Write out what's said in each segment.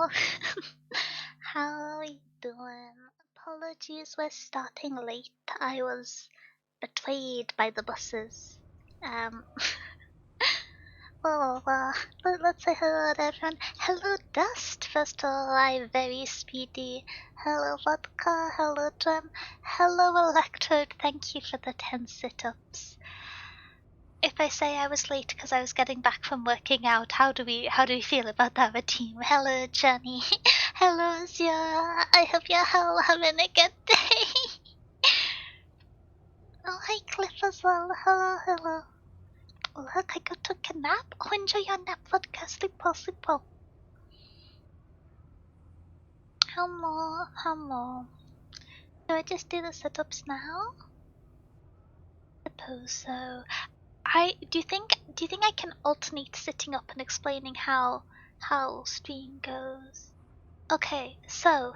Hello. How are you doing? Apologies, we're starting late. I was betrayed by the buses. Um, let's say hello to everyone. Hello, Dust. First of all, I'm very speedy. Hello, Vodka. Hello, Drum. Hello, Electrode. Thank you for the 10 sit-ups. If I say I was late because I was getting back from working out, how do we feel about our team? Hello, Johnny. Hello, Zia. I hope you're all having a good day. Oh, hi, Cliff as well. Hello. Look, I got took a nap. Oh, enjoy your nap, Vodka. Sleep well. Hello. Do I just do the sit-ups now? Suppose so. Do you think I can alternate sitting up and explaining how stream goes? Okay, so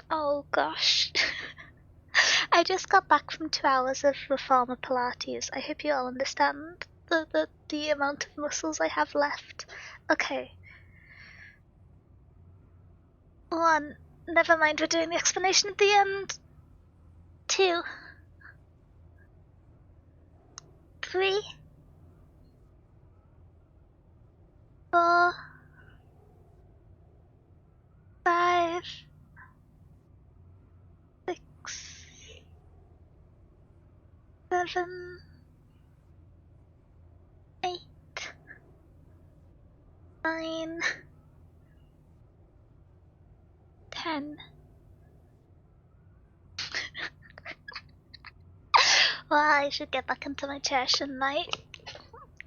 oh gosh. I just got back from 2 hours of reformer Pilates. I hope you all understand the amount of muscles I have left. Okay. 1. Never mind, we're doing the explanation at the end. 2. 3. 4. 5. 6. 7. 8. 9. 10. Well, I should get back into my chair, shouldn't I?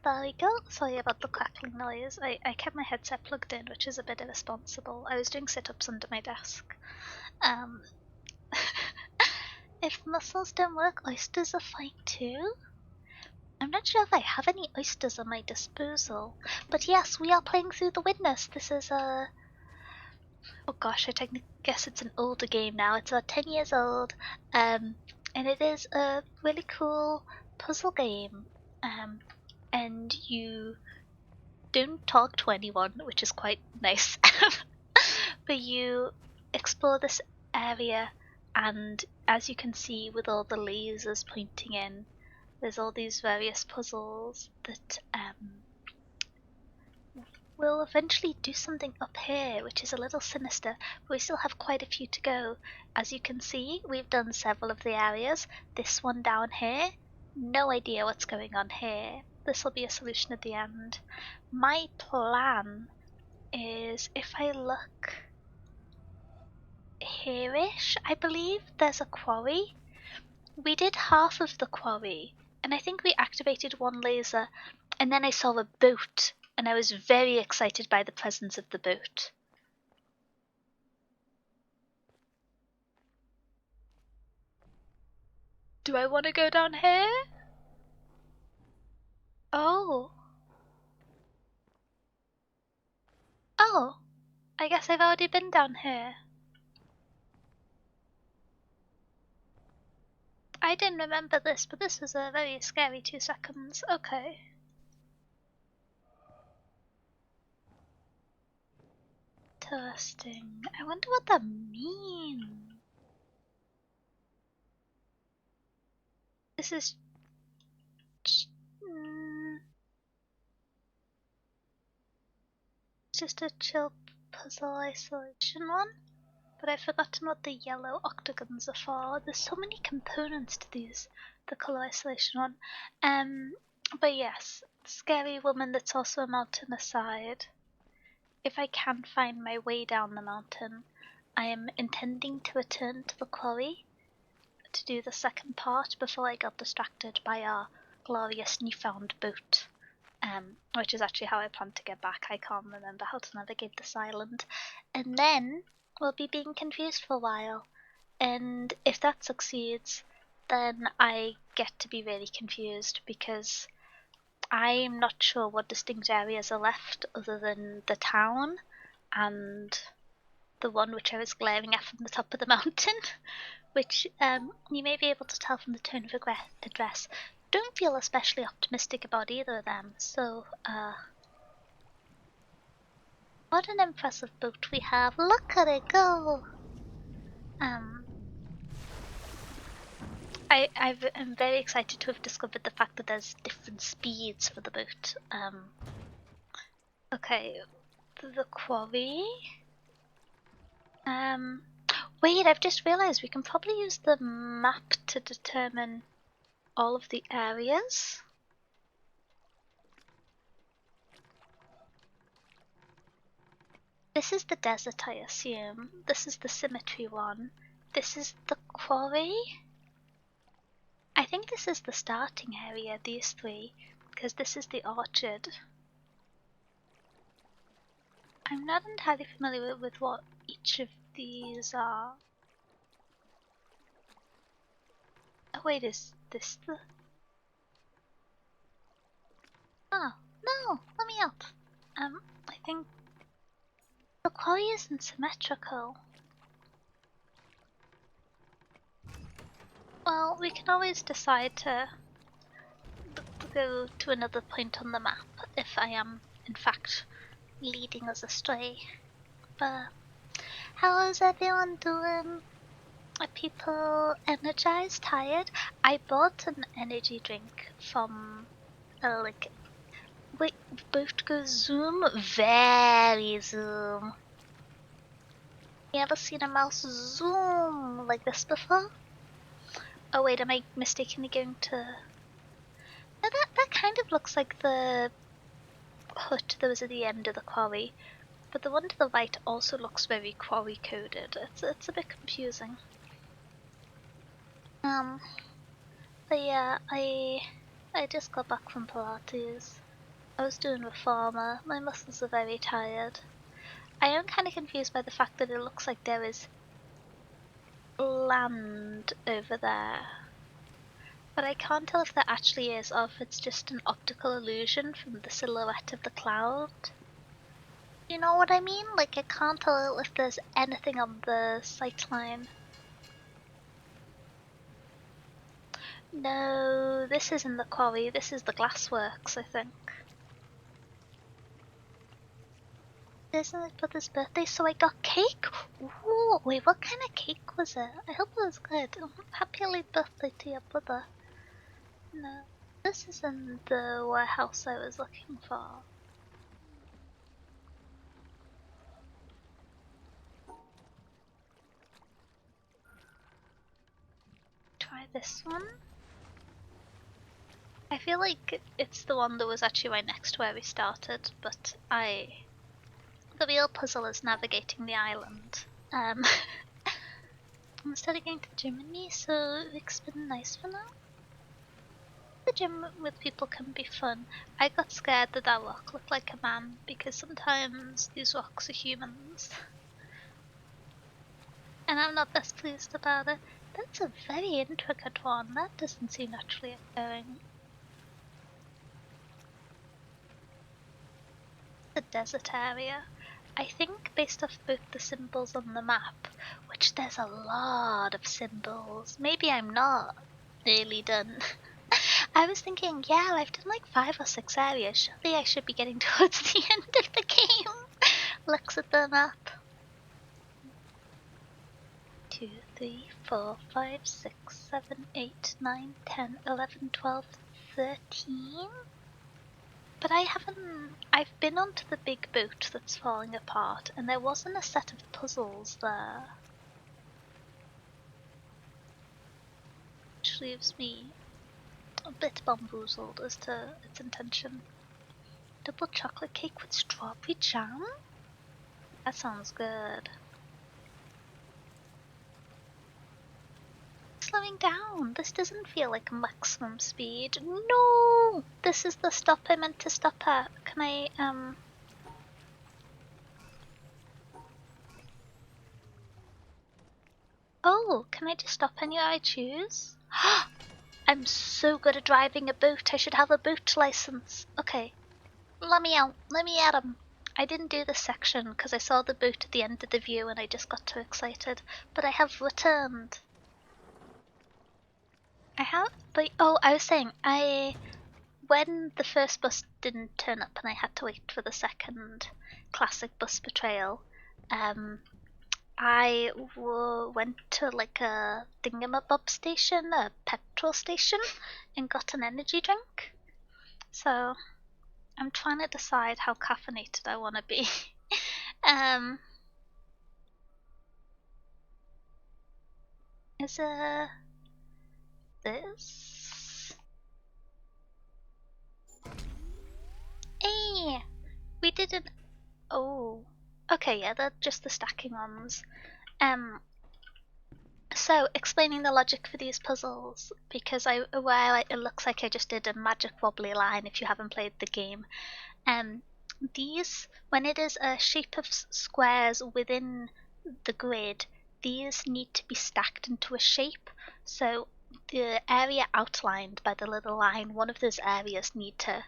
There we go. Sorry about the crackling noise. I kept my headset plugged in, which is a bit irresponsible. I was doing sit-ups under my desk. If muscles don't work, oysters are fine too? I'm not sure if I have any oysters at my disposal. But yes, we are playing through the Witness. This is a... Oh gosh, I guess it's an older game now. It's about 10 years old. And it is a really cool puzzle game. And you don't talk to anyone, which is quite nice. But you explore this area, and as you can see with all the lasers pointing in, there's all these various puzzles that will eventually do something up here, which is a little sinister, but we still have quite a few to go. As you can see, we've done several of the areas. This one down here, no idea what's going on here. This will be a solution at the end. My plan is, if I look here-ish, I believe there's a quarry. We did half of the quarry, and I think we activated one laser, and then I saw a boat, and I was very excited by the presence of the boat. Do I want to go down here? Oh. Oh. I guess I've already been down here. I didn't remember this, but this was a very scary 2 seconds. Okay. Interesting. I wonder what that means. This is... just a chill puzzle isolation one. But I've forgotten what the yellow octagons are for. There's so many components to these, the colour isolation one. But yes, scary woman that's also a mountain aside. If I can find my way down the mountain, I am intending to return to the quarry to do the second part before I got distracted by our glorious newfound boat. Which is actually how I plan to get back. I can't remember how to navigate this island. And then we'll be being confused for a while. And if that succeeds, then I get to be really confused because I'm not sure what distinct areas are left other than the town and the one which I was glaring at from the top of the mountain, which you may be able to tell from the tone of address. Don't feel especially optimistic about either of them, so What an impressive boat we have. Look at it go! I'm very excited to have discovered the fact that there's different speeds for the boat. Okay, the quarry. Wait, I've just realized we can probably use the map to determine all of the areas. This is the desert, I assume. This is the cemetery one. This is the quarry. I think this is the starting area, these three, because this is the orchard. I'm not entirely familiar with what each of these are. Oh wait, is this the... Oh, no, let me out. I think the quarry isn't symmetrical. Well, we can always decide to go to another point on the map if I am, in fact, leading us astray. But how is everyone doing? Are people energized, tired? I bought an energy drink from like... Wait, boat goes zoom? Very zoom. You ever seen a mouse zoom like this before? Oh wait, am I mistakenly going to... No, that kind of looks like the hut that was at the end of the quarry. But the one to the right also looks very quarry coded. It's a bit confusing. But yeah, I just got back from Pilates. I was doing reformer. My muscles are very tired. I am kind of confused by the fact that it looks like there is land over there. But I can't tell if there actually is or if it's just an optical illusion from the silhouette of the cloud. You know what I mean? Like I can't tell if there's anything on the sightline. No, this isn't the quarry, this is the glassworks, I think. Isn't it brother's birthday, so I got cake? Ooh, wait, what kind of cake was it? I hope it was good. Happy late birthday to your brother. No, this isn't the warehouse I was looking for. Try this one. I feel like it's the one that was actually right next to where we started, but the real puzzle is navigating the island. Instead of going to Germany, so it's been nice for now. The gym with people can be fun. I got scared that that rock looked like a man, because sometimes these rocks are humans. And I'm not best pleased about it. That's a very intricate one, that doesn't seem naturally occurring. The desert area. I think based off both the symbols on the map, which there's a lot of symbols. Maybe I'm not nearly done. I was thinking, yeah, I've done like 5 or 6 areas. Surely I should be getting towards the end of the game. Looks at the map. 2, 3, 4, 5, 6, 7, 8, 9, 10, 11, 12, 13. But I've been onto the big boat that's falling apart, and there wasn't a set of puzzles there. Which leaves me a bit bamboozled as to its intention. Double chocolate cake with strawberry jam? That sounds good. Slowing down. This doesn't feel like maximum speed. No! This is the stop I meant to stop at. Can I, Oh, can I just stop anywhere I choose? I'm so good at driving a boat. I should have a boat license. Okay. Let me out. Let me at him. I didn't do this section because I saw the boat at the end of the view and I just got too excited. But I have returned. I have, but oh, I was saying, when the first bus didn't turn up and I had to wait for the second classic bus betrayal, I went to like a thingamabob station, a petrol station, and got an energy drink. So I'm trying to decide how caffeinated I want to be. Is this? Hey, we didn't. Oh, okay, yeah, they're just the stacking ones. So explaining the logic for these puzzles, because it looks like I just did a magic wobbly line if you haven't played the game. These, when it is a shape of squares within the grid, these need to be stacked into a shape. So the area outlined by the little line, one of those areas need to,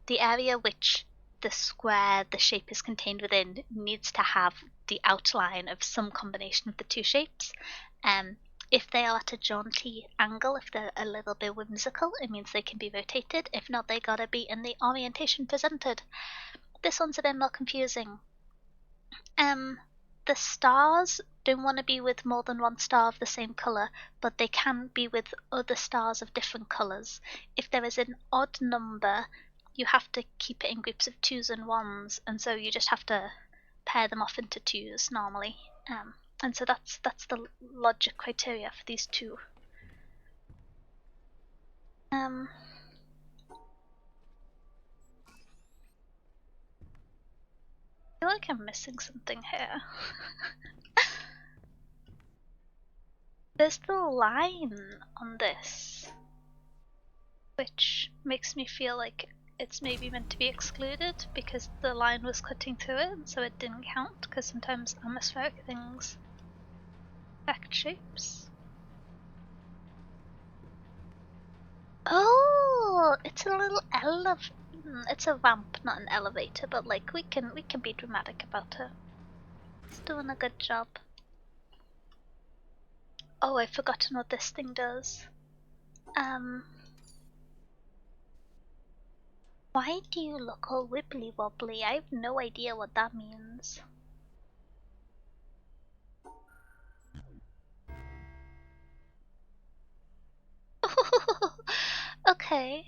the area which the square the shape is contained within needs to have the outline of some combination of the two shapes. If they are at a jaunty angle, if they're a little bit whimsical, it means they can be rotated. If not, they gotta be in the orientation presented. This one's a bit more confusing. The stars don't want to be with more than one star of the same colour, but they can be with other stars of different colours. If there is an odd number, you have to keep it in groups of 2s and 1s, and so you just have to pair them off into 2s normally. And so that's the logic criteria for these two. I feel like I'm missing something here. There's the line on this, which makes me feel like it's maybe meant to be excluded because the line was cutting through it, and so it didn't count, because sometimes atmospheric things affect shapes. Oh, it's a little it's a ramp, not an elevator, but like we can be dramatic about it. It's doing a good job. Oh, I've forgotten what this thing does. Why do you look all wibbly wobbly? I have no idea what that means. Okay.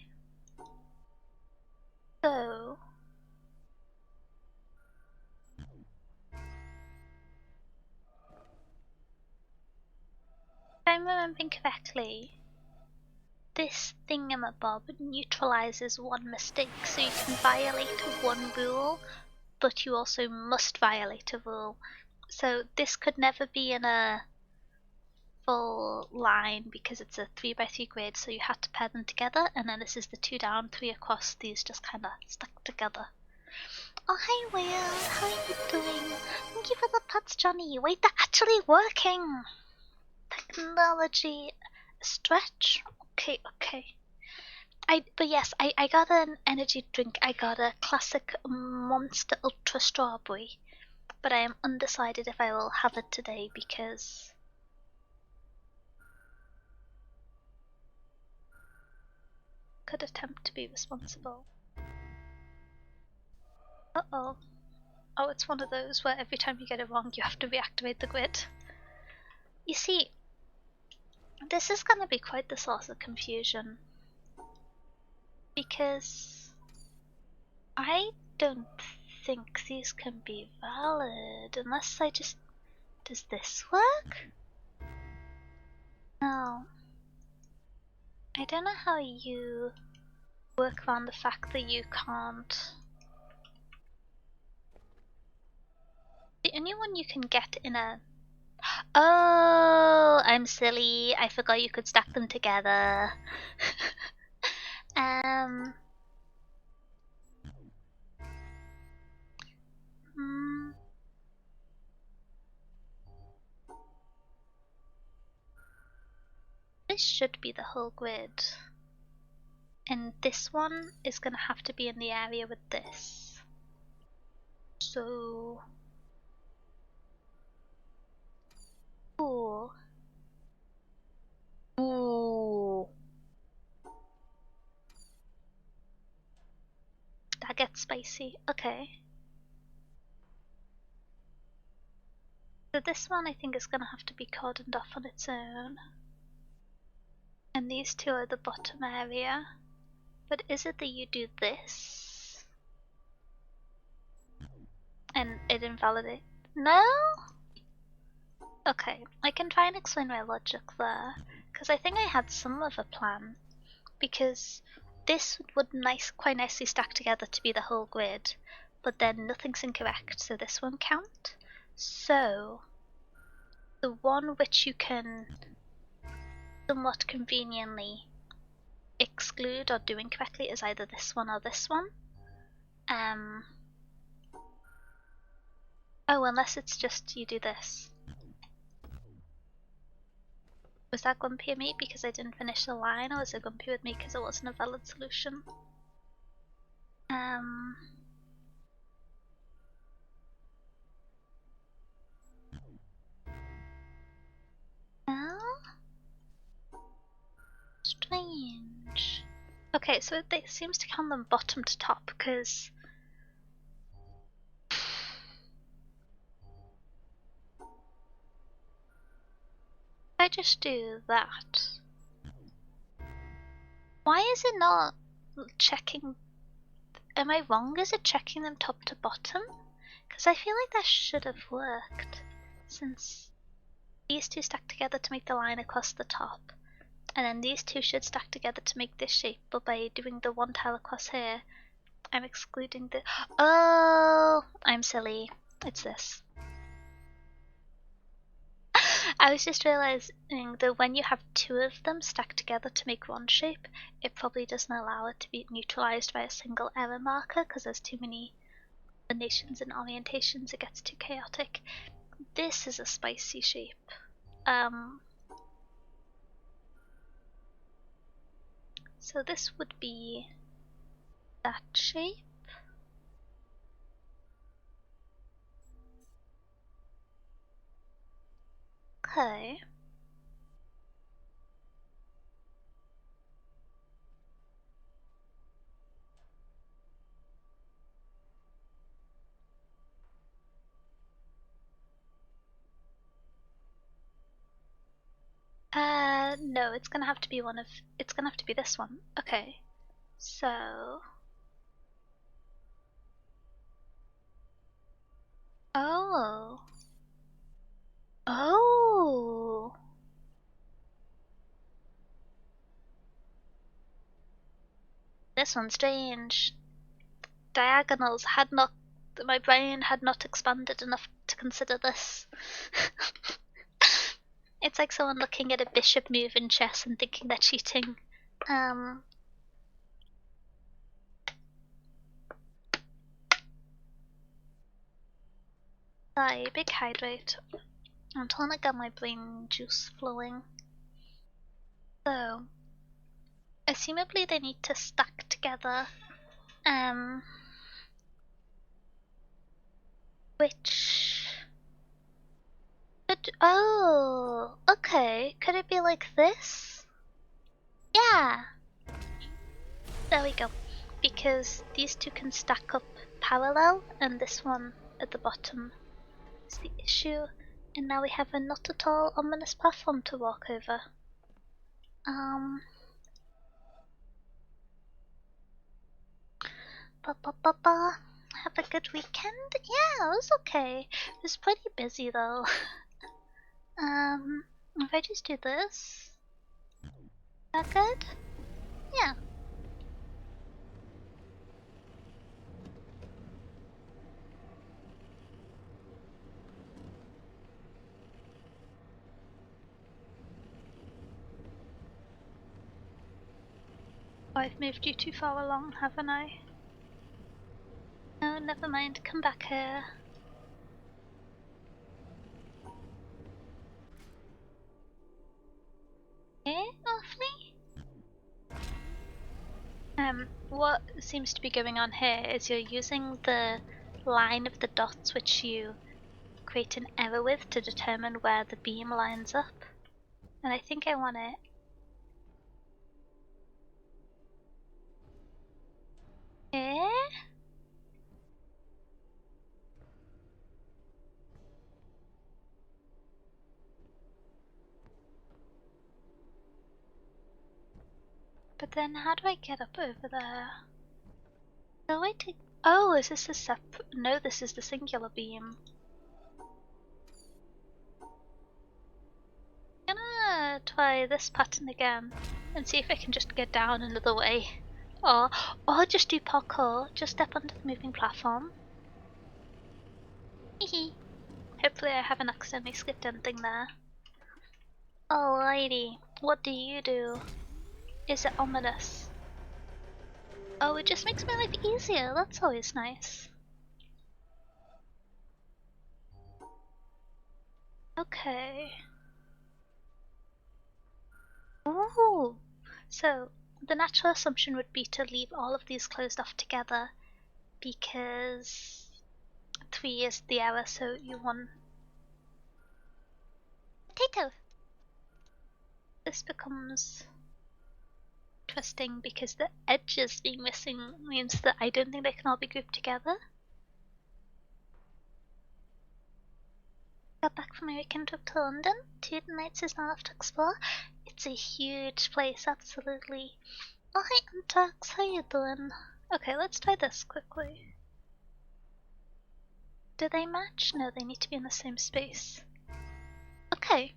So if I'm remembering correctly, this thingamabob neutralizes one mistake, so you can violate one rule, but you also must violate a rule. So this could never be in a full line because it's a 3x3 grid, so you have to pair them together, and then this is the 2 down, 3 across, these just kinda stuck together. Oh, hi Will, how are you doing? Thank you for the pets, Johnny. Wait, they're actually working! Technology stretch? Okay. But yes, I got an energy drink. I got a classic Monster Ultra Strawberry, but I am undecided if I will have it today because could attempt to be responsible. Uh-oh. Oh, it's one of those where every time you get it wrong, you have to reactivate the grid. You see, this is gonna be quite the source of confusion. Because I don't think these can be valid unless I just... Does this work? No. I don't know how you work around the fact that you can't... The only one you can get in a... Oh, I'm silly. I forgot you could stack them together. This should be the whole grid. And this one is gonna have to be in the area with this. So... Ooh. Ooh. gets spicy. Okay. So this one I think is gonna have to be cordoned off on its own. And these two are the bottom area. But is it that you do this? And it invalidates? No? Okay, I can try and explain my logic there. Because I think I had some of a plan. Because this would quite nicely stack together to be the whole grid. But then nothing's incorrect, so this won't count. So, the one which you can somewhat conveniently exclude or do incorrectly is either this one or this one. Oh, unless it's just you do this. Was that grumpy at me because I didn't finish the line, or was it grumpy with me because it wasn't a valid solution? No? Strange. Okay, so it seems to count them bottom to top, because I just do that. Why is it not checking? Am I wrong? Is it checking them top to bottom? Because I feel like that should have worked, since these two stack together to make the line across the top, and then these two should stack together to make this shape, but by doing the one tile across here, I'm excluding the— oh, I'm silly. It's this. I was just realizing that when you have two of them stacked together to make one shape, it probably doesn't allow it to be neutralized by a single error marker because there's too many combinations and orientations, it gets too chaotic. This is a spicy shape. So this would be that shape. Okay. No, it's gonna have to be it's gonna have to be this one. Okay. So. Oh. Oh. This one's strange. Diagonals had not. My brain had not expanded enough to consider this. It's like someone looking at a bishop move in chess and thinking they're cheating. Sorry, big hydrate. I'm trying to get my brain juice flowing. So, assumably they need to stack together. Which could— oh, okay. Could it be like this? Yeah. There we go. Because these two can stack up parallel, and this one at the bottom is the issue. And now we have a not at all ominous platform to walk over. Have a good weekend? Yeah, it was okay. It was pretty busy though. If I just do this, is that good? Yeah. Oh, I've moved you too far along, haven't I? No, never mind. Come back here. Eh, awfully? What seems to be going on here is you're using the line of the dots which you create an error with to determine where the beam lines up. And I think I want it. Eh? But then how do I get up over there? No way to... Oh, is this a No, this is the singular beam. I'm gonna try this pattern again and see if I can just get down another way. Or just do parkour, just step onto the moving platform. Hehe. Hopefully I haven't accidentally skipped anything there. Alrighty, what do you do? Is it ominous? Oh, it just makes my life easier, that's always nice. Okay. Ooh! So, the natural assumption would be to leave all of these closed off together, because 3 is the error, so you want... Potato! This becomes interesting because the edges being missing means that I don't think they can all be grouped together. Got back from my weekend trip to London. 2 nights is not enough to explore. It's a huge place, absolutely. Oh, hi, Antax, how you doing? Okay, let's try this quickly. Do they match? No, they need to be in the same space. Okay.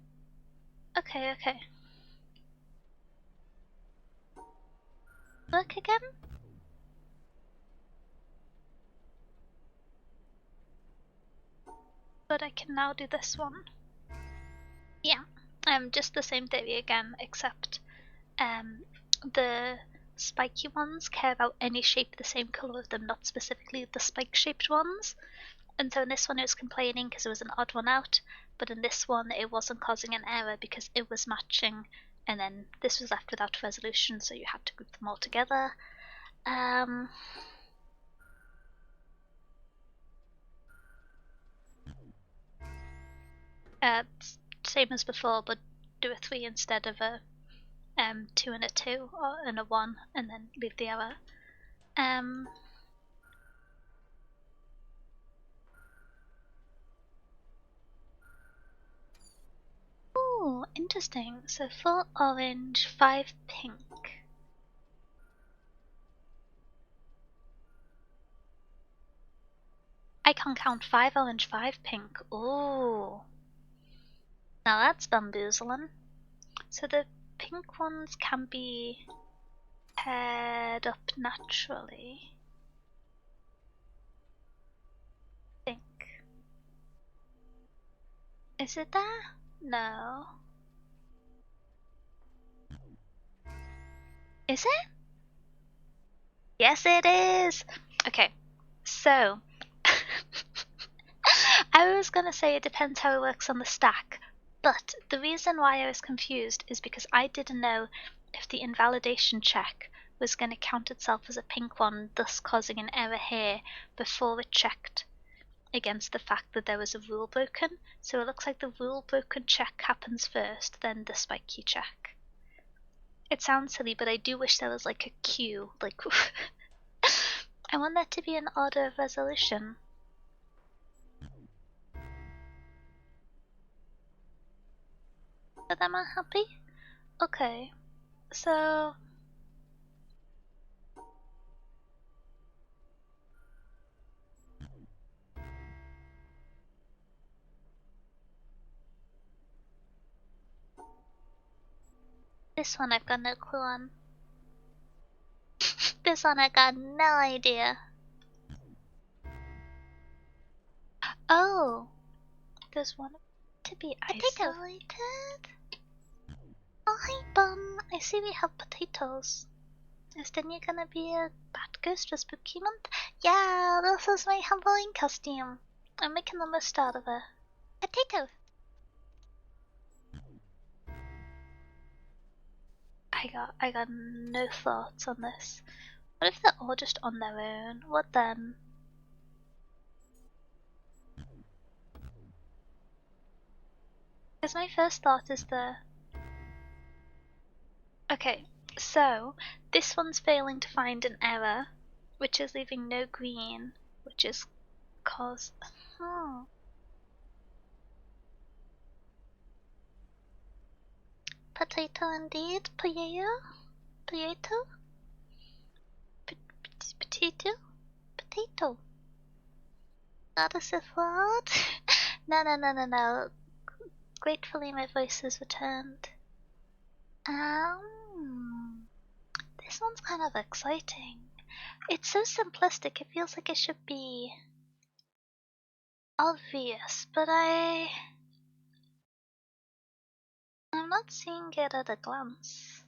Okay. Work again? But I can now do this one. Yeah, just the same theory again, except the spiky ones care about any shape the same colour of them, not specifically the spike-shaped ones. And so in this one it was complaining because it was an odd one out, but in this one it wasn't causing an error because it was matching, and then this was left without resolution, so you had to group them all together. Same as before, but do a 3 instead of a 2 and a 2, or and a 1, and then leave the error. Ooh, interesting. So 4 orange, 5 pink. I can count 5 orange, 5 pink. Ooh. Now that's bamboozling. So the pink ones can be paired up naturally. I think. Is it there? No. Is it? Yes, it is! Okay, so. I was gonna say it depends how it works on the stack, but the reason why I was confused is because I didn't know if the invalidation check was going to count itself as a pink one, thus causing an error here before it checked against the fact that there was a rule broken. So it looks like the rule broken check happens first, then the spiky check. It sounds silly, but I do wish there was like a queue, like I want that to be an order of resolution. But am I happy? Okay, so this one I've got no clue on. This one I got no idea. Oh, there's one to be isolated. Oh, hi, Bum. I see we have potatoes. Is Dania gonna be a bad ghost for spooky month? Yeah, this is my Halloween costume. I'm making the most out of it. Potato! I got no thoughts on this. What if they're all just on their own? What then? Because my first thought is okay, so this one's failing to find an error, which is leaving no green, which is cause. Potato indeed, Paella. Potato? Potato? Potato. Not a Sith Lord? No. Gratefully my voice has returned. This one's kind of exciting. It's so simplistic, it feels like it should be obvious, but I'm not seeing it at a glance.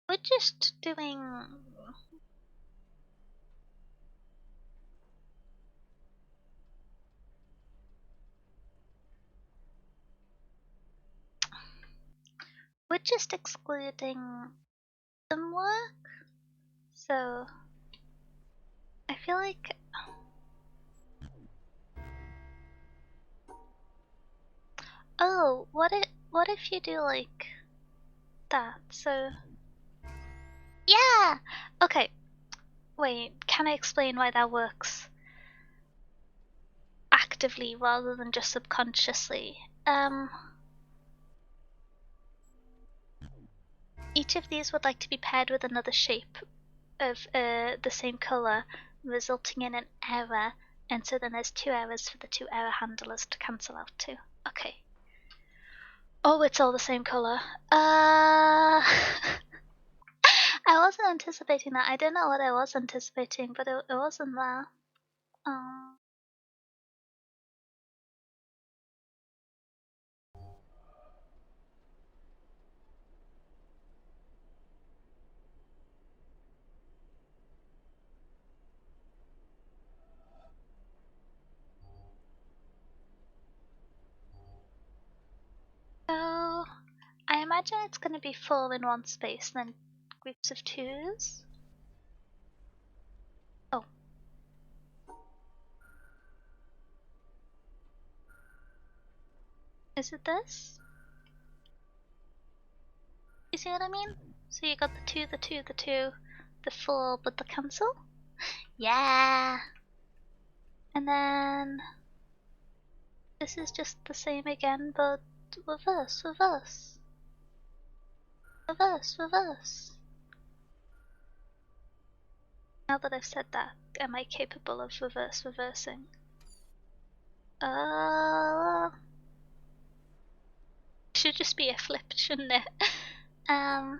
We're just doing... We're just excluding some work, so I feel like... Oh, what if you do like that? So yeah. Okay. Wait, can I explain why that works actively rather than just subconsciously? Each of these would like to be paired with another shape of the same color, resulting in an error, and so then there's 2 errors for the 2 error handlers to cancel out too. Okay. Oh, it's all the same color. I wasn't anticipating that. I don't know what I was anticipating, but it wasn't that. So I imagine it's going to be 4 in one space, then groups of 2s. Oh. Is it this? You see what I mean? So you got the 2, the 2, the 2, the 4, but the cancel? Yeah! And then this is just the same again, but reverse. Now that I've said that, am I capable of reversing? Should just be a flip, shouldn't it? Oh.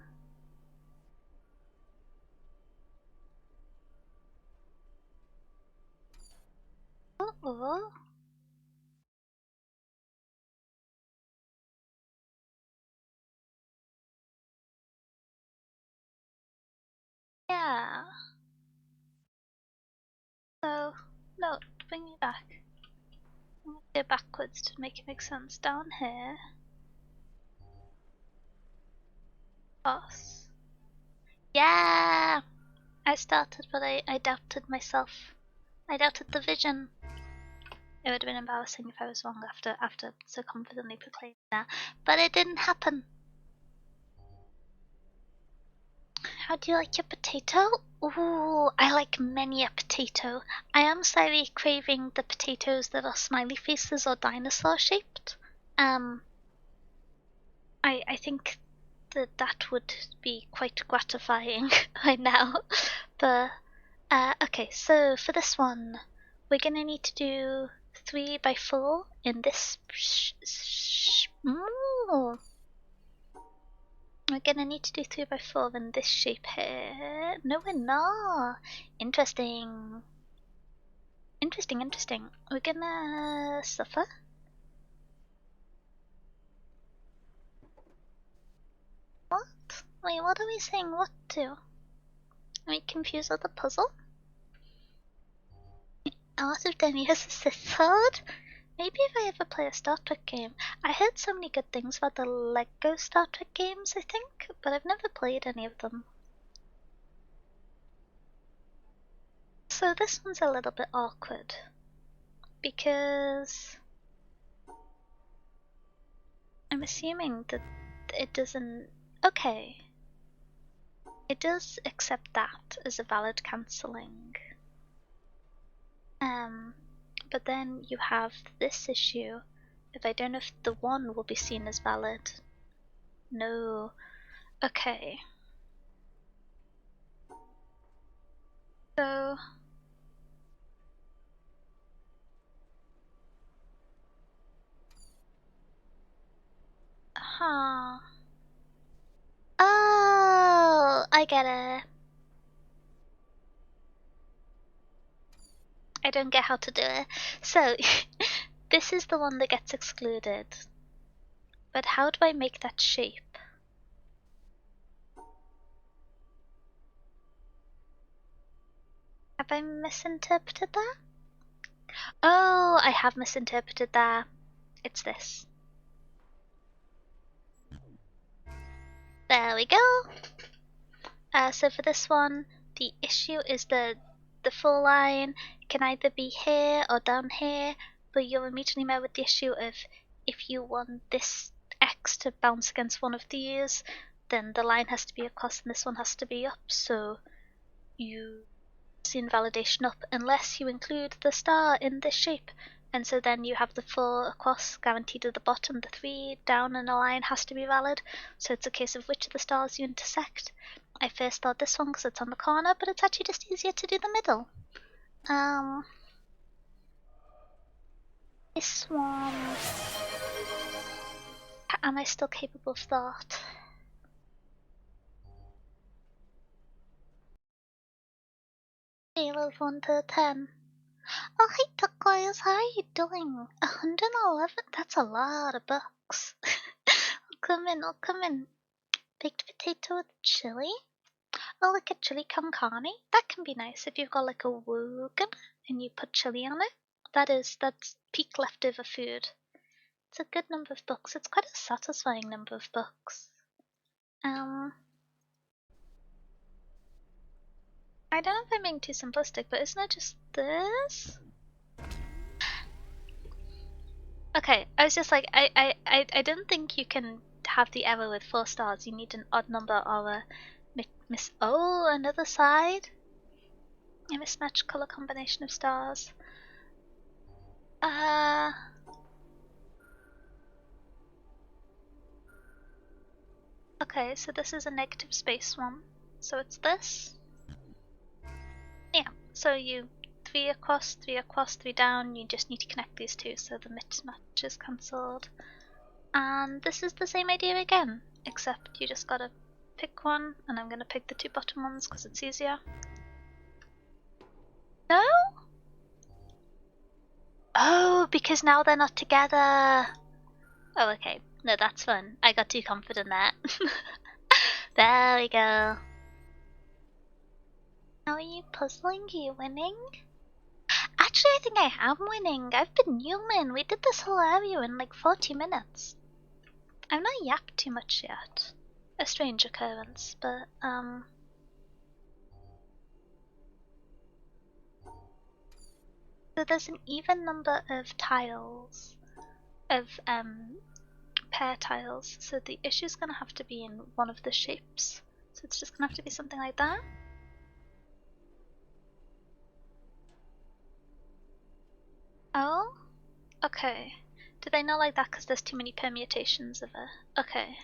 Yeah. So, no, bring me back. I'm gonna go backwards to make it make sense. Down here. Boss. Yeah! I started, but I doubted myself. I doubted the vision. It would have been embarrassing if I was wrong after so confidently proclaiming that. But it didn't happen. How do you like your potato? Ooh, I like many a potato. I am slightly craving the potatoes that are smiley faces or dinosaur shaped. I think that would be quite gratifying right now. But okay, so for this one, we're gonna need to do 3 by 4 in this. We're gonna need to do 3 by 4 in this shape here. No, we're not. Interesting. We're gonna suffer. What? Wait, what are we saying what to? Are we confused with the puzzle? Art of Demi has a Sith Lord? Maybe if I ever play a Star Trek game. I heard so many good things about the Lego Star Trek games, I think, but I've never played any of them. So this one's a little bit awkward. Because I'm assuming that it doesn't. Okay. It does accept that as a valid cancelling. But then you have this issue. If I don't know if the one will be seen as valid. No. Okay. So. Huh. Oh, I get it. I don't get how to do it. So, this is the one that gets excluded. But how do I make that shape? Have I misinterpreted that? Oh, I have misinterpreted that. It's this. There we go. So for this one, the issue is the full line can either be here or down here, but you're immediately met with the issue of if you want this X to bounce against one of these, then the line has to be across and this one has to be up, so you see invalidation up unless you include the star in this shape. And so then you have the 4 across guaranteed at the bottom, the 3 down and a line has to be valid. So it's a case of which of the stars you intersect. I first thought this one because it's on the corner, but it's actually just easier to do the middle. This one. Am I still capable of thought? Scale of 1 to 10. Oh, hey, Turquoise, how are you doing? 111? That's a lot of bucks. I'll come in. Baked potato with chili? Oh, like a chili con carne? That can be nice if you've got like a wogan and you put chili on it. That's peak leftover food. It's a good number of bucks. It's quite a satisfying number of bucks. I don't know if I'm being too simplistic, but isn't it just this? Okay, I was just like, I didn't think you can have the error with 4 stars. You need an odd number or a miss. Oh, another side? A mismatched color combination of stars. Okay, so this is a negative space one. So it's this. Yeah, so you 3 across, 3 across, 3 down. You just need to connect these two so the mismatch is cancelled. And this is the same idea again, except you just gotta pick one, and I'm gonna pick the 2 bottom ones because it's easier. No? Oh, because now they're not together. Oh, okay. No, that's fun. I got too confident there. There we go. How are you puzzling? Are you winning? Actually, I think I am winning. I've been human. We did this whole area in like 40 minutes. I've not yapped too much yet. A strange occurrence, but so there's an even number of tiles, of pair tiles, so the issue's gonna have to be in one of the shapes. So it's just gonna have to be something like that. Oh? Okay. Do they not like that because there's too many permutations of it? Okay.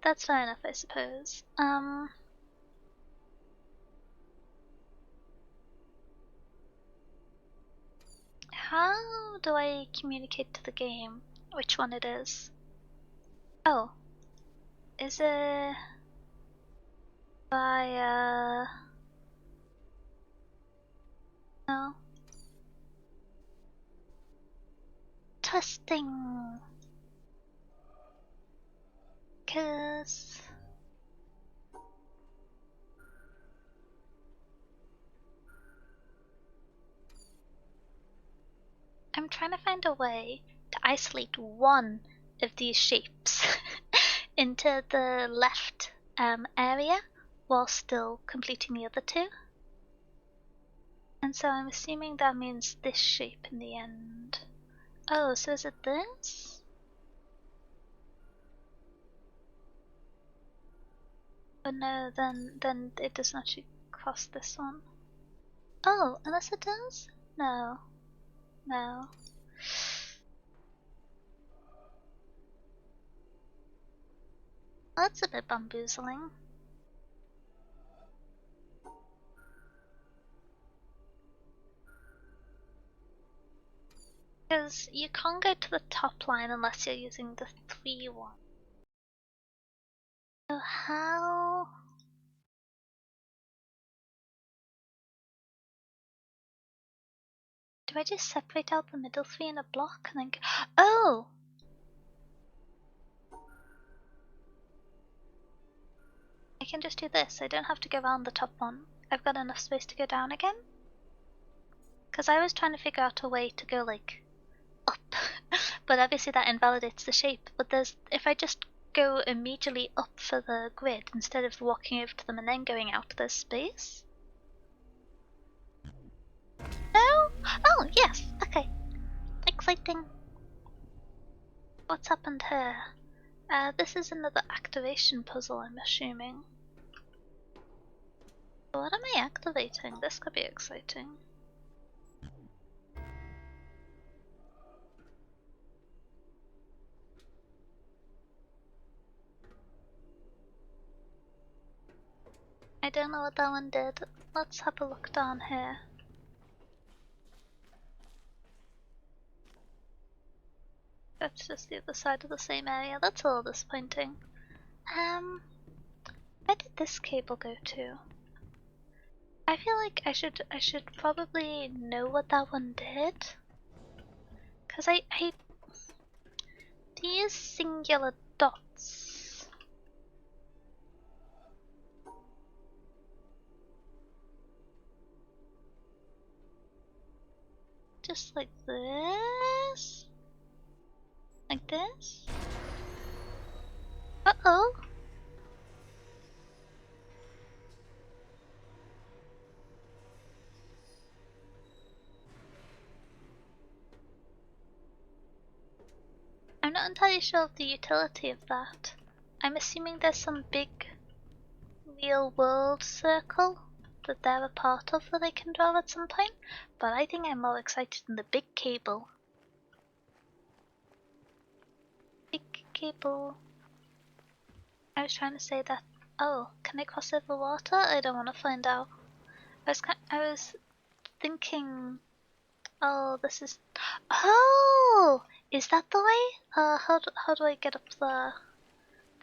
That's fair enough, I suppose. How do I communicate to the game which one it is? Oh. Is it via... No. Testing. Cause... I'm trying to find a way to isolate one of these shapes into the left area while still completing the other 2. And so I'm assuming that means this shape in the end. Oh, so is it this? Oh no, then it doesn't actually cross this one. Oh, unless it does? No. No. That's a bit bamboozling. Because you can't go to the top line unless you're using the 3 one. So how... Do I just separate out the middle 3 in a block and then go... Oh! I can just do this. I don't have to go around the top one. I've got enough space to go down again. Because I was trying to figure out a way to go, like, up. But obviously that invalidates the shape. But there's... If I just go immediately up for the grid instead of walking over to them and then going out, there's space. No? Oh, yes. Okay. Exciting. What's happened here? This is another activation puzzle, I'm assuming. What am I activating? This could be exciting. I don't know what that one did. Let's have a look down here. That's just the other side of the same area. That's a little disappointing. Where did this cable go to? I feel like I should probably know what that one did. Cause I these singular dots. Just like this. Like this. Uh-oh. I'm not entirely sure of the utility of that. I'm assuming there's some big real world circle that they're a part of that they can draw at some point, but I think I'm more excited in the big cable. Big cable. I was trying to say that. Oh, can I cross over water? I don't want to find out. I was thinking. Oh, this is. Oh, is that the way? How do I get up there?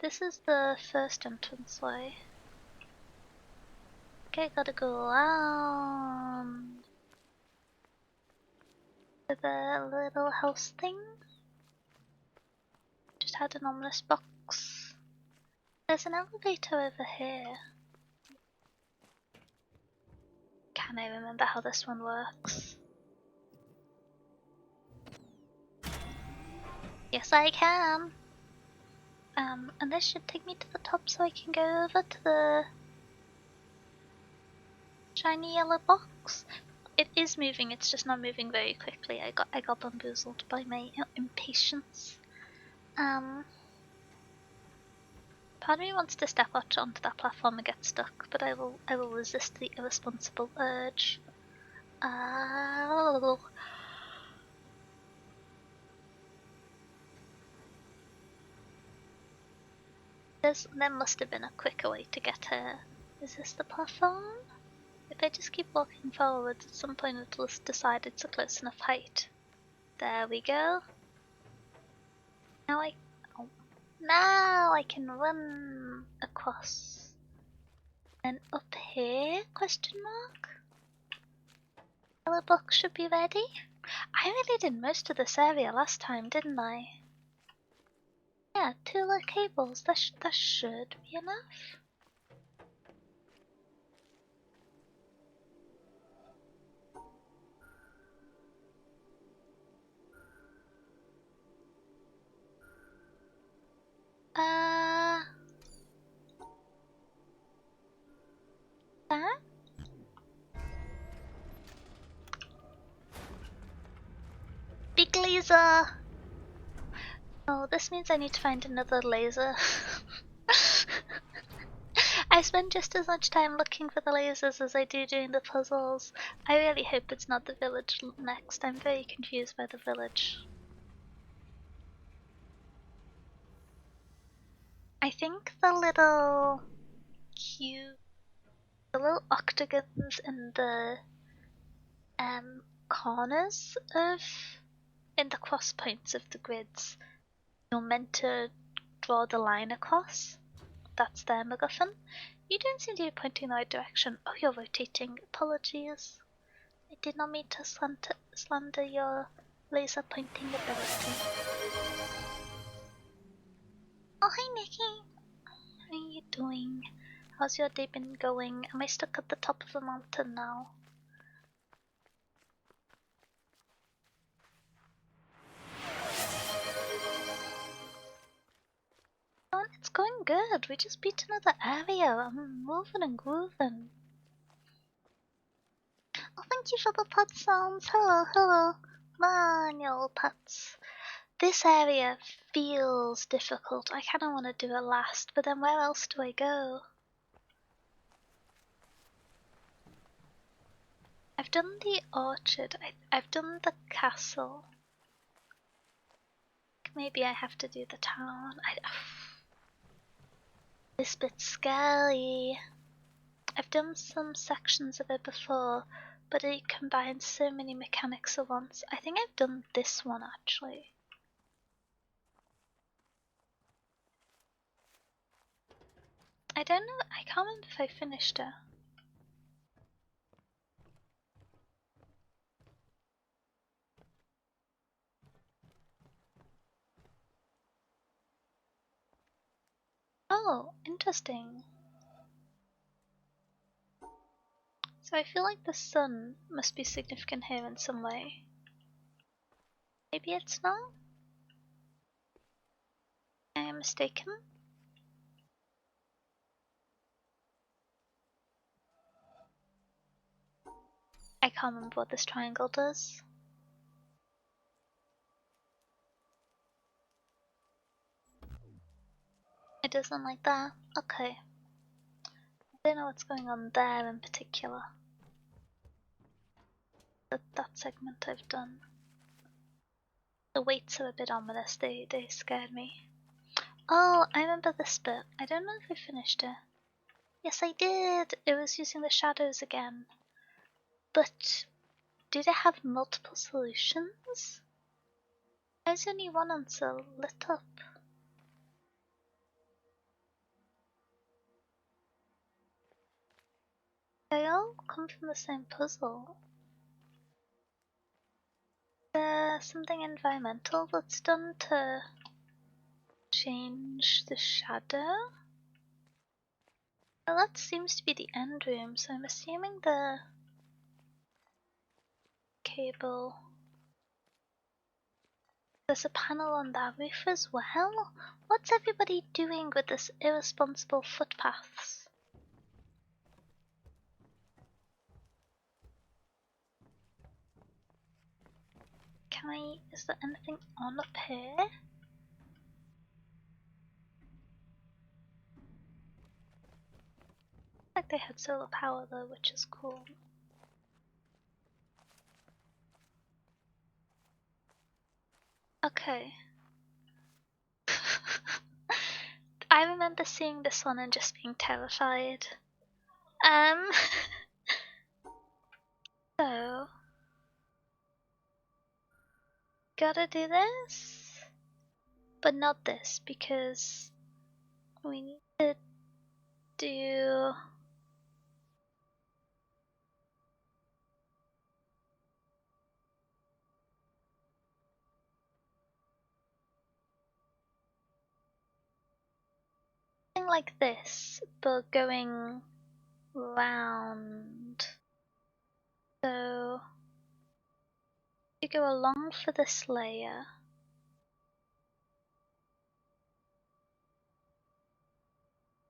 This is the first entrance way. Okay, gotta go around to the little house thing. Just had an ominous box. There's an elevator over here. Can I remember how this one works? Yes, I can. And this should take me to the top so I can go over to the shiny yellow box. It is moving, it's just not moving very quickly. I got bamboozled by my impatience. Part of me wants to step out onto that platform and get stuck, but I will resist the irresponsible urge. There must have been a quicker way to get here. Is this the platform? If I just keep walking forwards, at some point it'll decide it's a close enough height. There we go. Now I can run across. And up here? Question mark? Yellow box should be ready. I really did most of this area last time, didn't I? Yeah, 2 little cables. That should be enough. That? Big laser! Oh, this means I need to find another laser. I spend just as much time looking for the lasers as I do doing the puzzles. I really hope it's not the village next. I'm very confused by the village. I think the little octagons in the corners in the cross points of the grids, you're meant to draw the line across. That's their MacGuffin. You don't seem to be pointing in the right direction. Oh, you're rotating. Apologies. I did not mean to slander your laser pointing ability. Oh, hi Nikki. How are you doing? How's your day been going? Am I stuck at the top of the mountain now? Oh, it's going good. We just beat another area. I'm moving and grooving. Oh, thank you for the pet sounds. Hello, hello. Man, you little pets. This area feels difficult. I kind of want to do it last, but then where else do I go? I've done the orchard. I've done the castle. Maybe I have to do the town. This bit's scary. I've done some sections of it before, but it combines so many mechanics at once. I think I've done this one actually. I don't know, I can't remember if I finished it. Oh, interesting. So I feel like the sun must be significant here in some way. Maybe it's not? I am mistaken? I can't remember what this triangle does. It doesn't like that? Okay. I don't know what's going on there in particular. But that segment I've done. The weights are a bit ominous, they scared me. Oh, I remember this bit. I don't know if I finished it. Yes, I did! It was using the shadows again. But do they have multiple solutions? There's only one answer lit up. They all come from the same puzzle. There's something environmental that's done to change the shadow. Well, that seems to be the end room, so I'm assuming the cable. There's a panel on that roof as well? What's everybody doing with this irresponsible footpaths? Is there anything on up here? Like they had solar power though, which is cool. Okay. I remember seeing this one and just being terrified. So gotta do this, but not this because we need to do. Something like this, but going round. So you go along for this layer.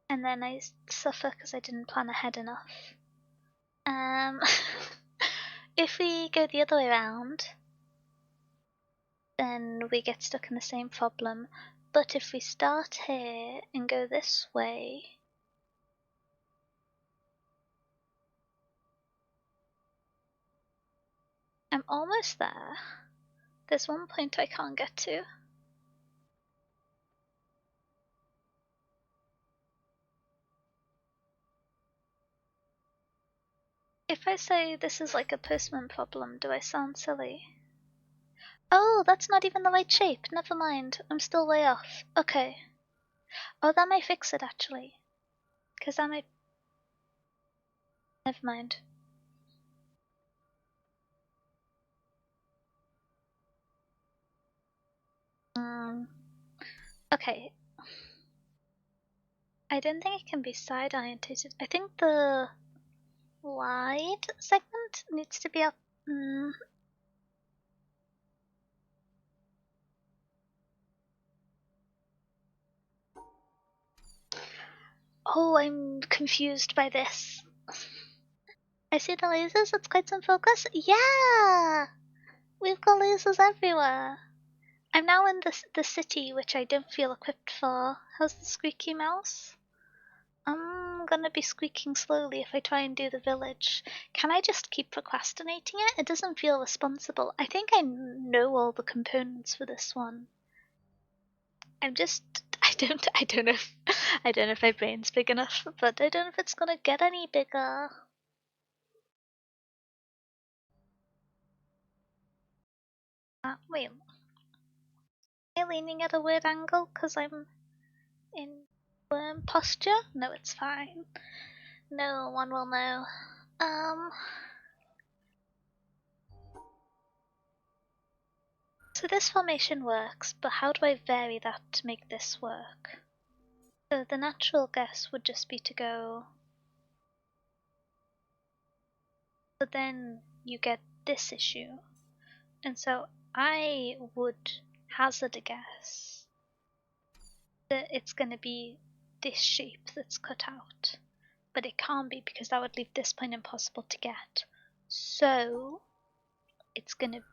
And then I suffer because I didn't plan ahead enough. If we go the other way around, then we get stuck in the same problem. But if we start here and go this way, I'm almost there. There's one point I can't get to. If I say this is like a postman problem, do I sound silly? Oh, that's not even the right shape. Never mind. I'm still way off. Okay. Oh, that might fix it actually. Because that might. Never mind. Okay. I don't think it can be side orientated. I think the wide segment needs to be up. Oh, I'm confused by this. I see the lasers. It's quite some focus. Yeah! We've got lasers everywhere. I'm now in the city, which I don't feel equipped for. How's the squeaky mouse? I'm gonna be squeaking slowly if I try and do the village. Can I just keep procrastinating it? It doesn't feel responsible. I think I know all the components for this one. I'm just I don't know if, I don't know if my brain's big enough, but I don't know if it's gonna get any bigger. Wait, am I leaning at a weird angle because I'm in worm posture? No, it's fine. No one will know. So this formation works, but how do I vary that to make this work? So the natural guess would just be to go, but then you get this issue. And so I would hazard a guess that it's going to be this shape that's cut out. But it can't be because that would leave this point impossible to get. So it's going to be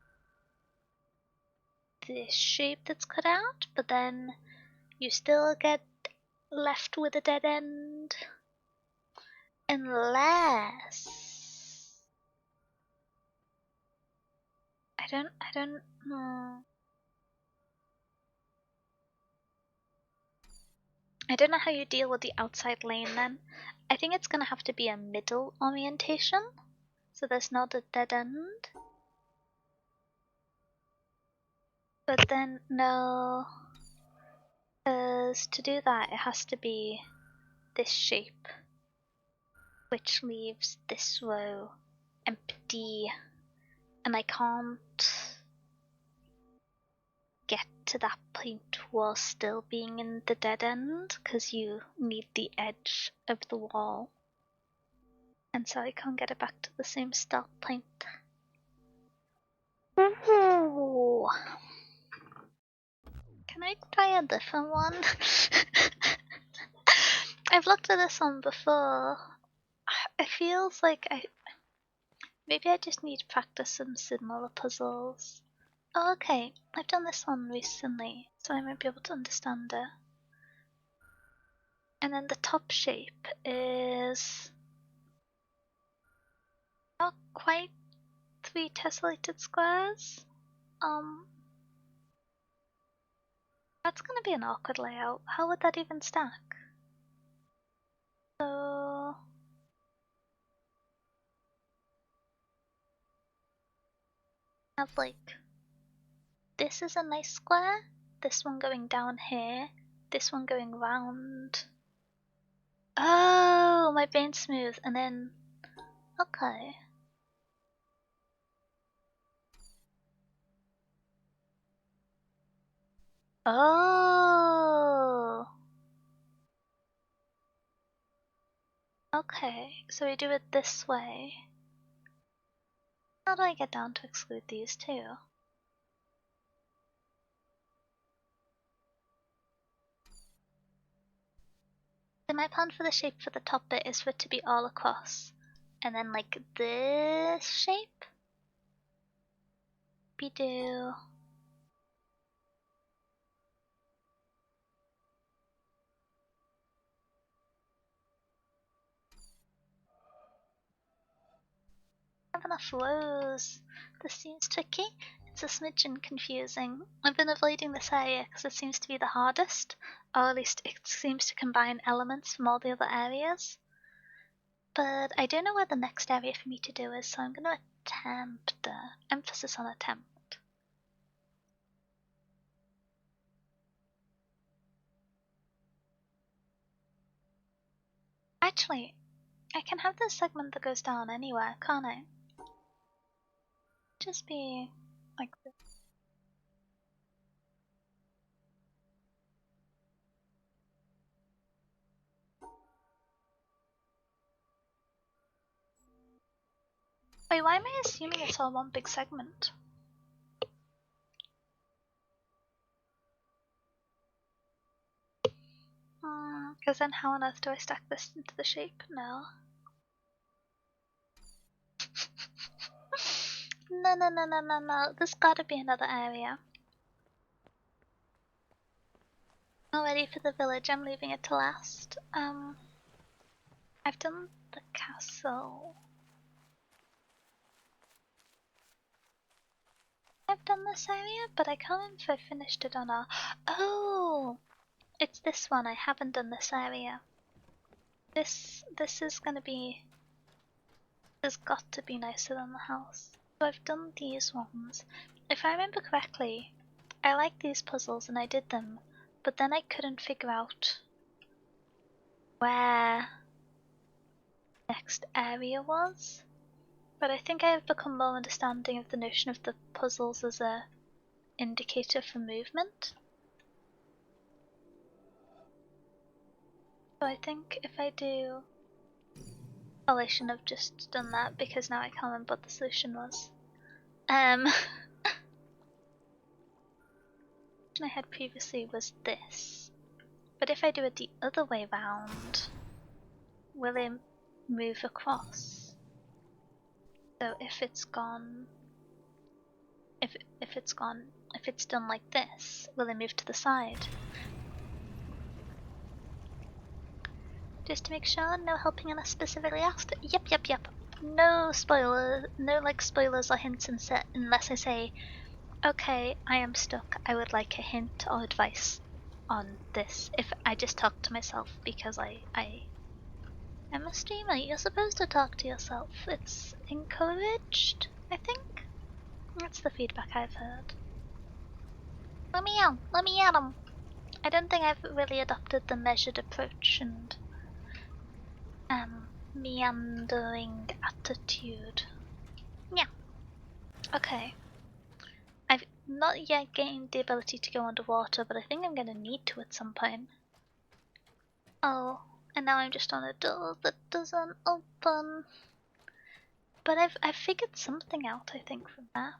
this shape that's cut out, but then you still get left with a dead end. Unless I don't know. I don't know how you deal with the outside lane then. I think it's gonna have to be a middle orientation. So there's not a dead end. But then, no. Because to do that, it has to be this shape. Which leaves this row empty. And I can't get to that point while still being in the dead end. Because you need the edge of the wall. And so I can't get it back to the same start point. Ooh. Can I try a different one? I've looked at this one before. It feels like maybe I just need to practice some similar puzzles. Oh, okay. I've done this one recently, so I might be able to understand it. And then the top shape is not quite 3 tessellated squares. That's gonna be an awkward layout. How would that even stack? So have like this is a nice square, this one going down here, this one going round. Oh, my brain's smooth, and then okay. Oh, okay. So we do it this way. How do I get down to exclude these two? So my plan for the shape for the top bit is for it to be all across. And then like this shape? We do. enough rows. This seems tricky. It's a smidgen confusing. I've been avoiding this area because it seems to be the hardest, or at least it seems to combine elements from all the other areas. But I don't know where the next area for me to do is, so I'm going to attempt. Emphasis on attempt. Actually, I can have this segment that goes down anywhere, can't I? Just be like this. Wait, why am I assuming it's all one big segment? Because then how on earth do I stack this into the shape? No. No. There's gotta be another area. Not ready for the village, I'm leaving it to last. I've done the castle. I've done this area, but I can't remember if I finished it or not. Oh! It's this one, I haven't done this area. This is gonna be... There's got to be nicer than the house. So I've done these ones. If I remember correctly, I like these puzzles and I did them, but then I couldn't figure out where the next area was. But I think I have become more understanding of the notion of the puzzles as a indicator for movement. So I think if I do... Oh, I shouldn't have just done that because now I can't remember what the solution was. I had previously was this. But if I do it the other way round, will it move across? So if it's gone... If it's done like this, will it move to the side? Just to make sure, no helping unless specifically asked. Yep. No spoilers, no like spoilers or hints unless I say, okay, I am stuck. I would like a hint or advice on this. If I just talk to myself because I'm a streamer. You're supposed to talk to yourself. It's encouraged, I think. That's the feedback I've heard. Let me out. Let me at 'em. I don't think I've really adopted the measured approach and meandering attitude. Yeah. Okay. I've not yet gained the ability to go underwater, but I think I'm gonna need to at some point. Oh, and now I'm just on a door that doesn't open. But I've figured something out, I think, from that.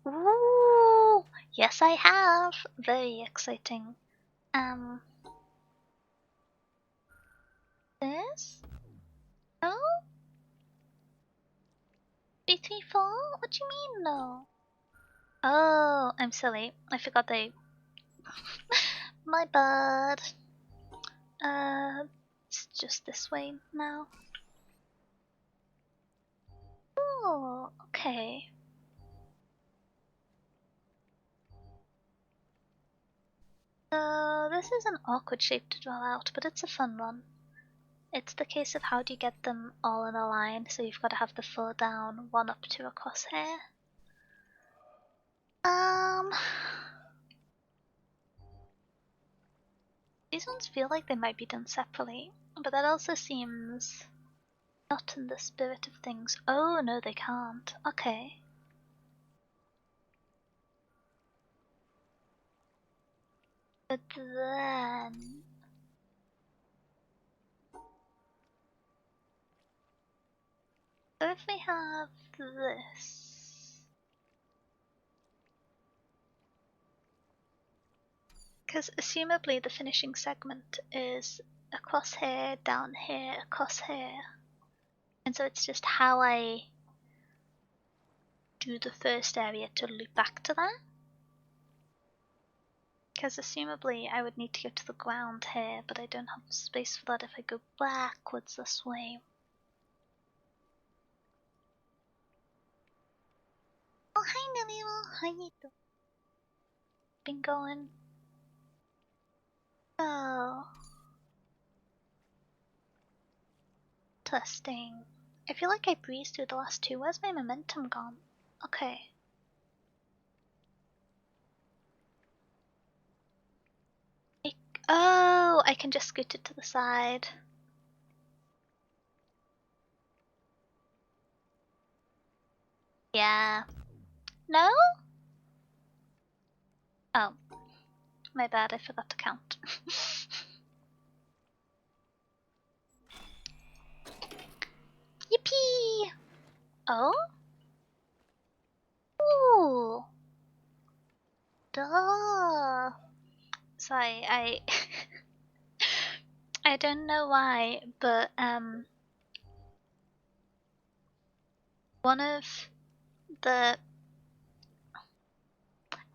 Ooh, yes I have. Very exciting. This? No? 334? What do you mean no? Oh, I'm silly. I forgot they... My bad. It's just this way now. Oh, okay. This is an awkward shape to draw out, but it's a fun one. It's the case of how do you get them all in a line, so you've got to have the 4 down, 1 up to a crosshair. These ones feel like they might be done separately, but that also seems not in the spirit of things. Oh, no, they can't. Okay. But then... So if we have this... Because assumably the finishing segment is a crosshair, down here, a crosshair. And so it's just how I do the first area to loop back to that. Because assumably I would need to go to the ground here, but I don't have space for that if I go backwards this way. Hi, Nalima. How you doing? Been going? Oh. Testing. I feel like I breezed through the last two. Where's my momentum gone? Okay. Oh, I can just scoot it to the side. Yeah. No? Oh. My bad, I forgot to count. Yippee! Oh? Ooh. Duh. Sorry, I don't know why, but one of the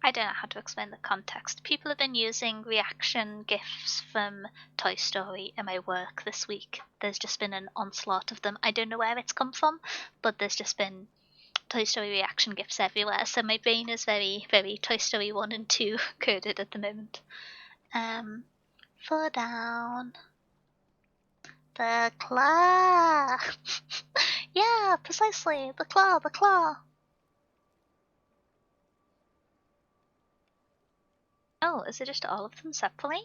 I don't know how to explain the context. People have been using reaction GIFs from Toy Story in my work this week. There's just been an onslaught of them. I don't know where it's come from, but there's just been Toy Story reaction GIFs everywhere. So my brain is very, very Toy Story 1 and 2 coded at the moment. Fall down. The claw. Yeah, precisely. The claw, the claw. Oh, is it just all of them separately?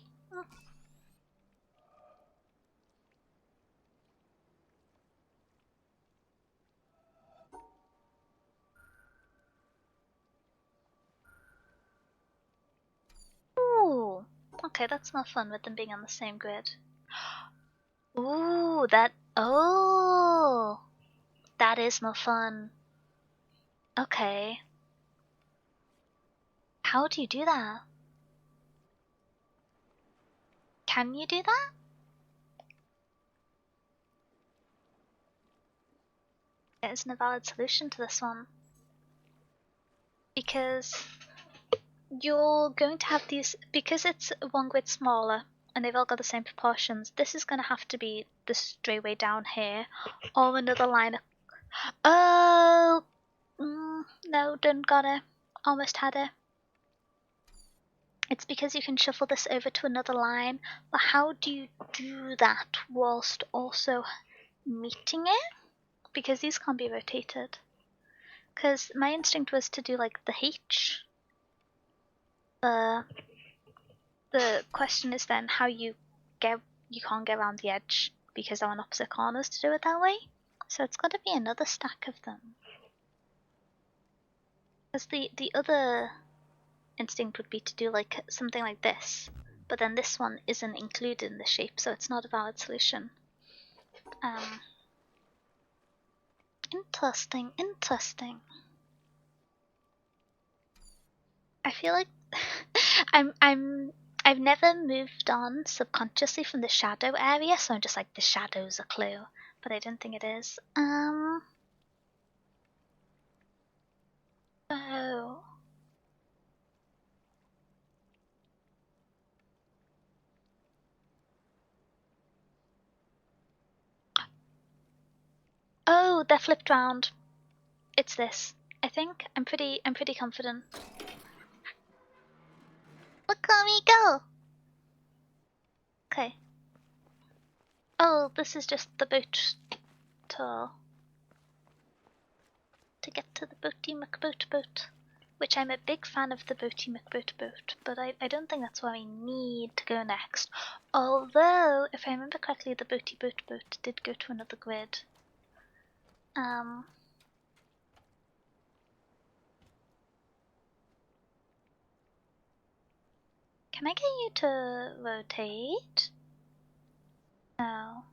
Ooh. Okay, that's more fun with them being on the same grid. Ooh, that. Oh! That is more fun. Okay. How do you do that? Can you do that? There isn't a valid solution to this one. Because you're going to have these. Because it's one grid smaller and they've all got the same proportions, this is going to have to be the straight way down here or another line. Oh! No, done got it. Almost had it. It's because you can shuffle this over to another line, but how do you do that whilst also meeting it? Because these can't be rotated. Because my instinct was to do like the H. The question is then how you can't get around the edge because they're on opposite corners to do it that way. So it's got to be another stack of them. Because the other instinct would be to do like something like this, but then this one isn't included in the shape, so it's not a valid solution. Interesting, interesting. I feel like I've never moved on subconsciously from the shadow area, so I'm just like the shadow's a clue, but I don't think it is. Oh. Oh, they're flipped round. It's this. I think. I'm pretty confident. Look at me go! Okay. Oh, this is just the boat to get to the boaty McBoat boat. Which I'm a big fan of the boaty McBoat boat, but I don't think that's where I need to go next. Although, if I remember correctly, the boaty boat did go to another grid. Can I get you to rotate? No.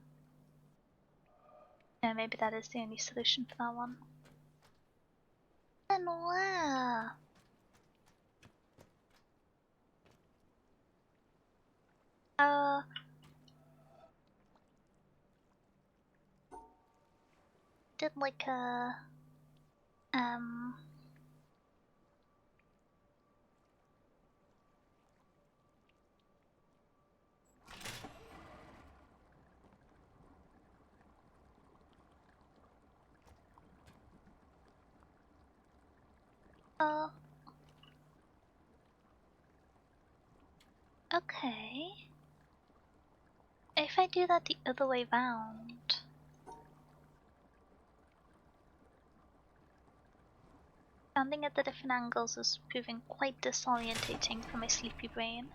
No, maybe that is the only solution for that one. And wow. Did like a Oh. Okay. If I do that the other way round... Standing at the different angles is proving quite disorientating for my sleepy brain.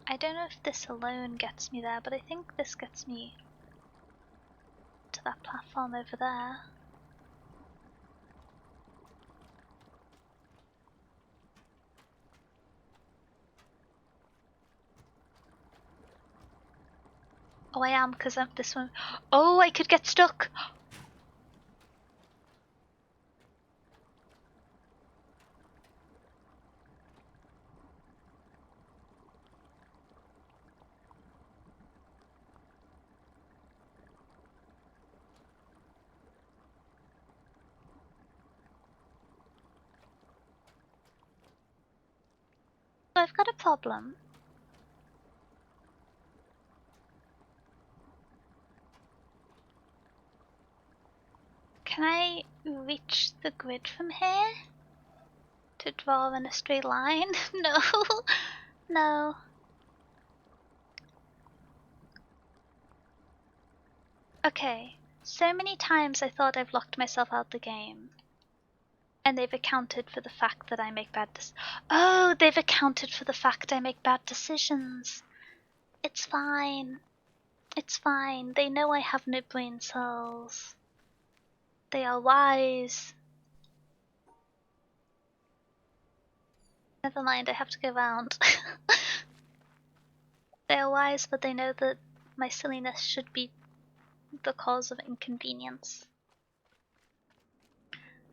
I don't know if this alone gets me there, but I think this gets me to that platform over there. Oh, I am, because I'm this one. Oh, I could get stuck! So I've got a problem. Can I reach the grid from here? To draw in a straight line? No. No. Okay. So many times I thought I've locked myself out the game. And they've accounted for the fact that I make bad Oh, they've accounted for the fact I make bad decisions. It's fine. It's fine. They know I have no brain cells. They are wise. Never mind, I have to go round. They are wise, but they know that my silliness should be the cause of inconvenience.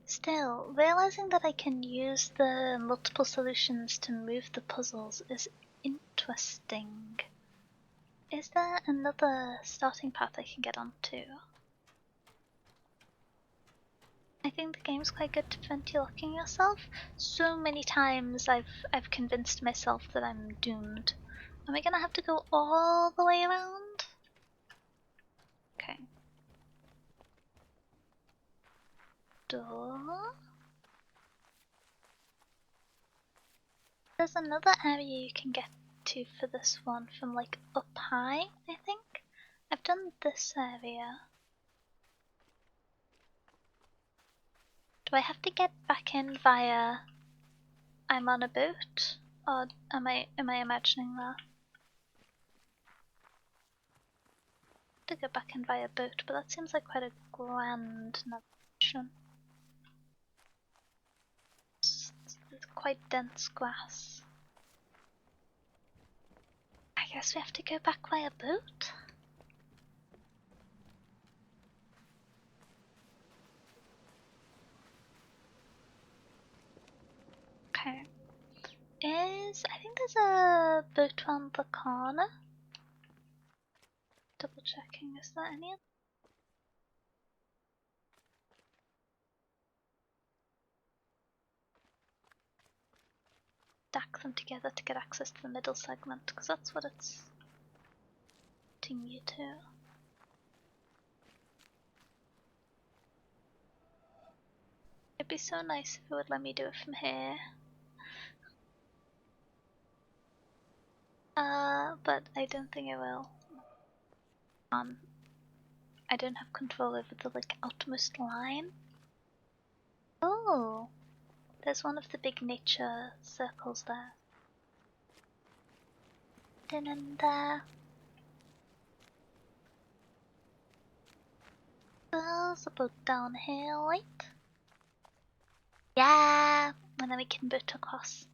Still, realizing that I can use the multiple solutions to move the puzzles is interesting. Is there another starting path I can get onto? I think the game's quite good to prevent you locking yourself. So many times I've convinced myself that I'm doomed. Am I gonna have to go all the way around? Okay. Door. There's another area you can get to for this one from like up high, I think. I've done this area. Do I have to get back in via I'm on a boat? Or am I imagining that? To go back in via boat, but that seems like quite a grand navigation. It's quite dense grass. I guess we have to go back via boat? Okay. I think there's a boat around the corner. Double checking, is there any? Stack them together to get access to the middle segment, because that's what it's putting you to. It'd be so nice if it would let me do it from here. But I don't think it will. I don't have control over the like outermost line. Oh, there's one of the big nature circles there. In there. There's a boat down here, right? Yeah, and then we can boat across.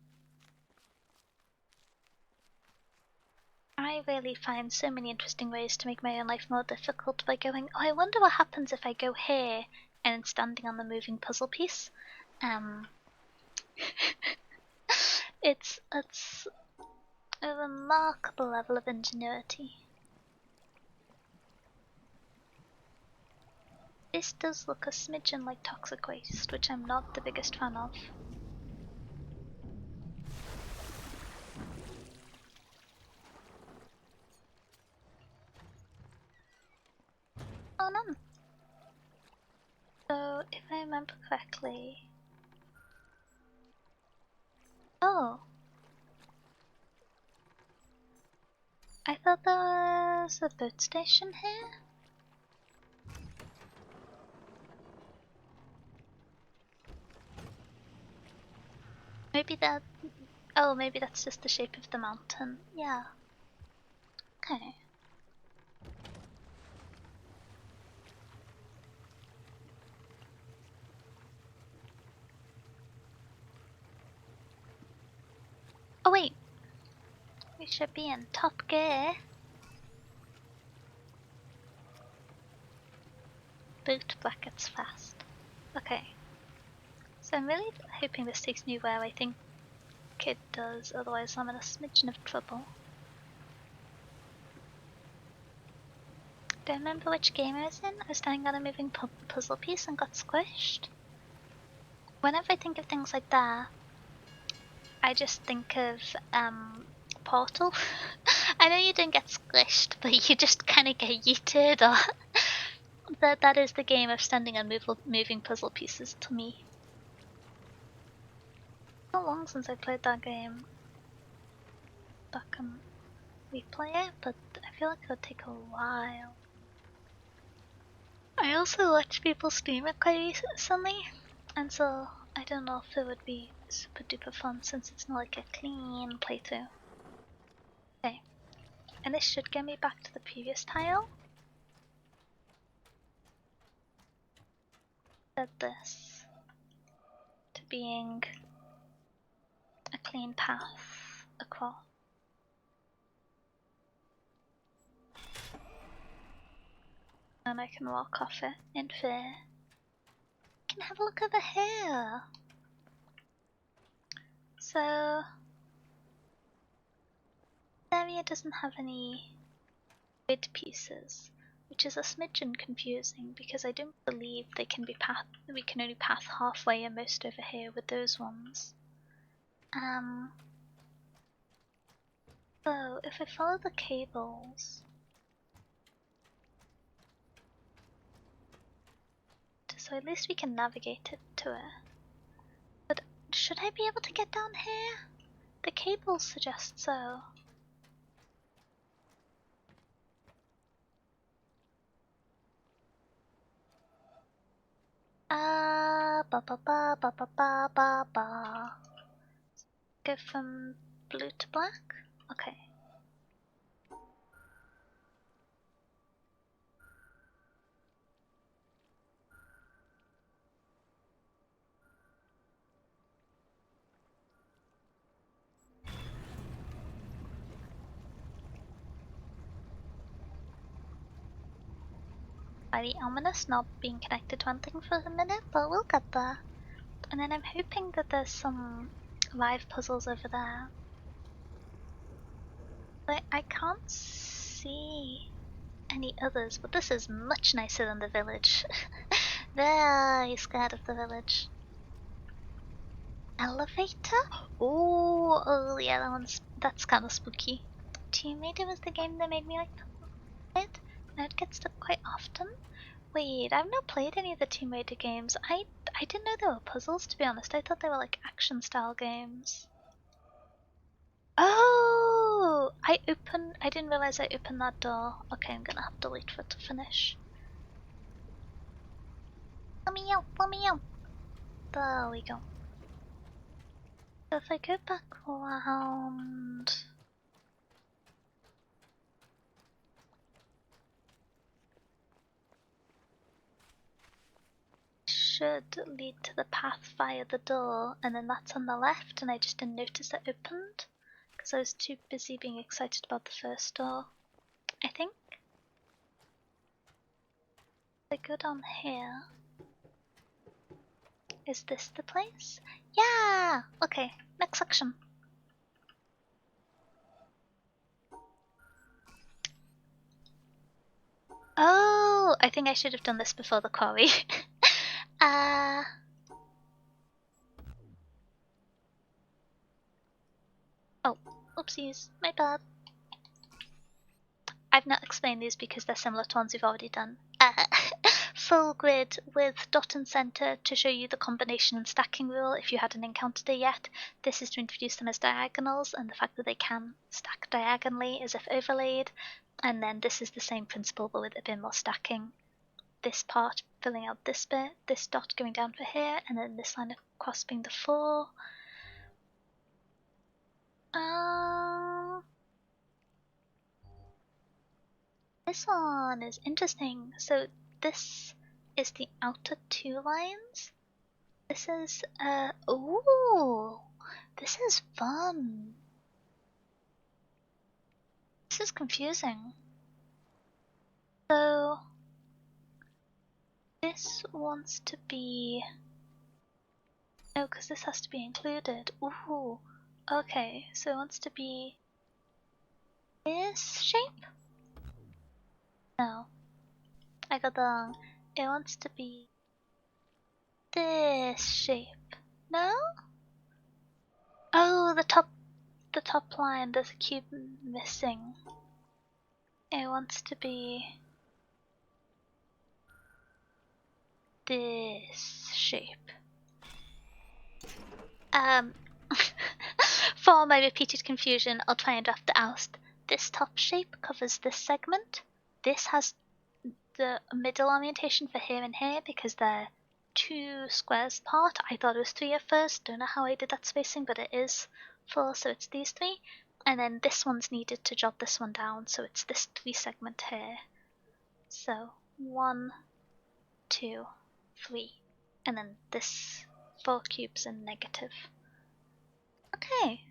I really find so many interesting ways to make my own life more difficult by going, oh, I wonder what happens if I go here and standing on the moving puzzle piece. It's a remarkable level of ingenuity. This does look a smidgen like toxic waste, which I'm not the biggest fan of. Oh no. So, if I remember correctly... Oh! I thought there was a boat station here? Maybe that... Oh, maybe that's just the shape of the mountain. Yeah. Okay. Oh wait! We should be in top gear. Boot brackets fast. Okay. So I'm really hoping this takes me where I think it does, otherwise I'm in a smidgen of trouble. Do I remember which game I was in? I was standing on a moving puzzle piece and got squished. Whenever I think of things like that, I just think of Portal. I know you don't get squished, but you just kind of get yeeted, or that is the game of standing on moving puzzle pieces to me. It's so long since I played that game. I can replay it, but I feel like it would take a while. I also watch people stream it quite recently, and so I don't know if it would be super duper fun since it's not like a clean playthrough. Okay, and this should get me back to the previous tile. Set this to being a clean path across. And I can walk off it in fear. I can have a look over here. So, this area doesn't have any grid pieces, which is a smidgen confusing because I don't believe we can only path halfway and most over here with those ones. So if I follow the cables, so at least we can navigate it to it. But should I be able to get down here? The cables suggest so. Ba ba ba ba ba ba ba ba. Go from blue to black? Okay. Very ominous not being connected to one thing for a minute, but we'll get there. And then I'm hoping that there's some live puzzles over there. But I can't see any others, but this is much nicer than the village. Very scared of the village. Elevator? Oh yeah, that's kind of spooky. Tomb Raider was the game that made me like it. Now it gets stuck quite often. Wait, I've not played any of the Tomb Raider games. I didn't know there were puzzles, to be honest. I thought they were like action style games. Oh! I didn't realize I opened that door. Okay, I'm gonna have to wait for it to finish. Let me out, let me out! There we go. So if I go back around... should lead to the path via the door, and then that's on the left, and I just didn't notice it opened because I was too busy being excited about the first door. I think if I go down here, is this the place? Yeah! Okay, next section. Oh, I think I should have done this before the quarry. Oh, oopsies, my bad. I've not explained these because they're similar to ones we've already done. full grid with dot and center to show you the combination and stacking rule if you hadn't encountered it yet. This is to introduce them as diagonals, and the fact that they can stack diagonally as if overlaid. And then this is the same principle but with a bit more stacking. This part filling out this bit, this dot going down for here, and then this line across being the 4. This one is interesting. So this is the outer 2 lines. This is ooh, this is fun. This is confusing. So this wants to be, oh, because this has to be included. Ooh, okay, so it wants to be this shape? No, I got the wrong. It wants to be this shape. No? Oh, the top line, there's a cube missing. It wants to be this shape. For my repeated confusion, I'll try and draft it out. This top shape covers this segment. This has the middle orientation for here and here because they're 2 squares apart. I thought it was 3 at first. Don't know how I did that spacing, but it is 4, so it's these 3. And then this one's needed to jot this one down, so it's this 3 segment here. So 1, 2, 3. And then this 4 cubes in negative. Okay,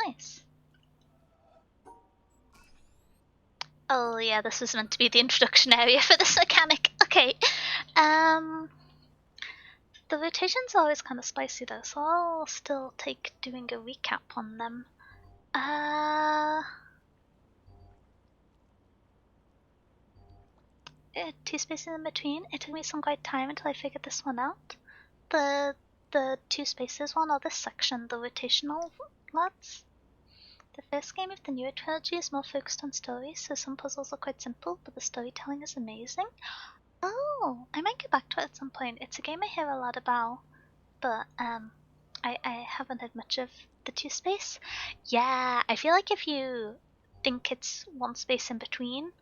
nice. Oh yeah, this was meant to be the introduction area for this mechanic. Okay, the rotations are always kind of spicy though, so I'll still take doing a recap on them. 2 spaces in between. It took me some quite time until I figured this one out. The 2 spaces one are this section, the rotational lads. The first game of the newer trilogy is more focused on story, so some puzzles are quite simple, but the storytelling is amazing. Oh, I might get back to it at some point. It's a game I hear a lot about, but I haven't had much of the 2 space. Yeah, I feel like if you think it's 1 space in between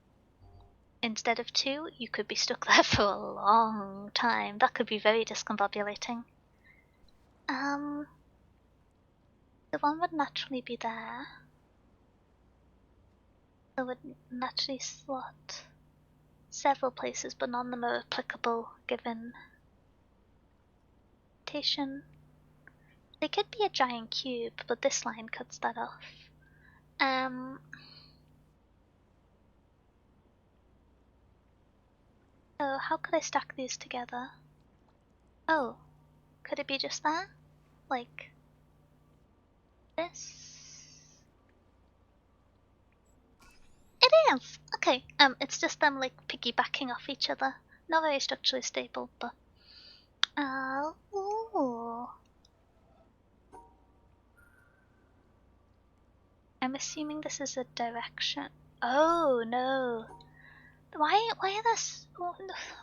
instead of 2, you could be stuck there for a long time. That could be very discombobulating. The one would naturally be there. It would naturally slot several places, but none of them are applicable given rotation. They could be a giant cube, but this line cuts that off. So how could I stack these together? Oh, could it be just that? Like this? It is! Okay, it's just them like piggybacking off each other. Not very structurally stable, but ooh. I'm assuming this is a direction. Oh no. Why are there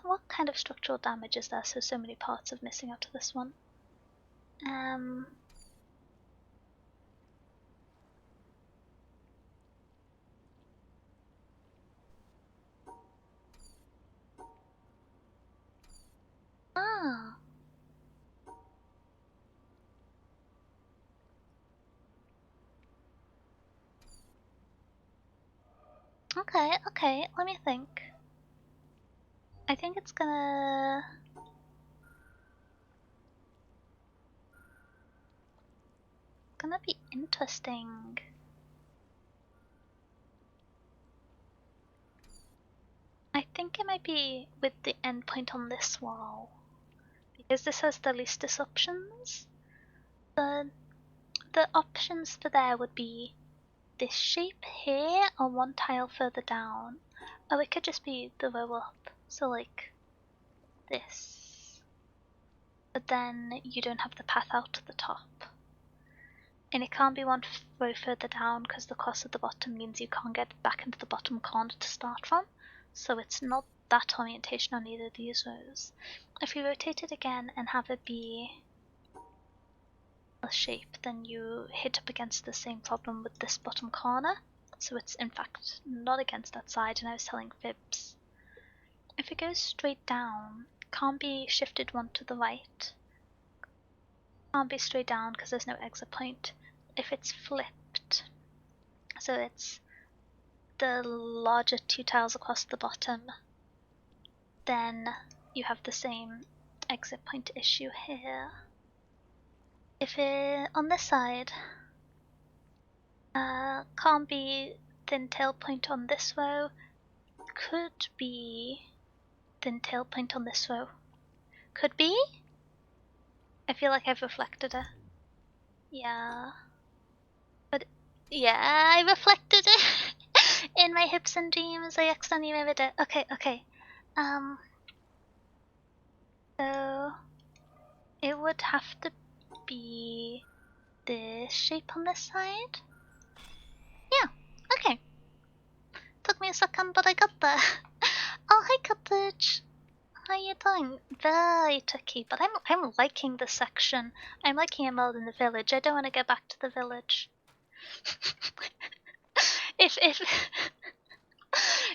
what kind of structural damage is there so many parts are missing out of this one? Ah. Okay, let me think. I think it's gonna be interesting. I think it might be with the endpoint on this wall. Because this has the least options. The options for there would be this shape here or 1 tile further down. Oh, it could just be the row up. So like this. But then you don't have the path out to the top. And it can't be 1 row further down because the cross at the bottom means you can't get back into the bottom corner to start from. So it's not that orientation on either of these rows. If you rotate it again and have it be a shape, then you hit up against the same problem with this bottom corner. So it's in fact not against that side, and I was telling fibs. If it goes straight down, can't be shifted one to the right. Can't be straight down because there's no exit point. If it's flipped, so it's the larger two tiles across the bottom, then you have the same exit point issue here. If it on this side, can't be thin tail point on this row, could be thin tail point on this row. Could be? I feel like I've reflected it. Yeah. But yeah, I reflected it in my hips and dreams. I accidentally mirrored it. Okay, okay. So it would have to be this shape on this side. Yeah, okay. Took me a second, but I got there. Oh, hi, Cottage. How you doing? Very tricky, but I'm liking this section. I'm liking it more than the village. I don't want to go back to the village. if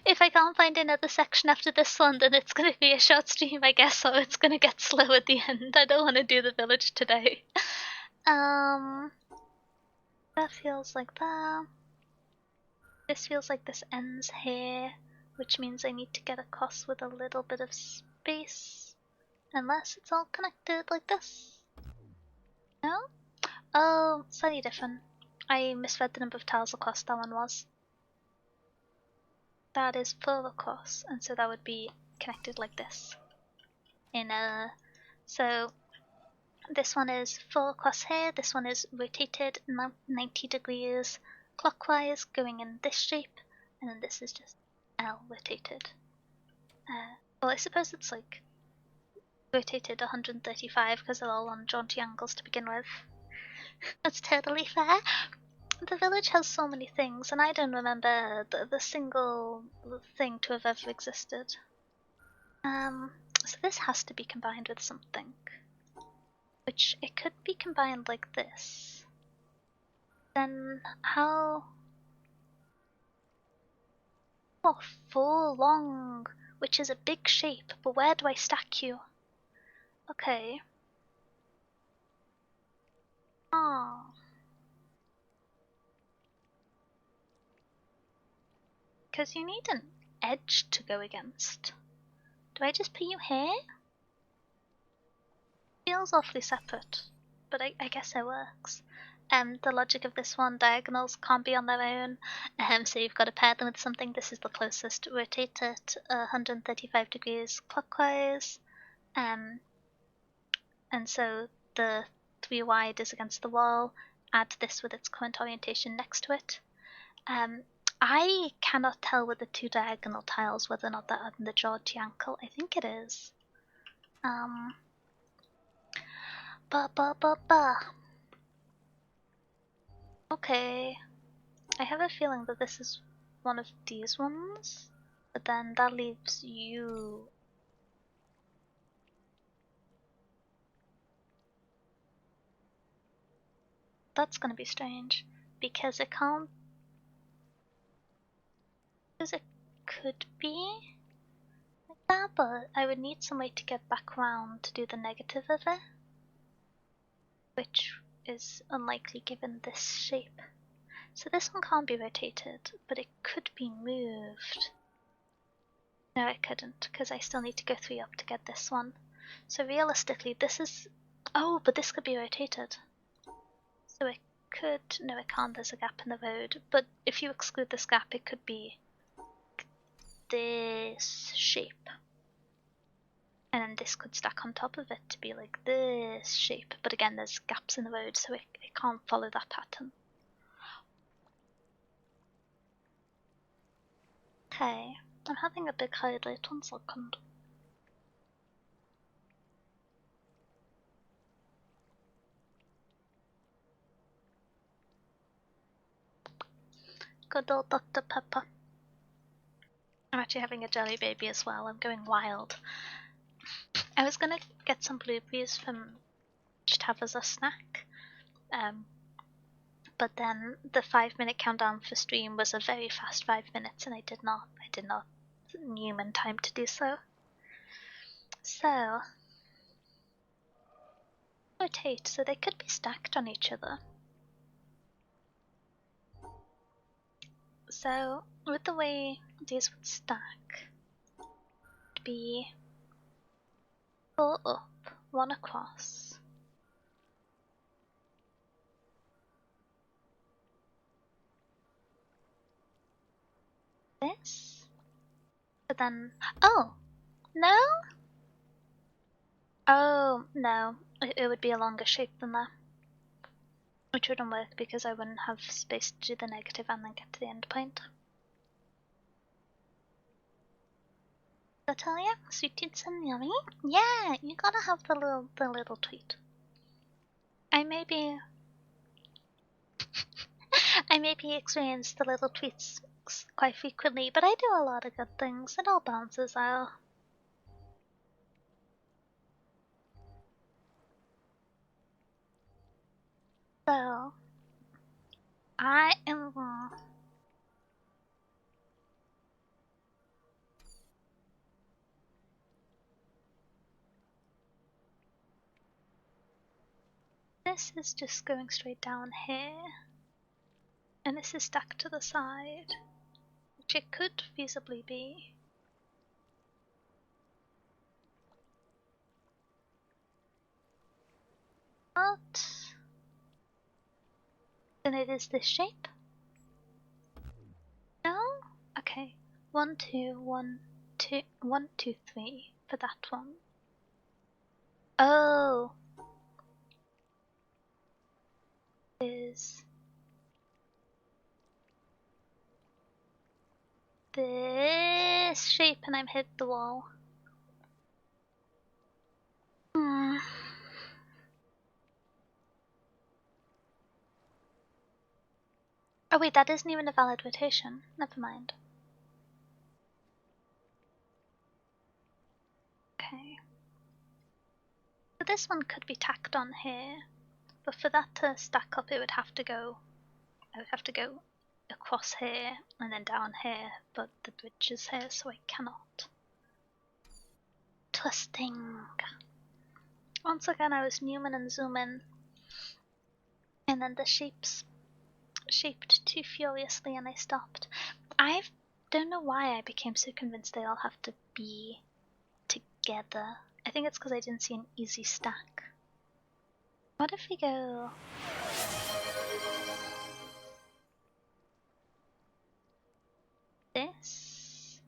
if I can't find another section after this one, then it's gonna be a short stream, I guess, or it's gonna get slow at the end. I don't want to do the village today. That feels like that. This feels like this ends here, which means I need to get across with a little bit of space. Unless it's all connected like this. No? Oh, slightly different. I misread the number of tiles across that one was. That is 4 across, and so that would be connected like this. So this one is 4 across here, this one is rotated 90 degrees clockwise, going in this shape, and then this is just L rotated. Well, I suppose it's like rotated 135 because they're all on jaunty angles to begin with. That's totally fair. The village has so many things, and I don't remember the single thing to have ever existed. So this has to be combined with something. Which, it could be combined like this. Then how... Oh, 4 long, which is a big shape, but where do I stack you? Okay. Oh. Because you need an edge to go against. Do I just put you here? Feels awfully separate, but I guess it works. The logic of this one, diagonals can't be on their own, so you've got to pair them with something. This is the closest. Rotate it 135 degrees clockwise, and so the 3 wide is against the wall. Add this with its current orientation next to it. I cannot tell with the 2 diagonal tiles whether or not they're in the jaunty ankle. I think it is. Okay. I have a feeling that this is one of these ones, but then that leaves you. That's gonna be strange, because it can't. Because it could be like that, but I would need some way to get back round to do the negative of it, which is unlikely given this shape. So this one can't be rotated, but it could be moved. No, it couldn't, because I still need to go 3 up to get this one. So realistically, this is... Oh, but this could be rotated. So it could... No, it can't, there's a gap in the road. But if you exclude this gap, it could be this shape. And then this could stack on top of it to be like this shape. But again, there's gaps in the road, so it can't follow that pattern. Okay, I'm having a big highlight, 1 second. Good old Dr. Pepper. I'm actually having a jelly baby as well. I'm going wild. I was gonna get some blueberries from just have as a snack. But then the 5-minute countdown for stream was a very fast 5 minutes, and I did not Newman time to do so. So rotate so they could be stacked on each other. So with the way these would stack, it'd be 4 up, 1 across. This, but then oh no. Oh, no. It would be a longer shape than that. Which wouldn't work because I wouldn't have space to do the negative and then get to the end point. Did I tell you? Sweet teats and yummy? Yeah, you gotta have the little tweet. I maybe experience the little tweets quite frequently, but I do a lot of good things. It all balances out. So I am. This is just going straight down here, and this is stuck to the side, which it could feasibly be. But then it is this shape. No? Okay. 1, 2, 1, 2, 1, 2, 3 for that one. Oh, is this shape, and I'm hit the wall. Hmm. Oh wait, that isn't even a valid rotation. Never mind. Okay. So this one could be tacked on here, but for that to stack up, it would have to go. I would have to go across here and then down here, but the bridge is here, so I cannot. Twisting. Once again, I was Newman and zooming, and then the shapes shaped too furiously, and I stopped. I don't know why I became so convinced they all have to be together. I think it's because I didn't see an easy stack. What if we go this?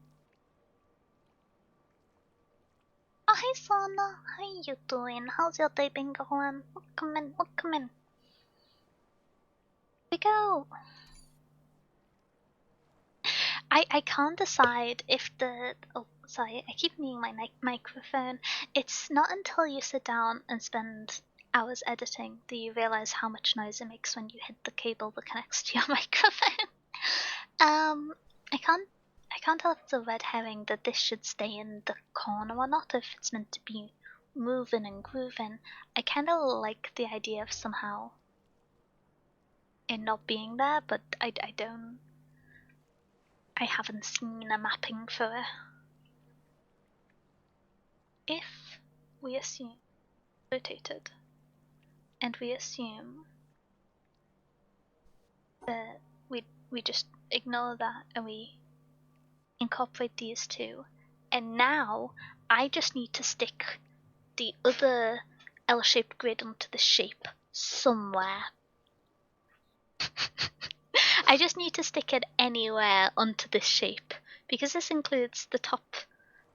Oh, hey Sana, how you doing? How's your day been going? Welcome in, welcome in. We go. I can't decide if the sorry, I keep muting my microphone. It's not until you sit down and spend hours editing that you realize how much noise it makes when you hit the cable that connects to your microphone. I can't tell if it's a red herring that this should stay in the corner or not, if it's meant to be moving and grooving. I kind of like the idea of somehow it not being there, but I don't. I haven't seen a mapping for it. If we assume rotated, and we assume that we just ignore that and we incorporate these two, and now I just need to stick the other L-shaped grid onto the shape somewhere. I just need to stick it anywhere onto this shape, because this includes the top,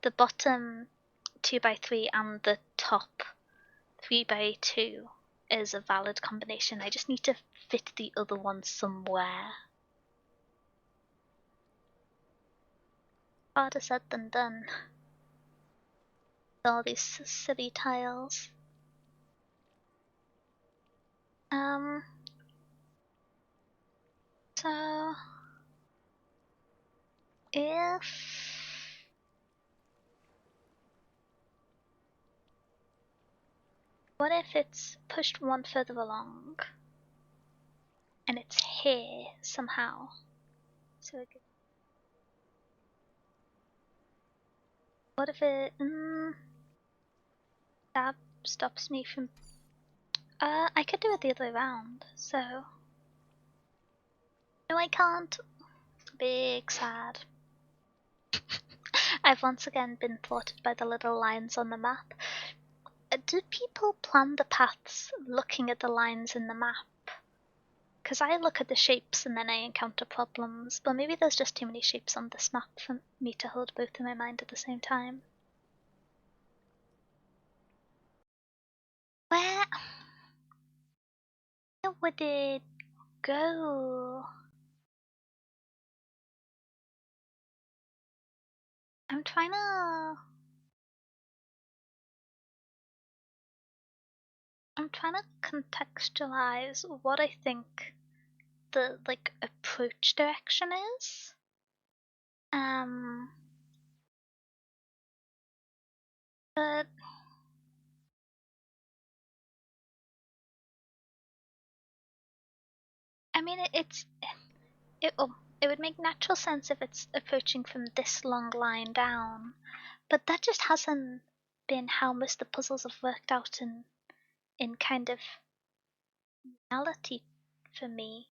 the bottom 2x3 and the top 3x2 is a valid combination. I just need to fit the other one somewhere. Harder said than done. All these silly tiles. So if What if it's pushed one further along and it's here somehow? So it gets... What if it that stops me from... I could do it the other way around, so... No, I can't. Big sad. I've once again been thwarted by the little lines on the map. Do people plan the paths looking at the lines in the map? Because I look at the shapes and then I encounter problems, but maybe there's just too many shapes on this map for me to hold both in my mind at the same time. Where would it go? I'm trying to contextualize what I think the approach direction is. But I mean it would make natural sense if it's approaching from this long line down, but that just hasn't been how most of the puzzles have worked out in kind of reality for me.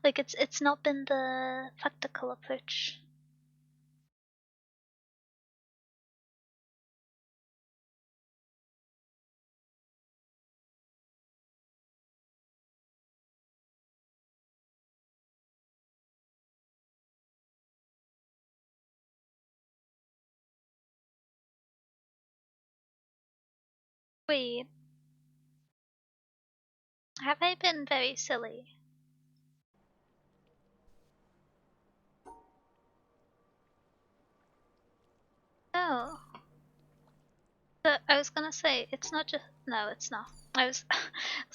Like it's not been the practical approach. Wait, have I been very silly? No. But I was gonna say, it's not just... No, it's not. I was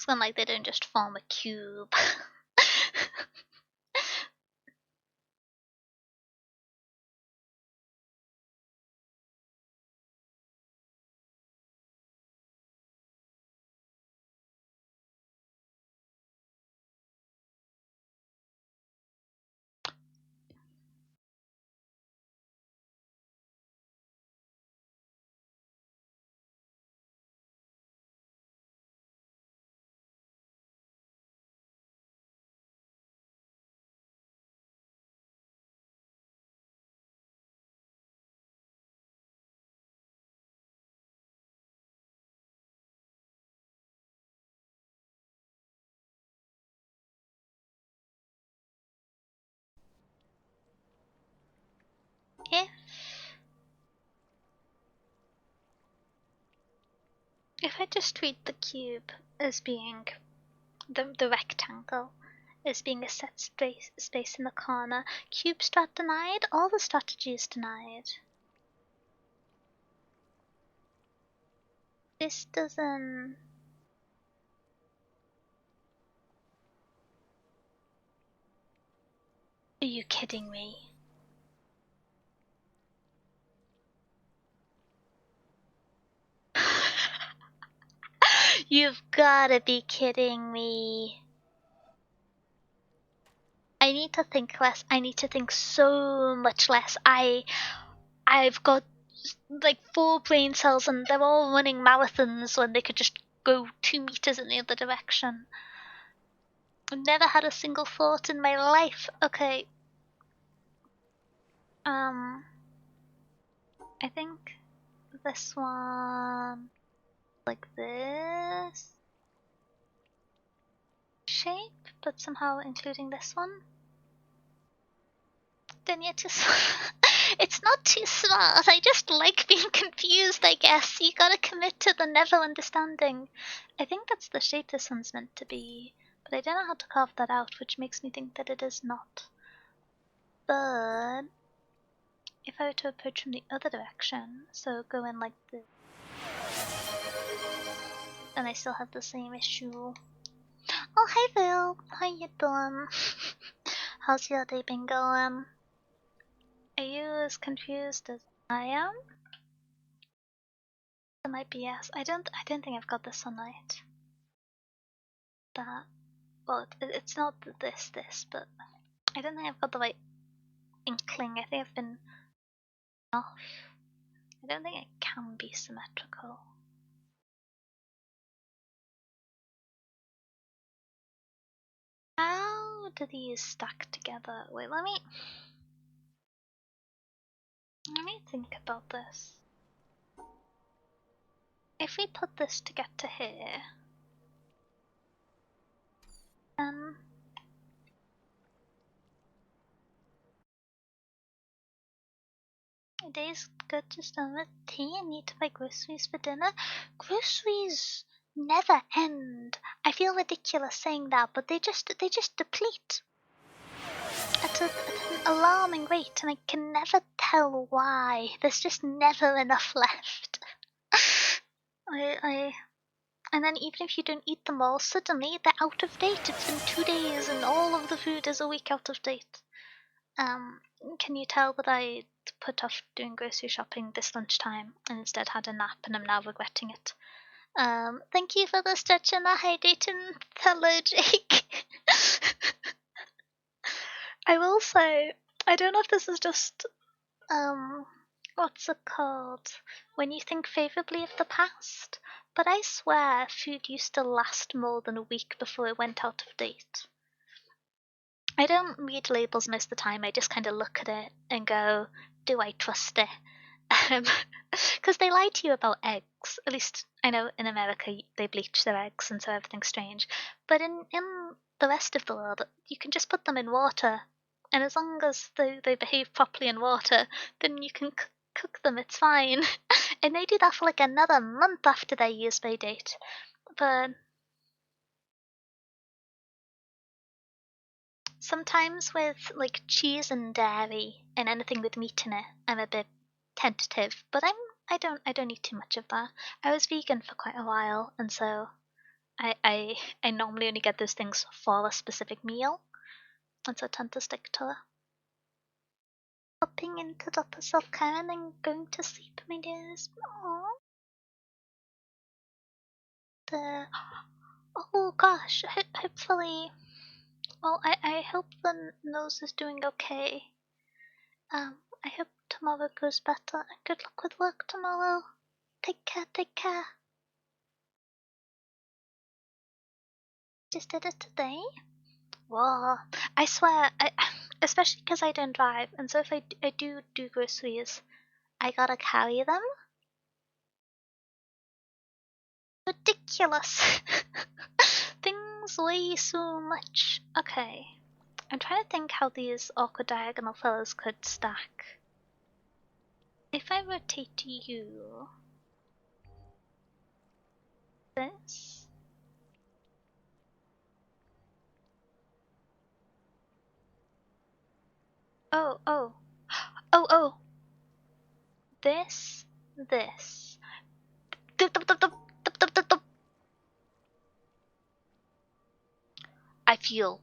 gonna like, they don't just form a cube. if if I just treat the cube as being the rectangle as being a set space in the corner, cube strat denied, all the strategy is denied. This doesn't... Are you kidding me? You've gotta be kidding me. I need to think less. I need to think so much less. I've got like 4 brain cells and they're all running marathons when they could just go 2 meters in the other direction. I've never had a single thought in my life. Okay. I think this one, like this shape, but somehow including this one. Then you're too It's not too smart. I just like being confused, I guess. You gotta commit to the never understanding. I think that's the shape this one's meant to be, but I don't know how to carve that out, which makes me think that it is not. But if I were to approach from the other direction, so go in like this, then I still have the same issue. Oh, hi Bill. How you doing? How's your day been going? Are you as confused as I am? Sunlight BS. I don't think I've got the sunlight. That. Well, it's not this, but I don't think I've got the right inkling. I think I've been off. I don't think it can be symmetrical. How do these stack together? Wait, let me think about this. If we put this to get to here, a day's good just done with tea and need to buy groceries for dinner. Groceries never end. I feel ridiculous saying that, but they just deplete at an alarming rate, and I can never tell why. There's just never enough left. And then even if you don't eat them all, suddenly they're out of date. It's been 2 days and all of the food is a week out of date. Can you tell that I put off doing grocery shopping this lunchtime and instead had a nap and I'm now regretting it? Thank you for the stretch and the hydrating fellow, Jake. I will say, I don't know if this is just, what's it called? When you think favourably of the past, but I swear food used to last more than a week before it went out of date. I don't read labels most of the time, I just kind of look at it and go, do I trust it? Because they lie to you about eggs. At least I know in America they bleach their eggs and so everything's strange. But in the rest of the world, you can just put them in water. And as long as they behave properly in water, then you can cook them, it's fine. And they do that for like another month after their use by date. But sometimes with like cheese and dairy and anything with meat in it, I'm a bit tentative. But I don't eat too much of that. I was vegan for quite a while, and so I normally only get those things for a specific meal, and so I tend to stick to it. Hopping into the self-care and then going to sleep, my dears. Oh gosh, hopefully. Well, I hope the nose is doing okay. I hope tomorrow goes better. Good luck with work tomorrow. Take care. Just did it today? Whoa. I swear, especially because I don't drive, and so if I do groceries, I gotta carry them? Ridiculous. Things weigh so much. Okay. I'm trying to think how these awkward diagonal fellows could stack. If I rotate you... this... Oh. This. I feel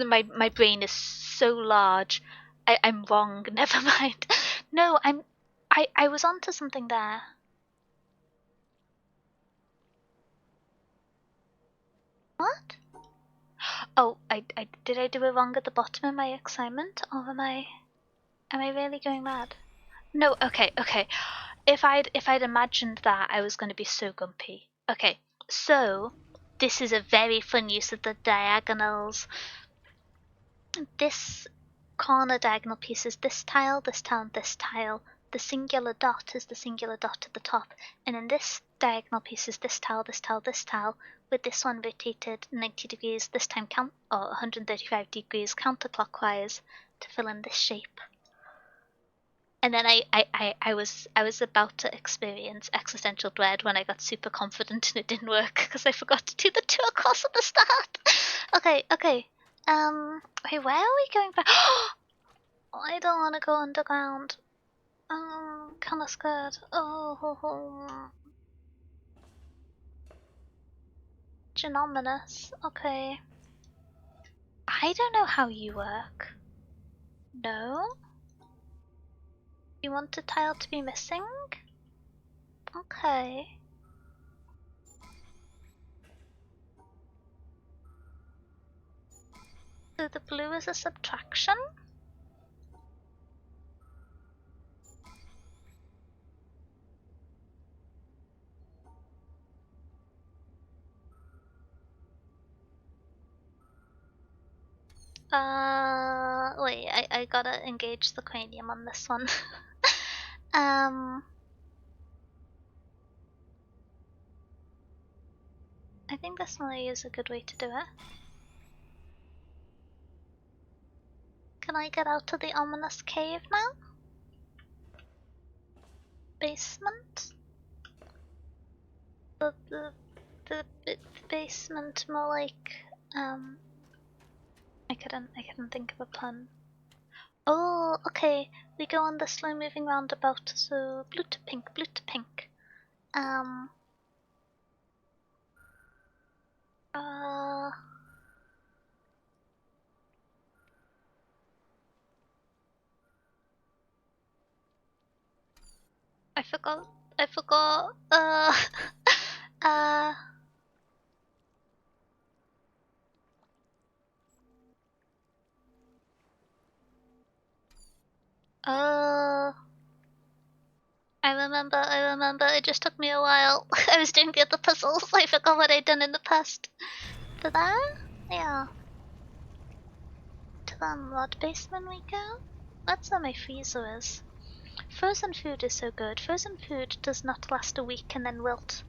my brain is so large. I'm wrong. Never mind. No, I was onto something there. What? Oh, I did I do it wrong at the bottom of my assignment, or am I really going mad? No, okay. If I'd imagined that, I was going to be so grumpy. Okay, so this is a very fun use of the diagonals. This corner diagonal piece is this tile, this tile, and this tile. The singular dot is the singular dot at the top, and then this diagonal piece is this tile, this tile, this tile, with this one rotated 90 degrees, this time 135 degrees counterclockwise to fill in this shape. And then I was about to experience existential dread when I got super confident and it didn't work because I forgot to do the 2 across at the start. Okay. Wait, where are we going back? I don't want to go underground. Kinda scared. Genominous. Okay. I don't know how you work. No? You want the tile to be missing? Okay. So the blue is a subtraction? Wait, I gotta engage the cranium on this one. I think this one is a good way to do it. Can I get out of the ominous cave now? Basement? The basement, more like, I couldn't think of a pun. Oh, okay, we go on the slow moving roundabout, so blue to pink, blue to pink. Uh, I forgot, uh, uh, I remember, it just took me a while. I was doing the other puzzles, I forgot what I'd done in the past. To that? Yeah. To the mud basement we go? That's where my freezer is. Frozen food is so good. Frozen food does not last a week and then wilt.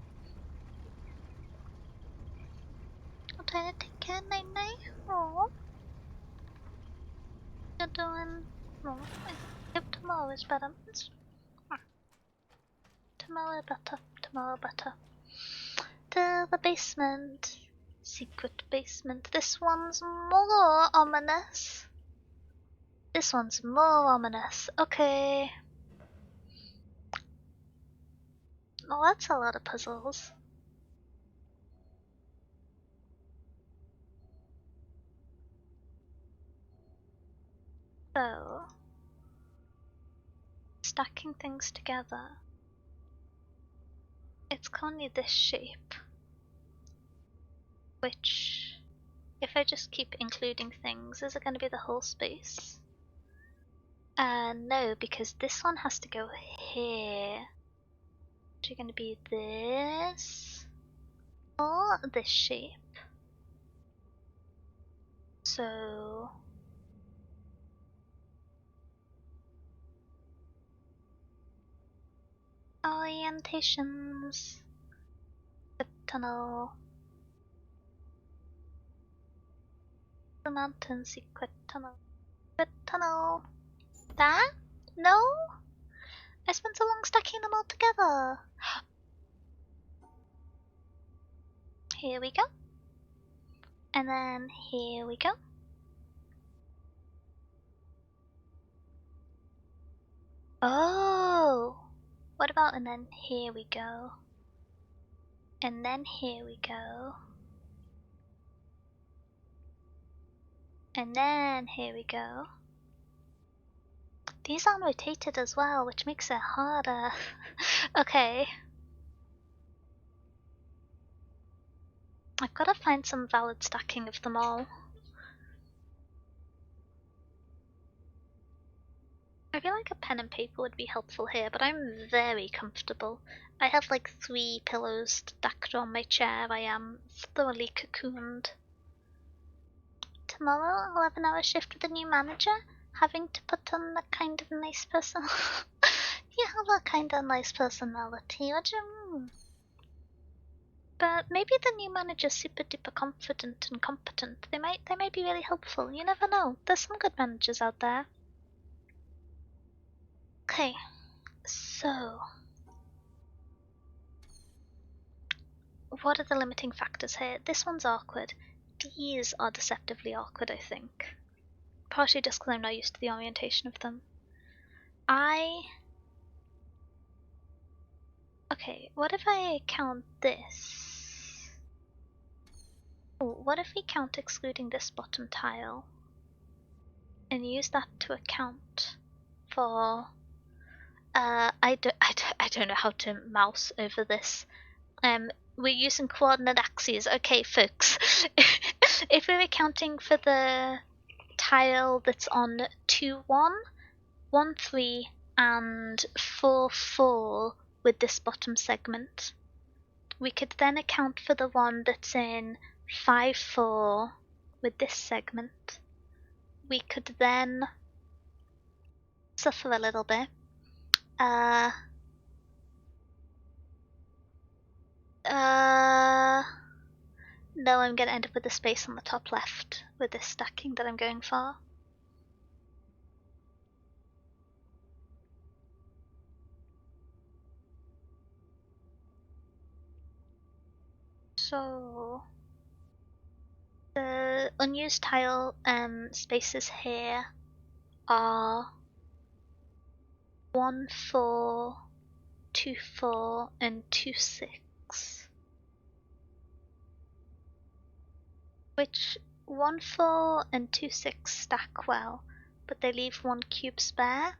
I'm trying to take care, Night Night. Oh, you're doing. Oh, I hope tomorrow is better. Tomorrow better. Tomorrow better. To the basement. Secret basement. This one's more ominous. This one's more ominous. Okay. Oh, that's a lot of puzzles. So, stacking things together. It's currently this shape. Which, if I just keep including things, is it going to be the whole space? No, because this one has to go here. Which are going to be this, or this shape. So, orientations. The tunnel. The mountain secret tunnel. Secret tunnel. That? No? I spent so long stacking them all together. Here we go. And then here we go. Oh! What about, and then here we go. And then here we go. And then here we go. These are rotated as well, which makes it harder. Okay. I've got to find some valid stacking of them all. I feel like a pen and paper would be helpful here, but I'm very comfortable. I have like 3 pillows stacked on my chair. I am thoroughly cocooned. Tomorrow, 11-hour shift with a new manager, having to put on the kind of nice person. You have a kind of nice personality, what do you mean? But maybe the new manager's super duper confident and competent. They might be really helpful. You never know. There's some good managers out there. Okay, so what are the limiting factors here? This one's awkward. These are deceptively awkward, I think. Partially just because I'm not used to the orientation of them. Okay, what if I count this? Oh, what if we count excluding this bottom tile? And use that to account for I don't know how to mouse over this. We're using coordinate axes. Okay, folks. If we're accounting for the tile that's on 2, 1, 1, 3, and 4, 4 with this bottom segment, we could then account for the one that's in 5, 4 with this segment. We could then suffer a little bit. No, I'm gonna end up with a space on the top left with this stacking that I'm going for. So the unused tile spaces here are 1, 4, 2, 4, and 2, 6. Which 1, 4, and 2, 6 stack well, but they leave 1 cube spare.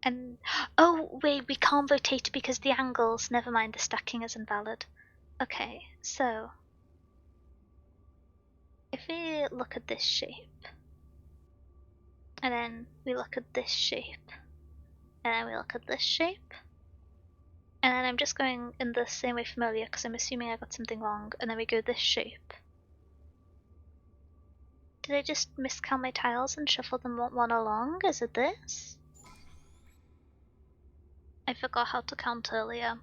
And oh wait, we can't rotate because the angles. Never mind, the stacking is invalid. Okay, so if we look at this shape, and then we look at this shape, and then we look at this shape, and then I'm just going in the same way from earlier because I'm assuming I got something wrong, and then we go this shape. Did I just miscount my tiles and shuffle them one along? Is it this? I forgot how to count earlier.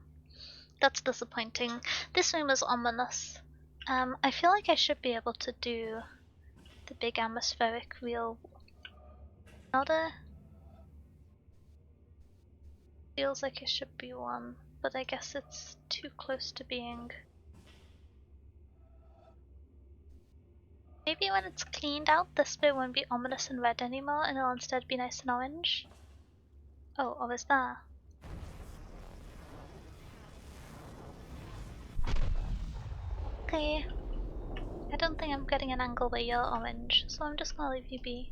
That's disappointing. This one was ominous. I feel like I should be able to do the big atmospheric wheel. Feels like it should be one, but I guess it's too close to being. Maybe when it's cleaned out, this bit won't be ominous and red anymore, and it'll instead be nice and orange. Oh, or is that? Okay. I don't think I'm getting an angle where you're orange, so I'm just gonna leave you be.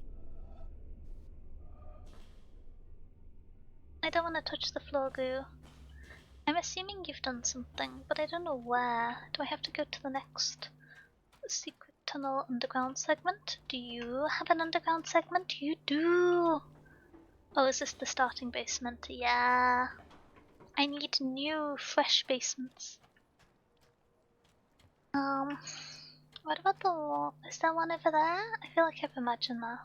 I don't want to touch the floor goo. I'm assuming you've done something, but I don't know where. Do I have to go to the next secret tunnel underground segment? Do you have an underground segment? You do! Oh, is this the starting basement? Yeah. I need new, fresh basements. What about the wall? Is there one over there? I feel like I've imagined that.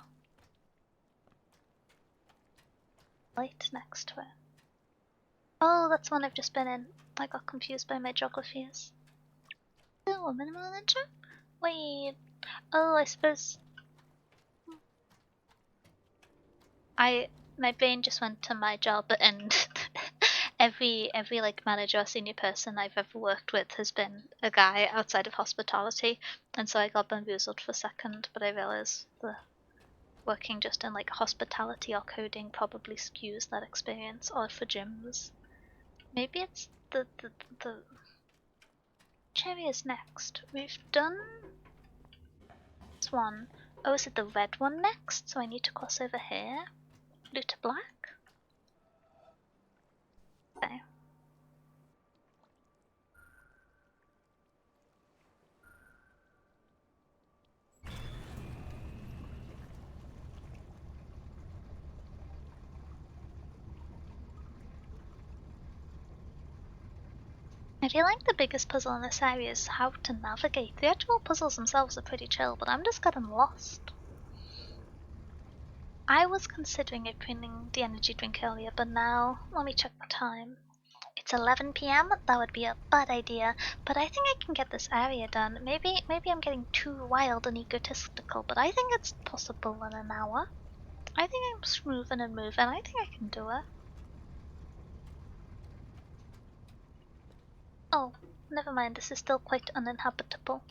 Light next to it. Oh, that's one I've just been in. I got confused by my geographies. Oh, a minimal adventure? Wait. Oh, I suppose. My brain just went to my job, and every like manager or senior person I've ever worked with has been a guy outside of hospitality, and so I got bamboozled for a second, but I realized the working just in like hospitality or coding probably skews that experience, or for gyms. Maybe it's the which area is next? We've done this one. Oh, is it the red one next? So I need to cross over here. Blue to black? Okay. I feel like the biggest puzzle in this area is how to navigate. The actual puzzles themselves are pretty chill, but I'm just getting lost. I was considering opening the energy drink earlier, but now, let me check the time. It's 11 p.m. That would be a bad idea, but I think I can get this area done. Maybe I'm getting too wild and egotistical, but I think it's possible in an hour. I think I'm smoothing and moving. I think I can do it. Oh, never mind. This is still quite uninhabitable.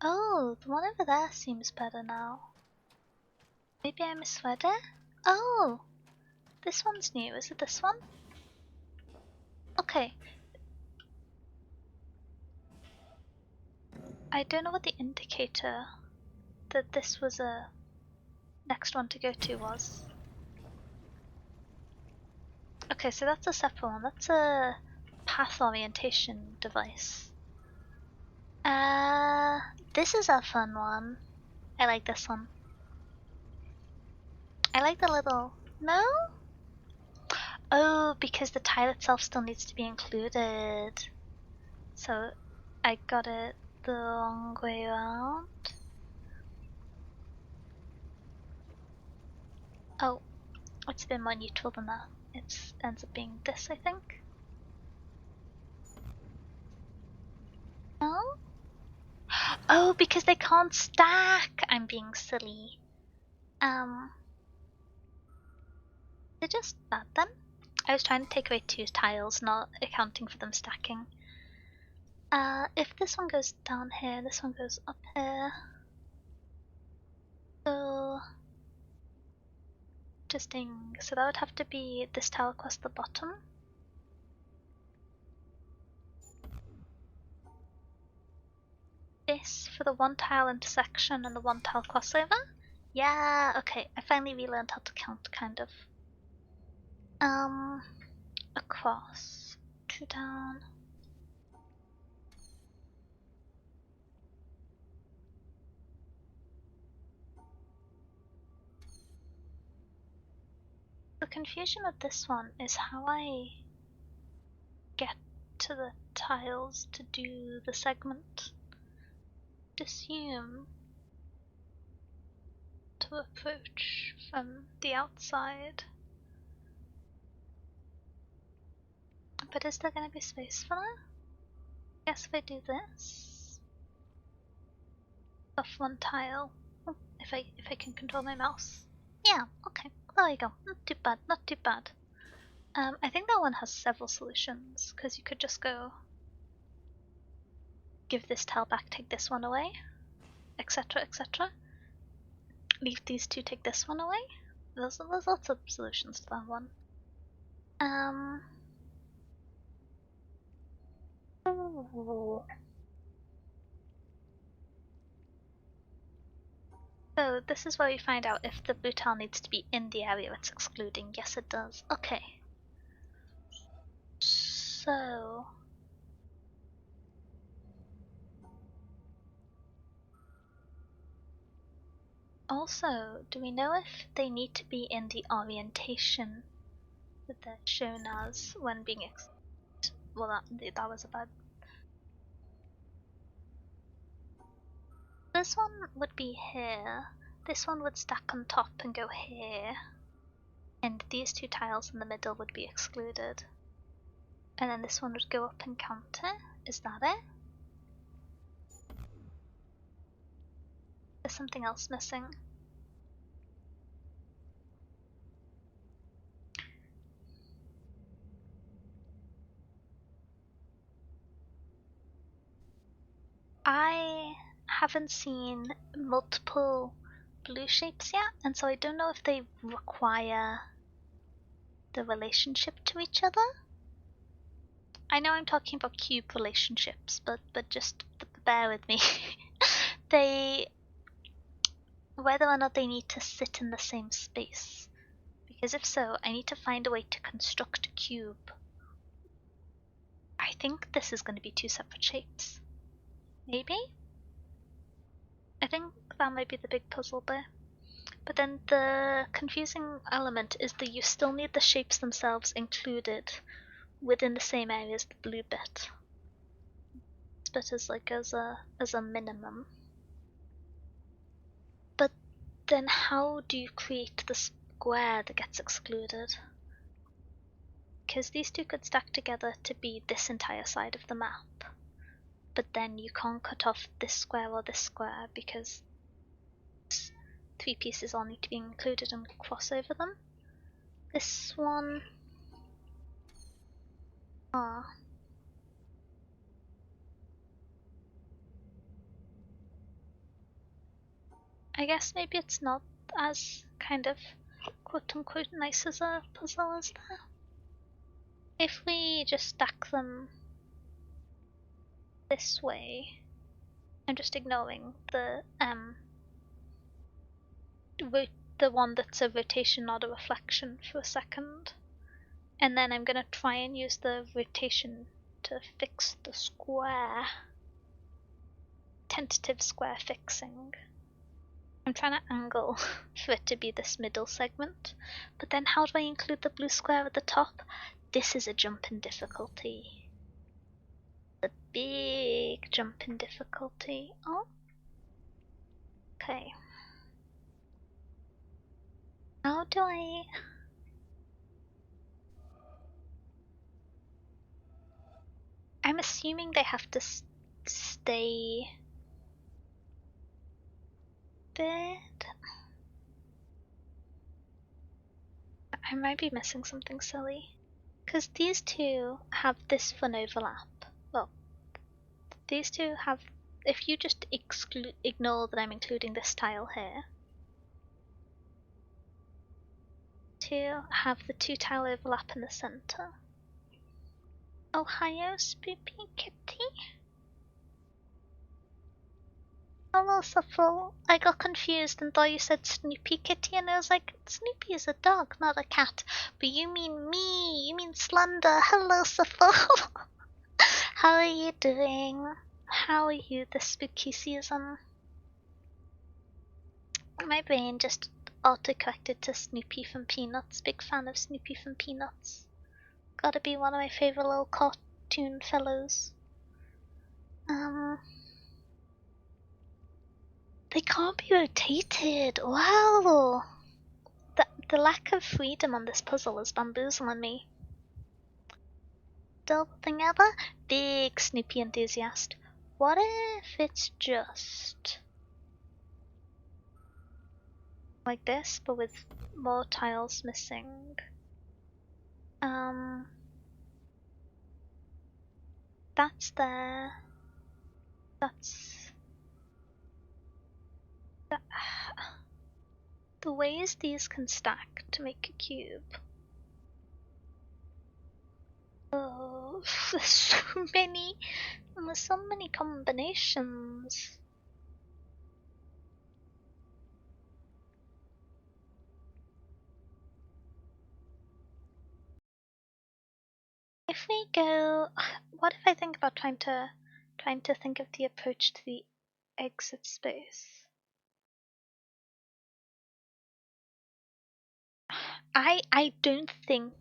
Oh, the one over there seems better now. Maybe I misread it? Oh, this one's new. Is it this one? Okay. I don't know what the indicator that this was a next one to go to was. Okay, so that's a separate one. That's a path orientation device. This is a fun one. I like this one. I like the little... No? Oh, because the tile itself still needs to be included. So I got it the wrong way around. Oh, it's a bit more neutral than that. It ends up being this, I think. No? Oh, because they can't stack! I'm being silly. They're just that then? I was trying to take away 2 tiles, not accounting for them stacking. If this one goes down here, this one goes up here. So... Interesting. So that would have to be this tile across the bottom. This for the 1 tile intersection and the 1 tile crossover? Yeah, okay. I finally relearned how to count, kind of. Across. 2 down. The confusion with this one is how I get to the tiles to do the segment. Assume to approach from the outside. But is there going to be space for that? I guess if I do this off 1 tile, if I can control my mouse. Yeah, okay, there you go. Not too bad, not too bad. I think that one has several solutions, because you could just go give this tile back, take this one away, etc, etc. Leave these 2, take this one away. There's lots of solutions to that one. Ooh. So this is where we find out if the blue tile needs to be in the area it's excluding. Yes, it does. Okay. So... Also, do we know if they need to be in the orientation that they're shown as when being well, that was a bad... This one would be here. This one would stack on top and go here. And these 2 tiles in the middle would be excluded. And then this one would go up and counter. Is that it? There's something else missing. I haven't seen multiple blue shapes yet, and so I don't know if they require the relationship to each other. I know I'm talking about cube relationships, but just bear with me. They... whether or not they need to sit in the same space. Because if so, I need to find a way to construct a cube. I think this is going to be 2 separate shapes. Maybe? I think that might be the big puzzle there. But then the confusing element is that you still need the shapes themselves included within the same area as the blue bit. This bit is like as a minimum. But then how do you create the square that gets excluded? Because these 2 could stack together to be this entire side of the map. But then you can't cut off this square or this square because 3 pieces all need to be included and cross over them. This one... I guess maybe it's not as kind of quote-unquote nice as a puzzle as that. If we just stack them this way, I'm just ignoring the one that's a rotation, not a reflection, for a second. And then I'm gonna try and use the rotation to fix the square. Tentative square fixing. I'm trying to angle for it to be this middle segment, but then how do I include the blue square at the top? This is a jump in difficulty. A big jump in difficulty. Oh. Okay. How do I... I'm assuming they have to stay... dead? I might be missing something silly. Because these two have this fun overlap. Well, these two have... If you just ignore that I'm including this tile here, to have the two tile overlap in the center. Ohio Spoopy Kitty? Hello, Suffle. I got confused and thought you said Snoopy Kitty, and I was like, Snoopy is a dog, not a cat. But you mean me, you mean Slender. Hello, Suffle. How are you doing? How are you this spooky season? My brain just auto-corrected to Snoopy from Peanuts. Big fan of Snoopy from Peanuts. Gotta be one of my favorite little cartoon fellows. They can't be rotated. Wow. The lack of freedom on this puzzle is bamboozling me. Double thing ever? Big Snoopy enthusiast. What if it's just like this, but with more tiles missing? That's there. That's... The ways these can stack to make a cube. Oh, there's so many. There's so many combinations. If we go, what if I think about trying to think of the approach to the exit space? I don't think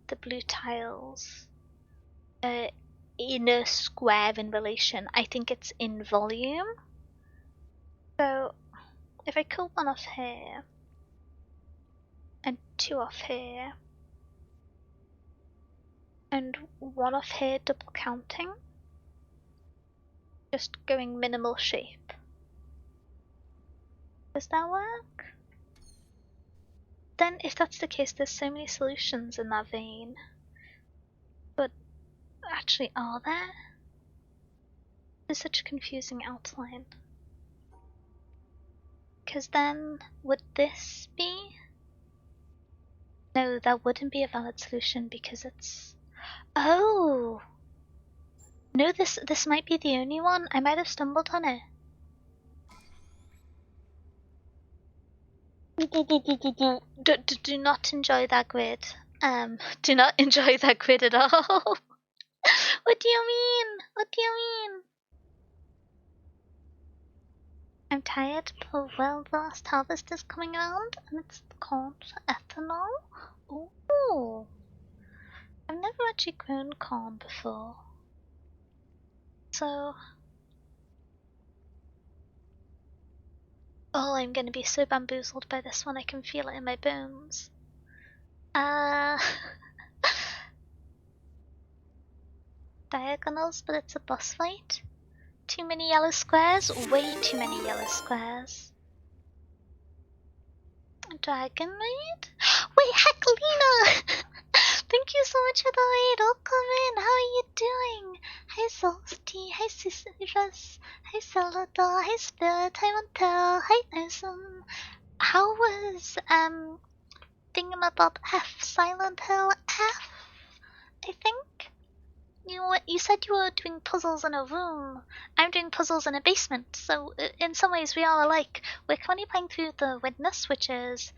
the blue tiles are in a square in relation. I think it's in volume. So if I kill one off here and two off here and one off here double counting, just going minimal shape. Does that work? Then if that's the case, there's so many solutions in that vein. But actually, are there? There's such a confusing outline. Because then, would this be? No, that wouldn't be a valid solution because it's... Oh! No, this might be the only one. I might have stumbled on it. Do not enjoy that grid. Do not enjoy that grid at all. What do you mean? What do you mean? I'm tired, but well, the last harvest is coming around, and it's corn for ethanol. Ooh. I've never actually grown corn before. So... Oh, I'm gonna be so bamboozled by this one, I can feel it in my bones. Diagonals, but it's a boss fight? Too many yellow squares? Way too many yellow squares. Dragon Maid? Wait, Heckelina! Thank you so much for the raid. Welcome in. How are you doing? Hi, Salty. Hi, Sisyphus. Hi, Celador. Hi, Spirit. Hi, Montel. Hi, Awesome. How was, Thingamabob F? Silent Hill F? I think? You said you were doing puzzles in a room. I'm doing puzzles in a basement, so in some ways we are alike. We're currently playing through the Witness, which is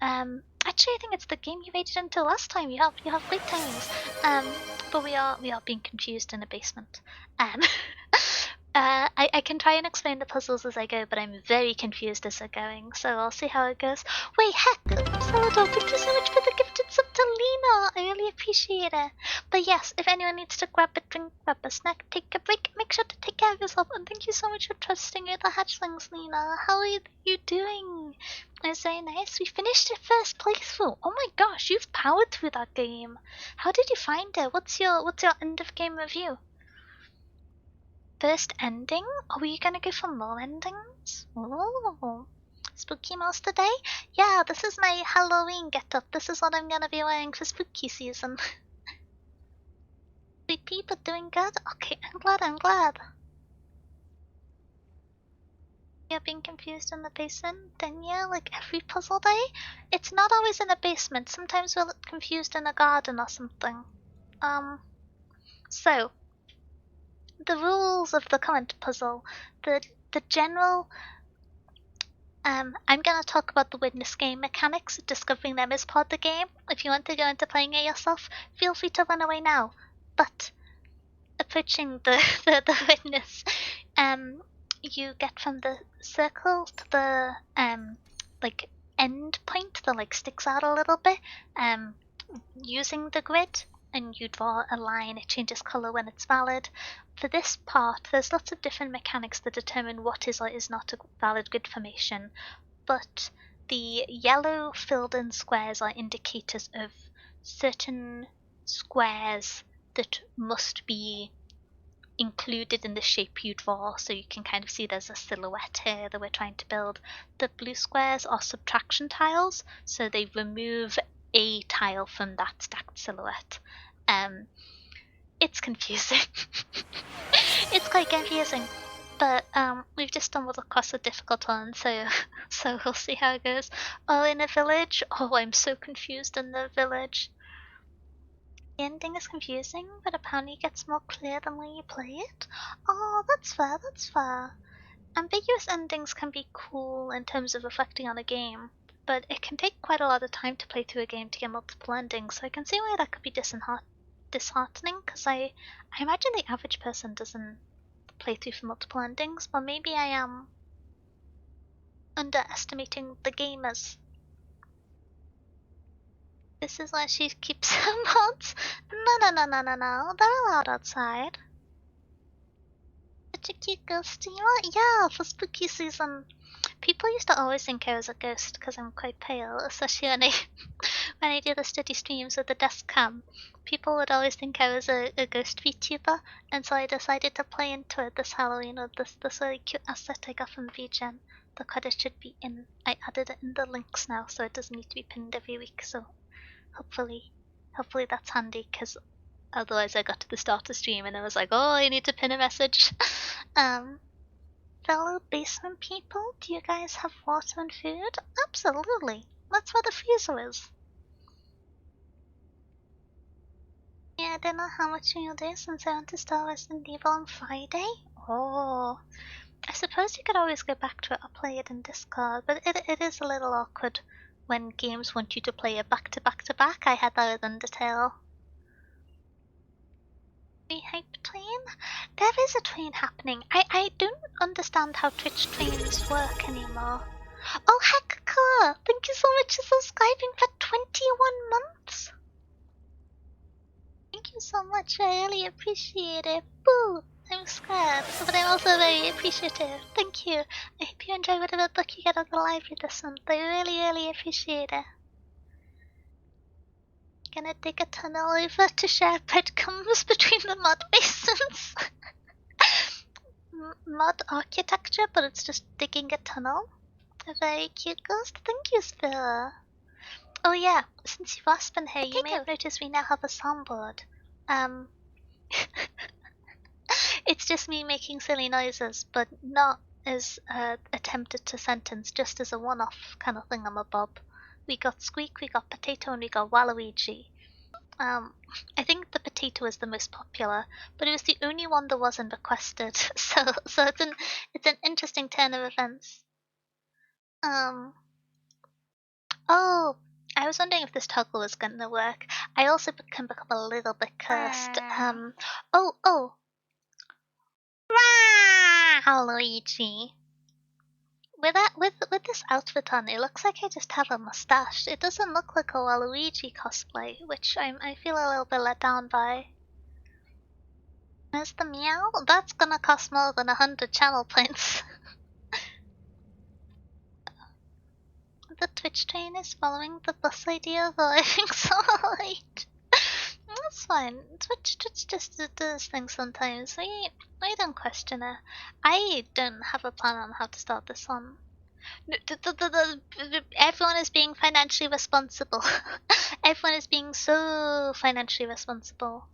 Actually, I think it's the game you waited until last time. You have great timings. But we are being confused in a basement. Um, I can try and explain the puzzles as I go, but I'm very confused as we're going, so I'll see how it goes. Wait, heck, Salvador, thank you so much for the gifted sub to Lena. I really appreciate it. But yes, if anyone needs to grab a drink, grab a snack, take a break, make sure to take care of yourself. And thank you so much for trusting with the hatchlings, Lena. How are you doing? It's very nice. We finished the first playthrough. Oh my gosh, you've powered through that game. How did you find it? What's your end of game review? First ending? Are we gonna go for more endings? Oh, spooky monster day? Yeah, this is my Halloween getup. This is what I'm gonna be wearing for spooky season. Sweet people doing good? Okay, I'm glad. You're being confused in the basement? Then yeah, like every puzzle day? It's not always in a basement. Sometimes we're confused in a garden or something. So the rules of the current puzzle, the general. I'm gonna talk about the witness game mechanics. Discovering them is part of the game. If you want to go into playing it yourself, feel free to run away now. But approaching the the witness, you get from the circle to the like end point that like sticks out a little bit. Using the grid, and you draw a line. It changes color when it's valid. For this part, there's lots of different mechanics that determine what is or is not a valid grid formation, but the yellow filled in squares are indicators of certain squares that must be included in the shape you draw, so you can kind of see there's a silhouette here that we're trying to build. The blue squares are subtraction tiles, so they remove a tile from that stacked silhouette. It's confusing. It's quite confusing, but we've just stumbled across a difficult one, so we'll see how it goes. Oh, in a village? Oh, I'm so confused in the village. The ending is confusing, but apparently it gets more clear the more you play it. Oh, that's fair, that's fair. Ambiguous endings can be cool in terms of reflecting on a game, but it can take quite a lot of time to play through a game to get multiple endings, so I can see why that could be disheartening, because I imagine the average person doesn't play through for multiple endings, but maybe I am underestimating the gamers. This is why she keeps her mods. No, they're allowed outside. Such a cute ghost. Yeah, for spooky season. People used to always think I was a ghost because I'm quite pale, especially when I when I do the steady streams with the desk cam. People would always think I was a ghost VTuber, and so I decided to play into it this Halloween with this really cute asset I got from VGen. The credit should be in. I added it in the links now, so it doesn't need to be pinned every week. So hopefully that's handy, because otherwise I got to the start of stream and I was like, oh, I need to pin a message. Fellow basement people, do you guys have water and food? Absolutely. That's where the freezer is. Yeah, I don't know how much you'll do since I want to start Resident Evil on Friday. Oh, I suppose you could always go back to it or play it in Discord, but it is a little awkward when games want you to play it back to back to back. I had that with Undertale. Hype train? There is a train happening. I don't understand how Twitch trains work anymore. Oh heck, Kara! Thank you so much for subscribing for 21 months! Thank you so much, I really appreciate it. Boo! I'm scared, but I'm also very appreciative. Thank you. I hope you enjoy whatever book you get at the library this month. I really appreciate it. Gonna dig a tunnel over to share breadcrumbs between the mud basins. Mud architecture, but it's just digging a tunnel. A very cute ghost. Thank you, Spiller. Oh yeah, since you've asked been here, you may have noticed we now have a soundboard. It's just me making silly noises, but not as attempted to sentence, just as a one-off kind of thingamabob. We got Squeak, we got Potato, and we got Waluigi. I think the potato is the most popular, but it was the only one that wasn't requested, so it's an interesting turn of events. Oh, I was wondering if this toggle was gonna work. I also can become a little bit cursed. Oh. Rah, Luigi. With this outfit on, it looks like I just have a mustache. It doesn't look like a Waluigi cosplay, which I feel a little bit let down by. Where's the meow? That's gonna cost more than 100 channel points. The Twitch train is following the bus idea of arriving so late. That's fine. Twitch just does things sometimes. We don't question it. I don't have a plan on how to start this one. Everyone is being financially responsible. Everyone is being so financially responsible.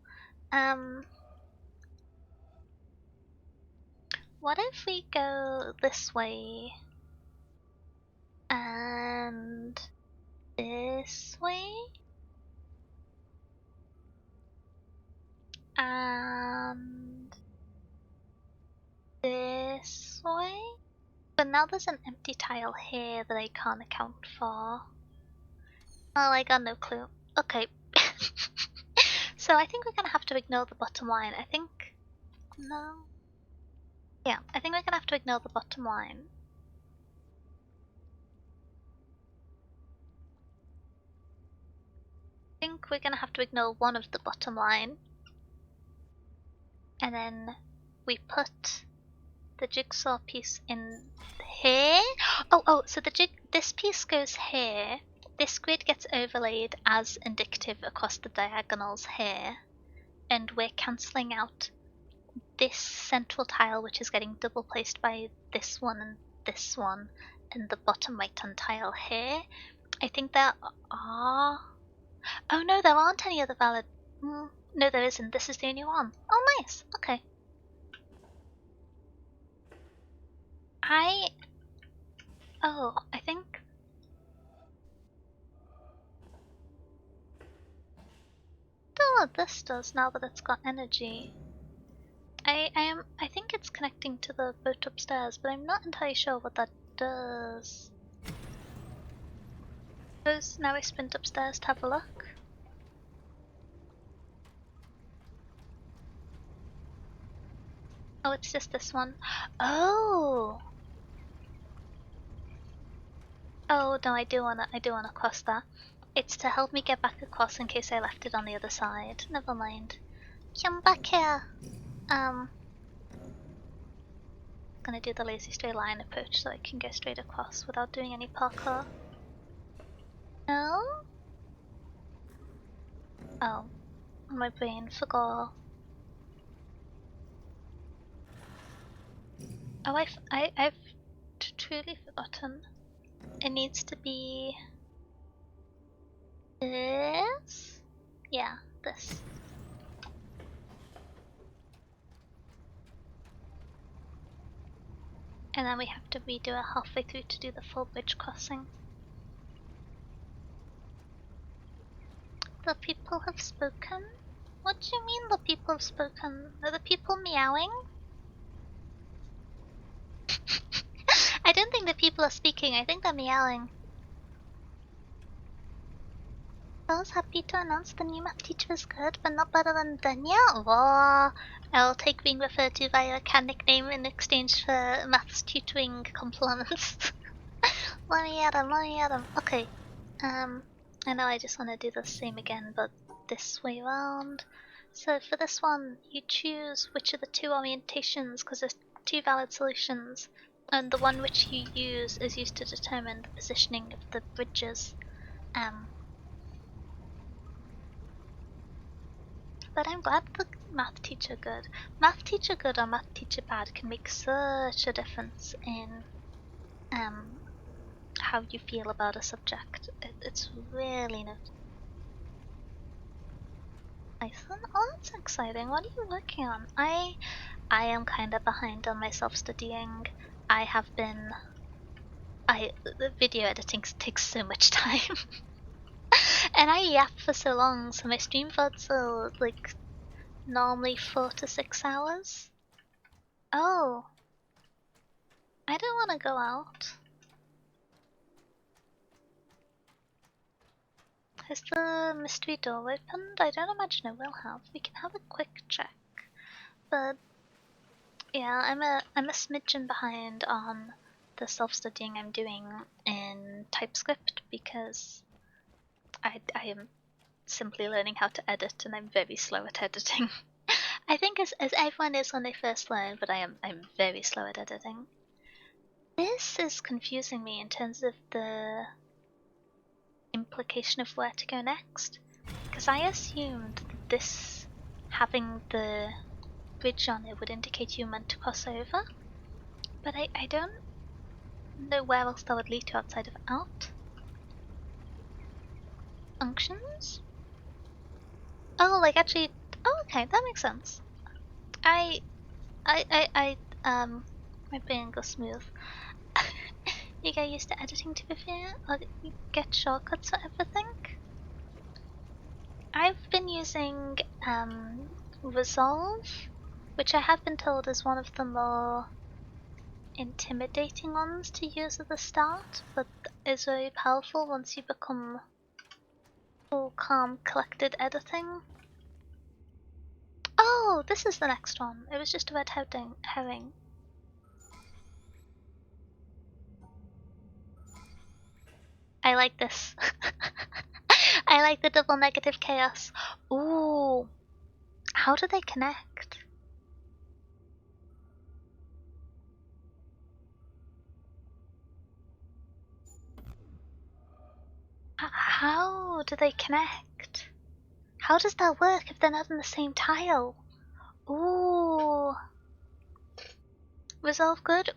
What if we go this way and this way and this way? But now there's an empty tile here that I can't account for. Well, I got no clue. Okay. So I think we're gonna have to ignore the bottom line. I think... No. Yeah, I think we're gonna have to ignore the bottom line. I think we're gonna have to ignore one of the bottom line. And then we put the jigsaw piece in here. Oh, so this piece goes here. This grid gets overlaid as indicative across the diagonals here. And we're cancelling out this central tile, which is getting double placed by this one, and the bottom right hand tile here. I think there are... Oh no, there aren't any other valid... No, there isn't. This is the only one. Oh, nice. Okay. I think... I don't know what this does now that it's got energy. I think it's connecting to the boat upstairs, but I'm not entirely sure what that does. Suppose now I sprint upstairs to have a look. Oh, it's just this one. Oh! Oh no, I do wanna cross that. It's to help me get back across in case I left it on the other side. Never mind. Come back here. Gonna do the lazy straight line approach so I can go straight across without doing any parkour. No? Oh, my brain forgot. Oh, I've truly forgotten. It needs to be this? Yeah, this. And then we have to redo it halfway through to do the full bridge crossing. The people have spoken? What do you mean the people have spoken? Are the people meowing? I don't think the people are speaking, I think they're meowing. I was happy to announce the new math teacher is good, but not better than Danya. Whoa. I'll take being referred to by a cat nickname in exchange for maths tutoring compliments. Let me at him. Okay. I know I just want to do the same again, but this way around. So for this one, you choose which of the two orientations, because there's two valid solutions, and the one which you use is used to determine the positioning of the bridges. But I'm glad the math teacher good. Math teacher good or math teacher bad can make such a difference in how you feel about a subject. It's really not. Python? Oh, that's exciting. What are you working on? I am kind of behind on my self-studying. I have been. The video editing takes so much time. And I yap for so long, so my stream VODs are like normally 4 to 6 hours. Oh. I don't want to go out. Has the mystery door opened? I don't imagine it will have. We can have a quick check. But yeah, I'm a smidgen behind on the self-studying I'm doing in TypeScript because I am simply learning how to edit and I'm very slow at editing. I think as everyone is when they first learn, but I'm very slow at editing. This is confusing me in terms of the implication of where to go next, because I assumed that this having the bridge on it would indicate you meant to cross over, but I don't know where else that would lead to outside of out. Functions? Oh, like actually, oh okay, that makes sense. I, my brain goes smooth. You get used to editing to be fair, or you get shortcuts for everything? I've been using Resolve, which I have been told is one of the more intimidating ones to use at the start, but is very powerful once you become full, calm, collected editing. Oh, this is the next one. It was just about herring. I like this. I like the double negative chaos. Ooh, how do they connect? How do they connect? How does that work if they're not in the same tile? Ooh. Resolve good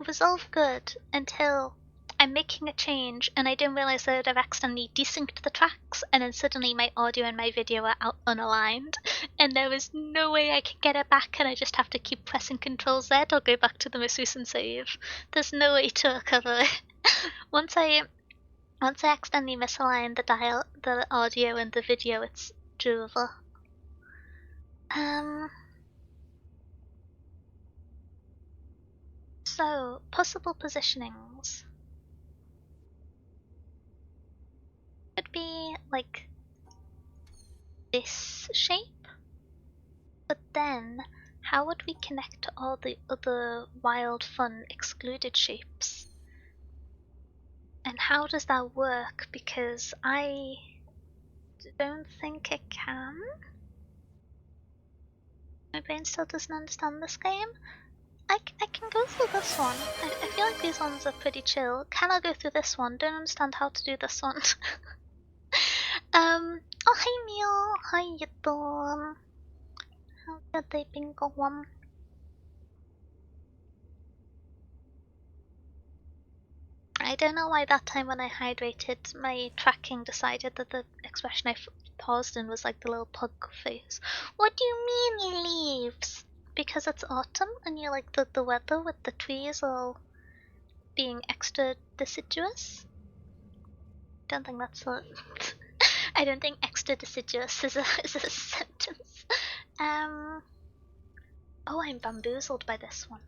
until I'm making a change and I didn't realize that I've accidentally desynced the tracks and then suddenly my audio and my video are out unaligned and there is no way I can get it back and I just have to keep pressing Ctrl Z or go back to the most recent save. There's no way to recover it. Once I accidentally misalign the audio and the video, it's doable. So, possible positionings. Could be like this shape, but then how would we connect to all the other wild, fun, excluded shapes? And how does that work? Because I don't think it can. My brain still doesn't understand this game. I can go through this one. I feel like these ones are pretty chill. Can I go through this one? Don't understand how to do this one. Oh hey Neil, how you doing? How's your day been going? I don't know why that time when I hydrated, my tracking decided that the expression I paused in was like the little pug face. What do you mean leaves? Because it's autumn and you like the weather with the trees all being extra deciduous? Don't think that's what. I don't think extra deciduous is is a sentence. Oh, I'm bamboozled by this one.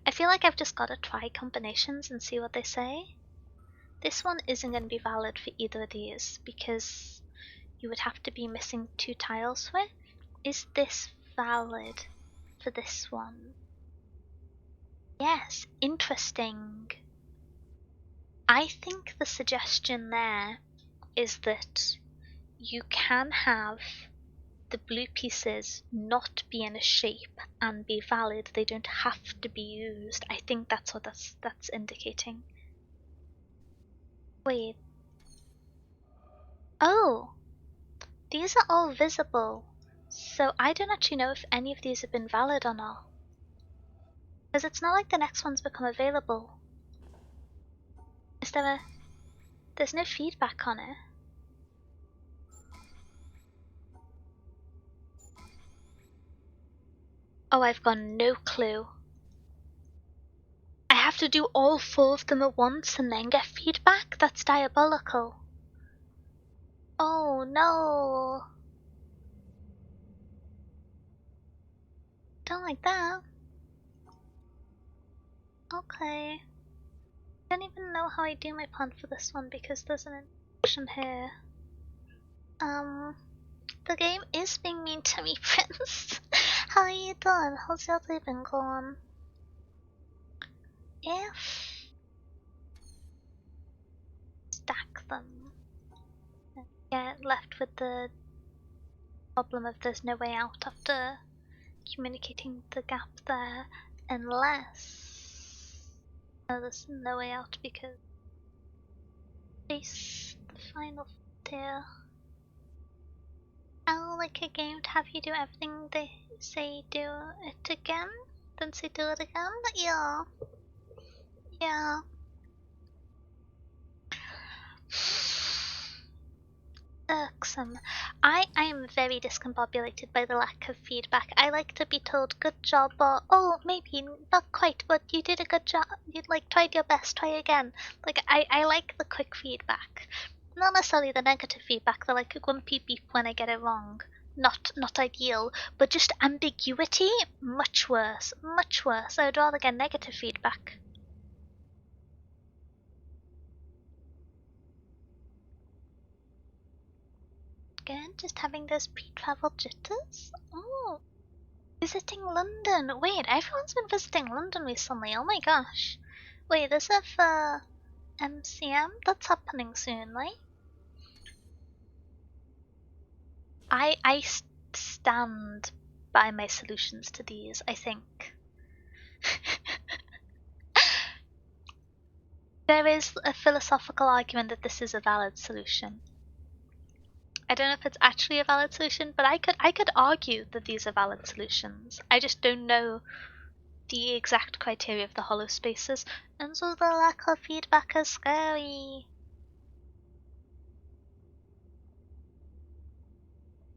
I feel like I've just gotta try combinations and see what they say. This one isn't going to be valid for either of these because you would have to be missing 2 tiles for it. Is this valid for this one? Yes, interesting. I think the suggestion there is that you can have the blue pieces not be in a shape and be valid. They don't have to be used. I think that's what that's indicating. Wait. Oh, these are all visible. So I don't actually know if any of these have been valid or not. Because it's not like the next one's become available. Is there a... There's no feedback on it. Oh, I've got no clue. I have to do all 4 of them at once and then get feedback? That's diabolical. Oh no. Don't like that. Okay. I don't even know how I do my plan for this one because there's an instruction here. The game is being mean to me, Prince. How are you doing? How's your day been going? If stack them, get left with the problem of there's no way out after communicating the gap there, unless there's no way out because face the final frontier. I like a game to have you do everything they say do it again, then say do it again. Yeah. Yeah. Irksome. I am very discombobulated by the lack of feedback. I like to be told good job or oh maybe not quite, but you did a good job. You tried your best, try again. I like the quick feedback. Not necessarily the negative feedback, the grumpy beep when I get it wrong. Not ideal, but just ambiguity, much worse. Much worse. I would rather get negative feedback. Again, just having those pre-travel jitters? Oh, visiting London. Wait, everyone's been visiting London recently. Oh my gosh. Wait, is it for MCM? That's happening soon, right? I stand by my solutions to these, I think. There is a philosophical argument that this is a valid solution. I don't know if it's actually a valid solution, but I could argue that these are valid solutions. I just don't know the exact criteria of the hollow spaces, and so the lack of feedback is scary.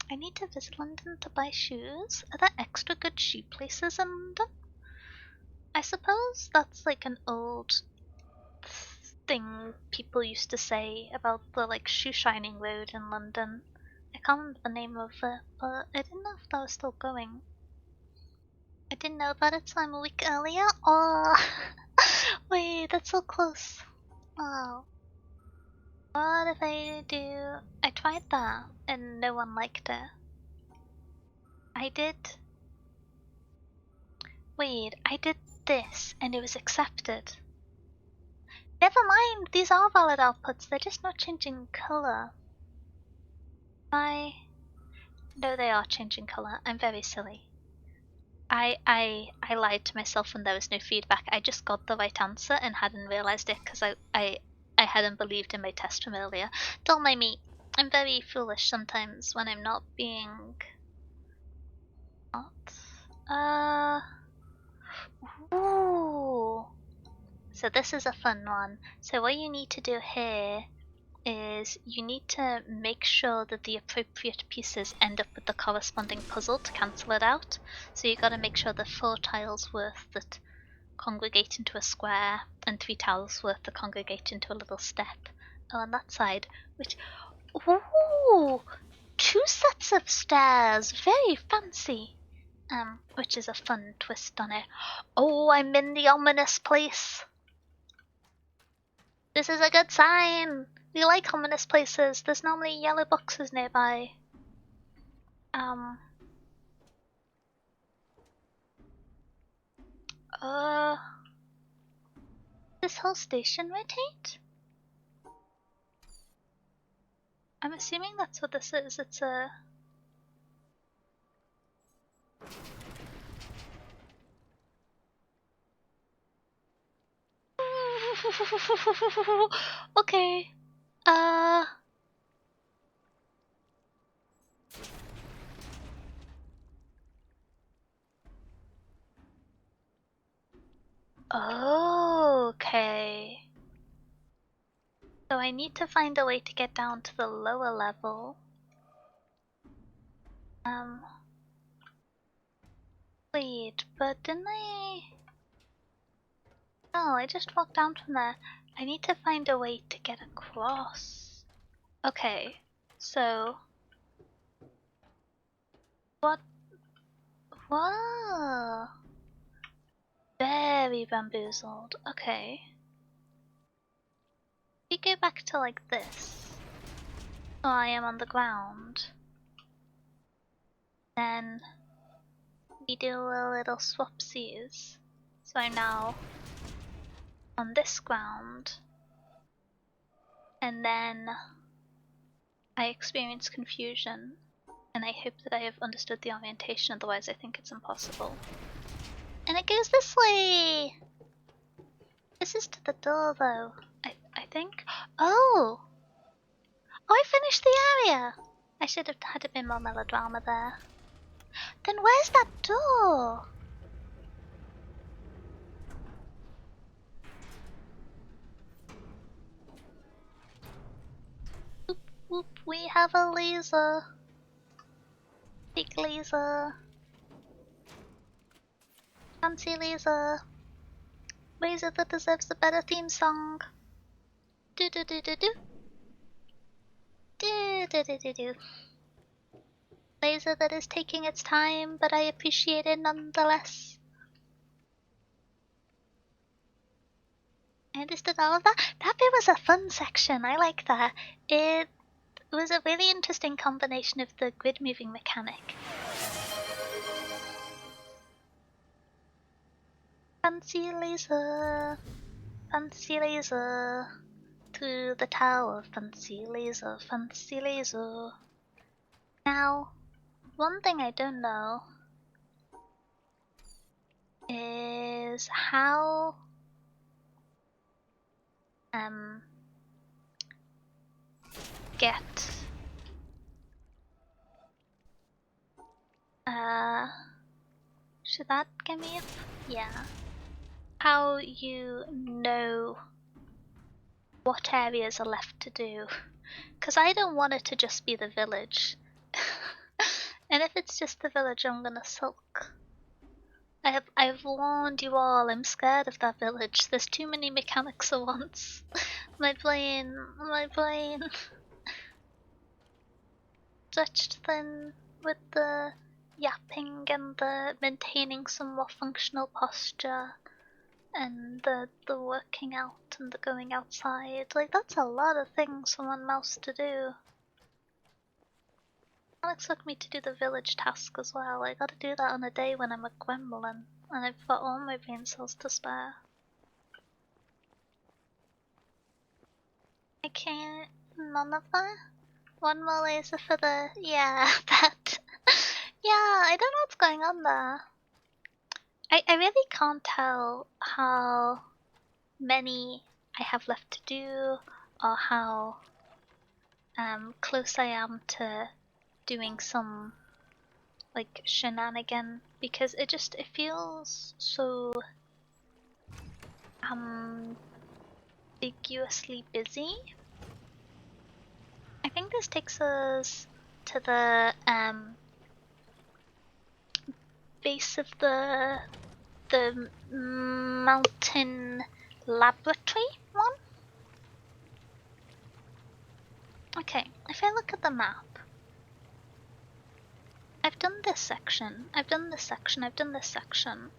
I need to visit London to buy shoes. Are there extra good shoe places in London? I suppose that's like an old thing people used to say about the shoe shining road in London. I can't remember the name of it, but I didn't know if that was still going. I didn't know about it, so I'm a week earlier. Oh, wait, that's so close. Wow. What if I do? I tried that and no one liked it. I did. Wait, I did this and it was accepted. Never mind, these are valid outputs, they're just not changing color. No, they are changing color. I'm very silly. I lied to myself when there was no feedback. I just got the right answer and hadn't realized it because I hadn't believed in my test from earlier. Don't mind me. I'm very foolish sometimes when I'm not being. Not. Ooh. So this is a fun one. So what you need to do here is you need to make sure that the appropriate pieces end up with the corresponding puzzle to cancel it out. So you gotta make sure the 4 tiles worth that congregate into a square and 3 tiles worth that congregate into a little step on that side, which ooh, 2 sets of stairs, very fancy. Which is a fun twist on it. Oh, I'm in the ominous place. This is a good sign. We like ominous places. There's normally yellow boxes nearby. This whole station rotate? I'm assuming that's what this is. It's a... Okay. Okay. So I need to find a way to get down to the lower level. Wait, but didn't I... No, I just walked down from there. I need to find a way to get across. Okay, so... What? Whoa! Very bamboozled. Okay. We go back to this. So I am on the ground. Then we do a little swapsies. So I'm now on this ground. And then I experience confusion. And I hope that I have understood the orientation, otherwise I think it's impossible. And it goes this way! This is to the door though, I think. Oh! Oh, I finished the area! I should have had a bit more melodrama there. Then where's that door? Whoop, whoop, we have a laser. Big laser. Fancy laser. Laser that deserves a better theme song. Do do do do do. Do do do do do. Laser that is taking its time, but I appreciate it nonetheless. I understood all of that. That bit was a fun section. I like that. It was a really interesting combination of the grid moving mechanic. Fancy laser. Fancy laser. To the tower. Fancy laser. Fancy laser. Now, one thing I don't know is how get should that get me up? Yeah. How you know what areas are left to do. Because I don't want it to just be the village. And if it's just the village, I'm gonna sulk. I've warned you all, I'm scared of that village. There's too many mechanics at once. My brain. Stretched thin with the yapping and the maintaining some more functional posture and the working out and the going outside. Like, that's a lot of things for one mouse to do. Alex took me to do the village task as well. I gotta do that on a day when I'm a gremlin and I've got all my brain cells to spare. I can't. None of that? One more laser for the. Yeah, that. Yeah, I don't know what's going on there. I really can't tell how many I have left to do or how close I am to doing some like shenanigan, because it feels so ambiguously busy. I think this takes us to the base of the mountain laboratory one. Okay, if I look at the map, I've done this section, I've done this section, I've done this section,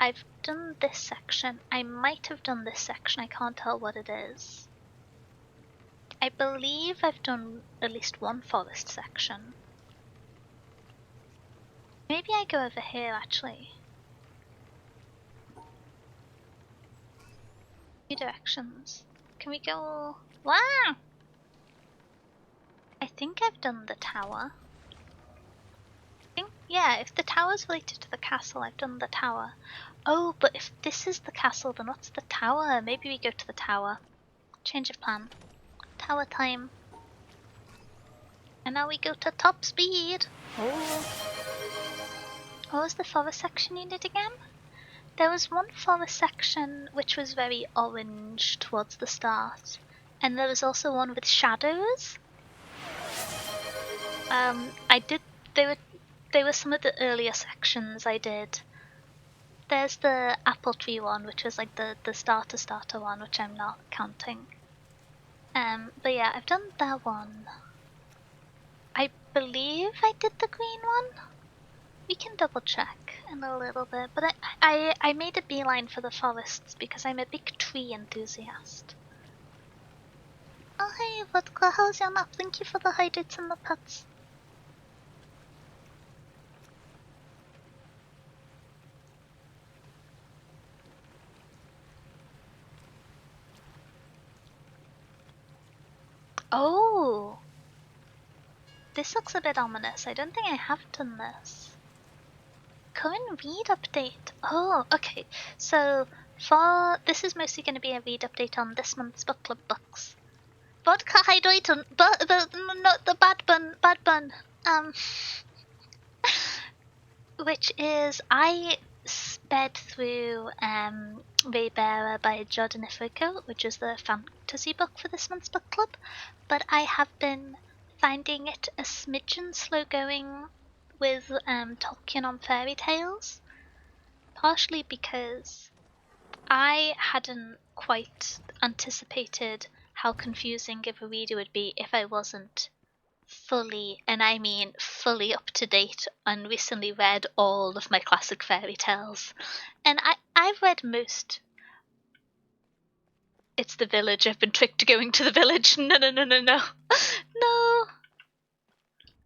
I've done this section, I might have done this section, I can't tell what it is. I believe I've done at least one forest section. Maybe I go over here actually. Two directions. Can we go? Wow! I think I've done the tower. Yeah, if the tower's related to the castle, I've done the tower. Oh, but if this is the castle, then what's the tower? Maybe we go to the tower. Change of plan. Tower time. And now we go to top speed. Oh. What was the forest section you did again? There was one forest section which was very orange towards the start. And there was also one with shadows. They were some of the earlier sections I did. There's the apple tree one, which was like the starter one, which I'm not counting. But yeah, I've done that one. I believe I did the green one. We can double check in a little bit, but I made a beeline for the forests because I'm a big tree enthusiast. Oh hey, Vodka, how's your nap? Thank you for the hydrates and the pets. Oh! This looks a bit ominous. I don't think I have done this. Current read update. Oh, okay. So, this is mostly going to be a read update on this month's book club books. Vodka hydrate on not the bad bun. Which is I sped through Waybearer by Jordan Ifriko, which is the fantasy book for this month's book club, but I have been finding it a smidgen slow going with Tolkien on fairy tales, partially because I hadn't quite anticipated how confusing of a reader would be if I wasn't fully, and I mean fully up to date and recently read all of my classic fairy tales. And I've read most. It's the village. I've been tricked to going to the village. No. No.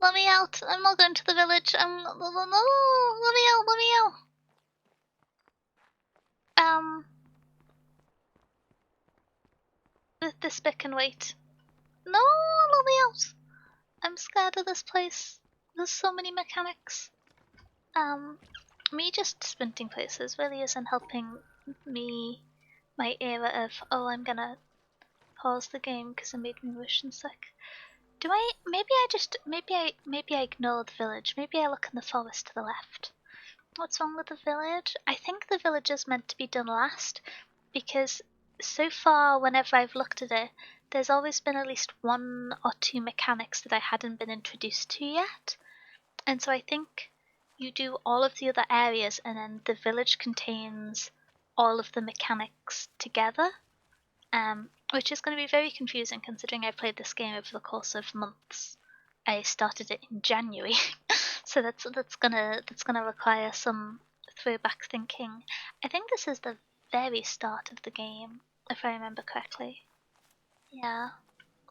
Let me out. I'm not going to the village. No. Let me out. This bit can wait. No, let me out. I'm scared of this place. There's so many mechanics. Me just sprinting places really isn't helping me. My era of, oh, I'm gonna pause the game because it made me motion sick. Do I? Maybe I ignore the village. Maybe I look in the forest to the left. What's wrong with the village? I think the village is meant to be done last because so far, whenever I've looked at it, there's always been at least one or two mechanics that I hadn't been introduced to yet. And so I think you do all of the other areas and then the village contains all of the mechanics together, which is going to be very confusing considering I played this game over the course of months. I started it in January, so that's gonna require some throwback thinking. I think this is the very start of the game, if I remember correctly. Yeah,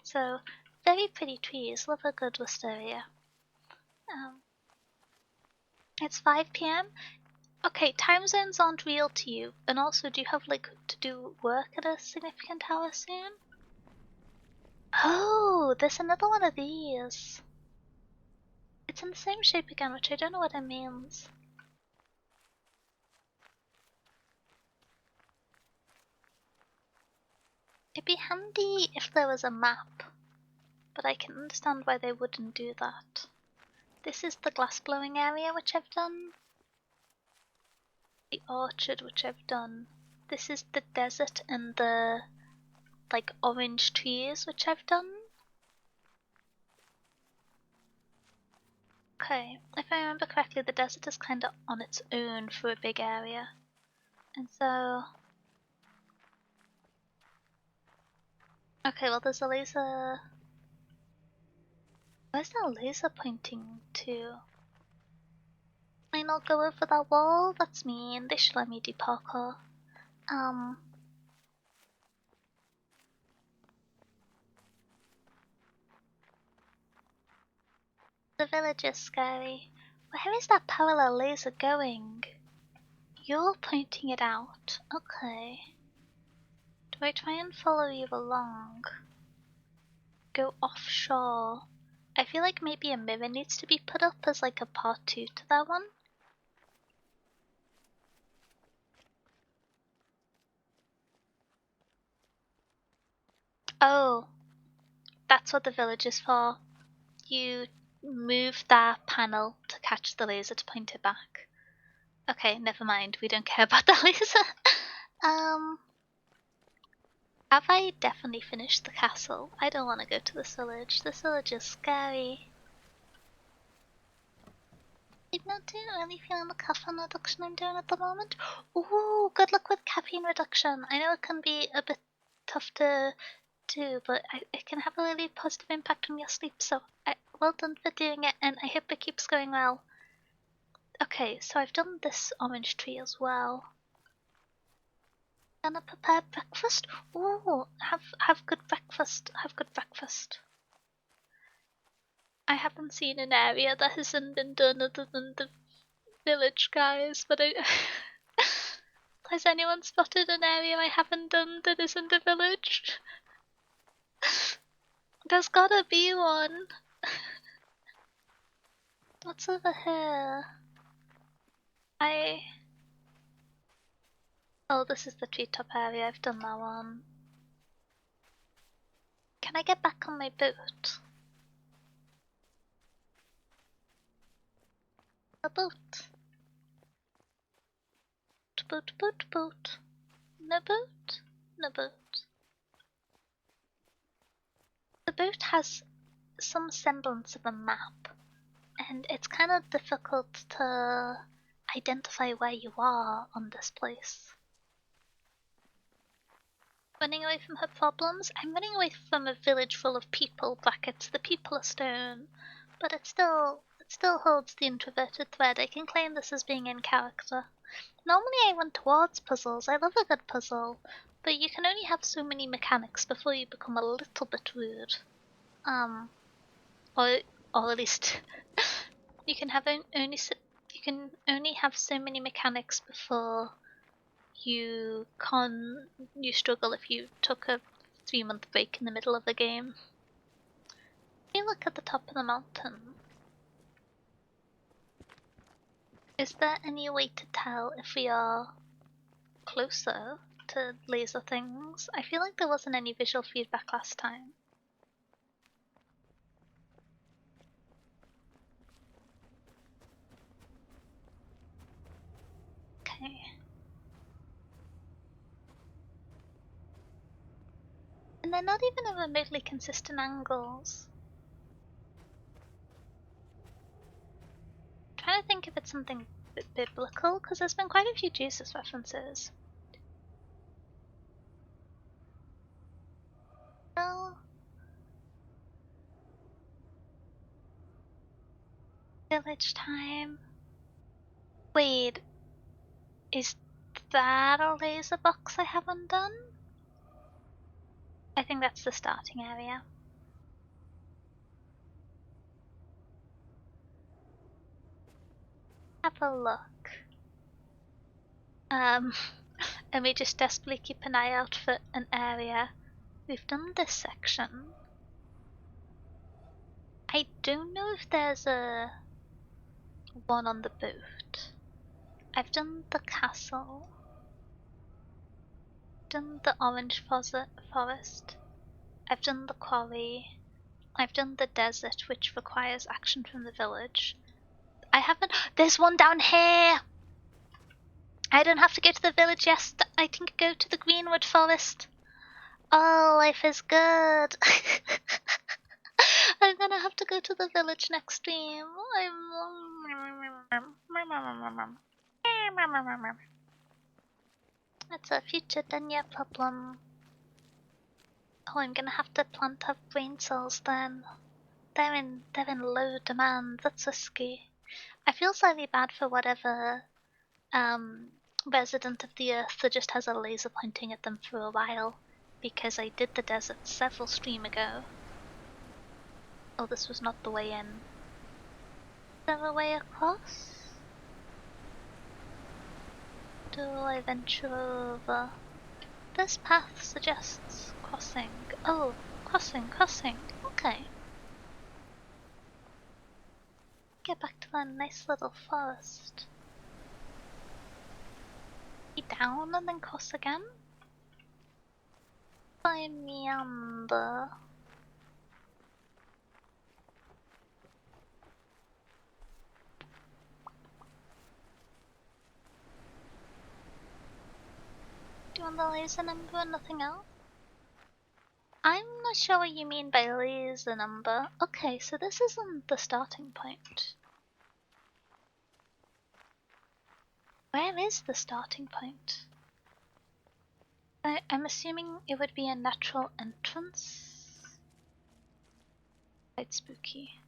so very pretty trees. Love a good wisteria. It's 5 p.m. Okay, time zones aren't real to you, and also, do you have like to do work at a significant hour soon? Oh, there's another one of these. It's in the same shape again, which I don't know what it means. It'd be handy if there was a map, but I can understand why they wouldn't do that. This is the glass blowing area, which I've done. The orchard, which I've done. This is the desert and the like orange trees, which I've done. Okay, if I remember correctly, the desert is kind of on its own for a big area. And so... Okay, well there's a laser... Where's that laser pointing to? I not go over that wall? That's mean. They should let me do parkour. The village is scary. Where is that parallel laser going? You're pointing it out. Okay. Do I try and follow you along? Go offshore. I feel like maybe a mirror needs to be put up as like a part 2 to that one. Oh, that's what the village is for. You move that panel to catch the laser to point it back. Okay, never mind. We don't care about the laser. Have I definitely finished the castle? I don't want to go to this village. This village is scary. I'm not really feeling the caffeine reduction I'm doing at the moment. Ooh, good luck with caffeine reduction. I know it can be a bit tough to do, but it can have a really positive impact on your sleep, so well done for doing it, and I hope it keeps going well. Okay, so I've done this orange tree as well. Gonna prepare breakfast? Ooh, have good breakfast. Have good breakfast. I haven't seen an area that hasn't been done other than the village, guys, but has anyone spotted an area I haven't done that isn't a village? There's gotta be one. What's over here? Oh, this is the treetop area. I've done that one. Can I get back on my boat? A boat. Boat. No boat? No boat. The boat has some semblance of a map, and it's kind of difficult to identify where you are on this place. Running away from her problems? I'm running away from a village full of people, brackets, the people are stone, but it still holds the introverted thread. I can claim this as being in character. Normally I run towards puzzles, I love a good puzzle, but you can only have so many mechanics before you become a little bit rude. Or at least you can only have so many mechanics before you struggle if you took a 3-month break in the middle of the game. If you look at the top of the mountain, is there any way to tell if we are closer to laser things? I feel like there wasn't any visual feedback last time. Okay. And they're not even at remotely consistent angles. I'm trying to think if it's something biblical, because there's been quite a few Jesus references. Well, village time. Wait, is that a laser box I haven't done? I think that's the starting area. Have a look. And we just desperately keep an eye out for an area. We've done this section. I don't know if there's a one on the boat. I've done the castle. Done the orange forest. I've done the quarry. I've done the desert, which requires action from the village. I haven't. There's one down here! I don't have to go to the village, yes. I can go to the greenwood forest. Oh, life is good. I'm gonna have to go to the village next stream. It's a future Denya problem. Oh, I'm gonna have to plant up brain cells then. They're in low demand. That's risky. I feel slightly bad for whatever resident of the earth that just has a laser pointing at them for a while, because I did the desert several streams ago. Oh, this was not the way in. Is there a way across? Do I venture over? This path suggests crossing. Oh, crossing. Okay. Get back to that nice little forest. Be down and then cross again? By meander. Do you want the laser number and nothing else? I'm not sure what you mean by laser number. Okay, so this isn't the starting point. Where is the starting point? I'm assuming it would be a natural entrance. Quite spooky.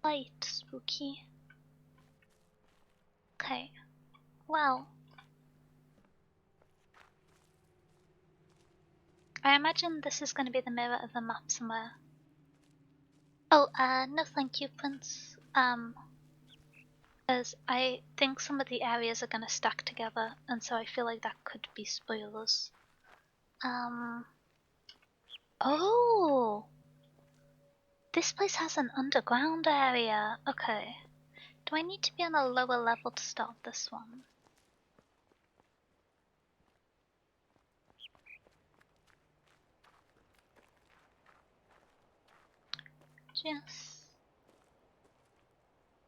Quite spooky. Okay. Well. I imagine this is going to be the mirror of the map somewhere. Oh, no thank you, Prince. Because I think some of the areas are going to stack together, and so I feel like that could be spoilers. Oh! This place has an underground area. Okay. Do I need to be on a lower level to start this one? Yes.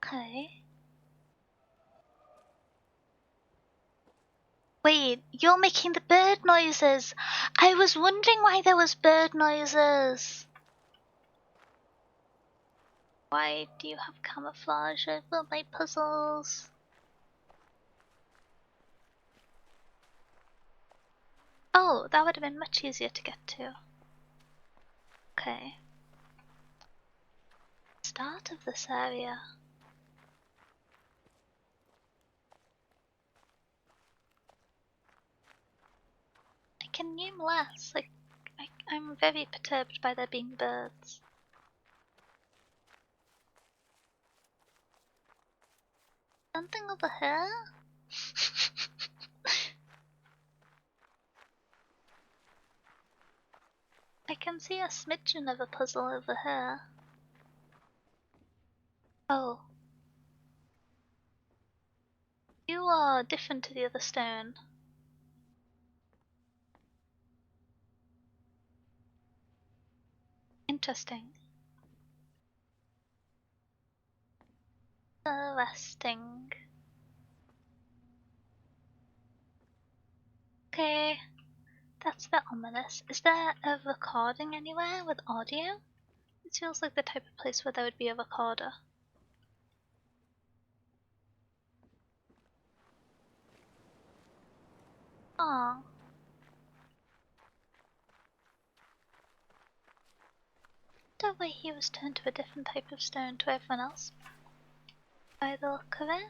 Okay. Wait, you're making the bird noises! I was wondering why there was bird noises! Why do you have camouflage over my puzzles? Oh, that would have been much easier to get to. Okay. Start of this area. I can name less. Like, I'm very perturbed by there being birds. Something over here? I can see a smidgen of a puzzle over here. Oh. You are different to the other stone. Interesting. Interesting. Okay. That's a bit ominous. Is there a recording anywhere with audio? It feels like the type of place where there would be a recorder. Aww. The way he was turned to a different type of stone to everyone else. By the look of it.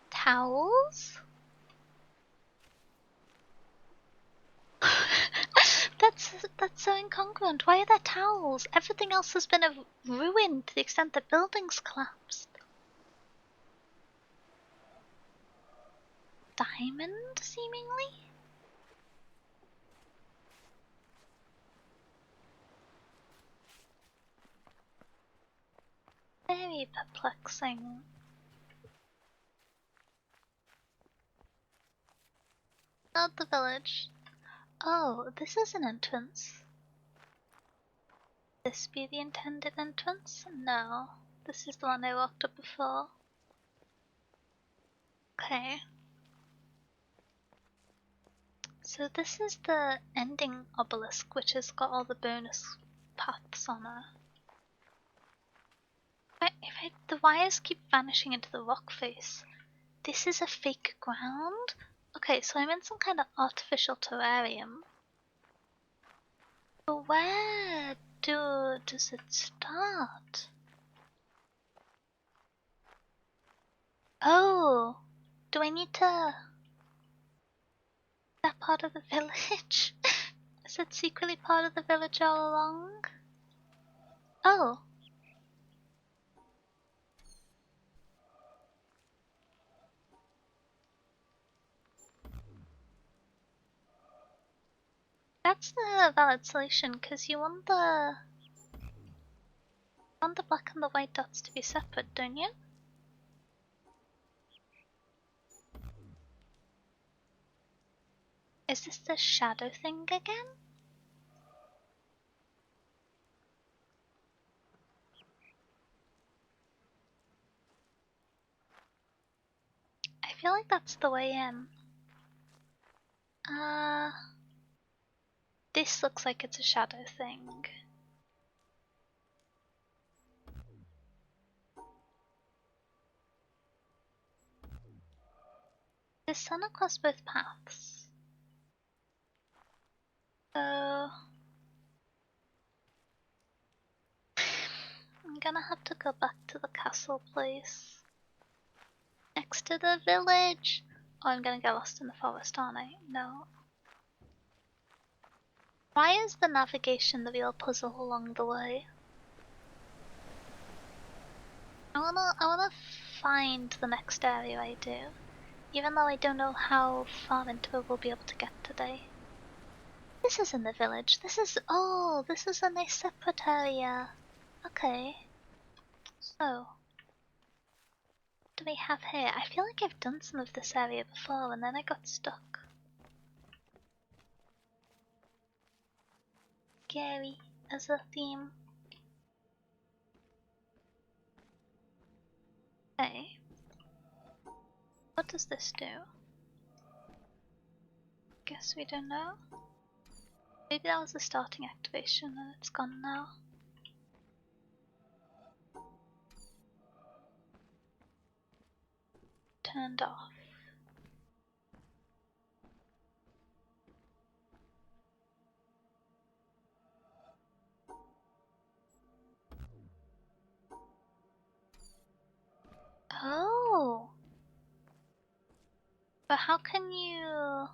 Towels? that's so incongruent. Why are there towels? Everything else has been ruined to the extent that buildings collapsed. Diamond, seemingly? Very perplexing. Not the village. Oh, this is an entrance. This be the intended entrance? No. This is the one I walked up before. Okay. So this is the ending obelisk, which has got all the bonus paths on it. The wires keep vanishing into the rock face. This is a fake ground? Okay, so I'm in some kind of artificial terrarium. But where does it start? Oh, do I need to... that part of the village? Is it secretly part of the village all along? Oh. That's the valid solution, because you want the black and the white dots to be separate, don't you? Is this the shadow thing again? I feel like that's the way in. This looks like it's a shadow thing. There's sun across both paths. So... I'm gonna have to go back to the castle place. Next to the village. Oh, I'm gonna get lost in the forest, aren't I? No. Why is the navigation the real puzzle along the way? I wanna find the next area I do, even though I don't know how far into it we'll be able to get today. This is in the village. This is a nice separate area. Okay. So, what do we have here? I feel like I've done some of this area before and then I got stuck. Scary as a theme. Okay. What does this do? Guess we don't know. Maybe that was the starting activation and it's gone now. Turned off. Oh! But how can you...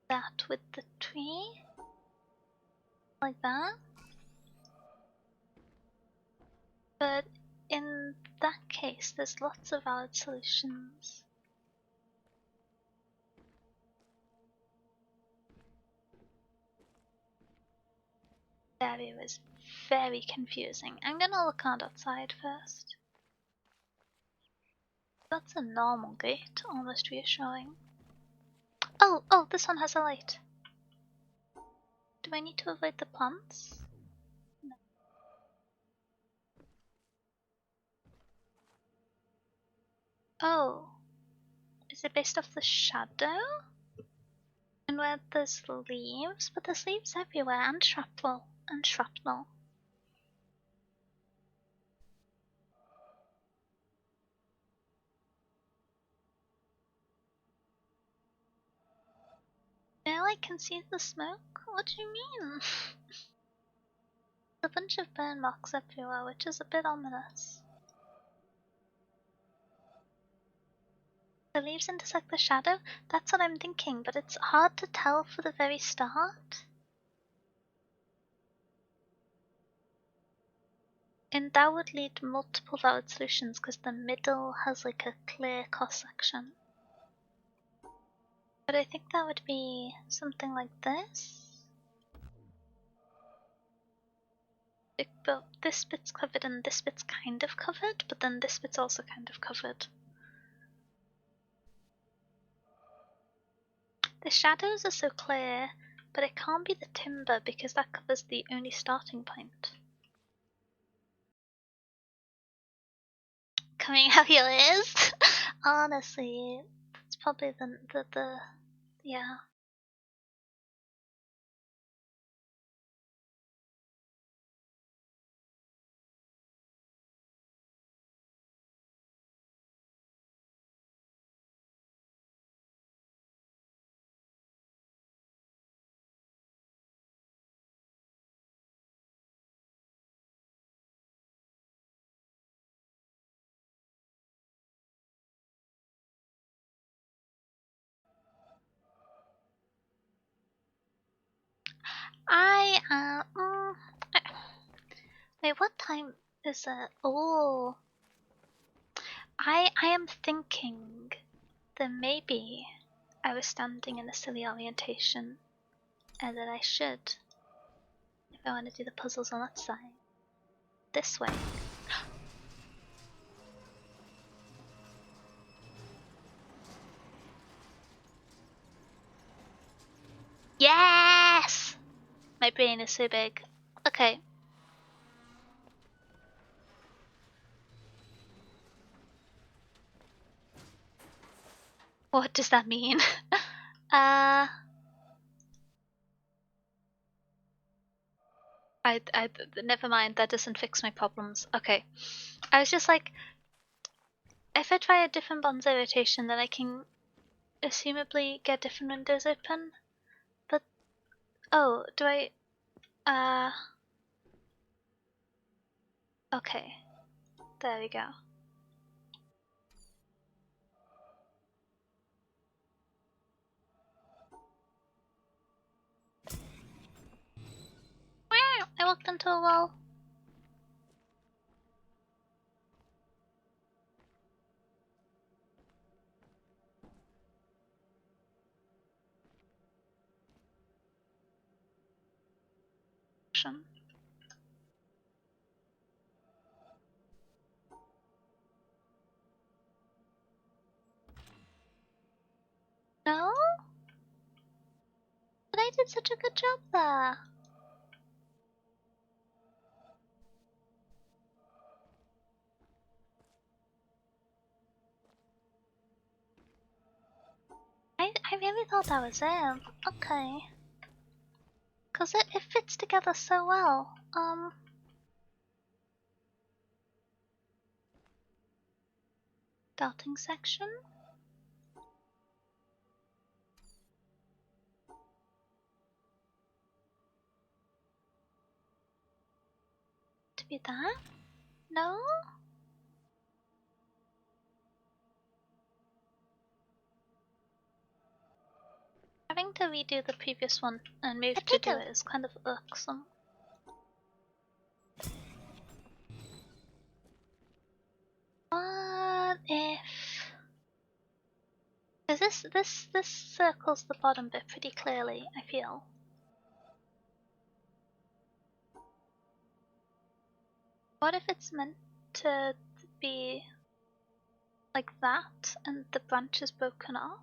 that with the tree? Like that? But in that case, there's lots of valid solutions. The area is very confusing. I'm gonna look around outside first. That's a normal gate, almost reassuring. Oh, this one has a light. Do I need to avoid the plants? No. Oh, is it based off the shadow? And where there's leaves? But there's leaves everywhere, and shrapnel. And shrapnel. Now I can see the smoke? What do you mean? A bunch of burn marks everywhere, which is a bit ominous. The leaves intersect the shadow? That's what I'm thinking, but it's hard to tell for the very start. And that would lead to multiple valid solutions because the middle has like a clear cross section. But I think that would be something like this. But this bit's covered and this bit's kind of covered, but then this bit's also kind of covered. The shadows are so clear, but it can't be the timber because that covers the only starting point. Coming out your ears? Honestly, it's probably the yeah. I wait, what time is it? Oh, I am thinking that maybe I was standing in a silly orientation, and that I should, if I want to do the puzzles on that side, this way. Yes! My brain is so big. Okay. What does that mean? uh, never mind. That doesn't fix my problems. Okay. I was just like, if I try a different bonsai rotation, then I can assumably get different windows open. But oh, do I? Okay. There we go. I walked into a wall. No? But I did such a good job there. I really thought that was it. Okay. Cause it fits together so well. Darting section. To be that? No? Having to redo the previous one and move to do it is kind of irksome. What if... Is this circles the bottom bit pretty clearly, I feel. What if it's meant to be like that and the branch is broken off?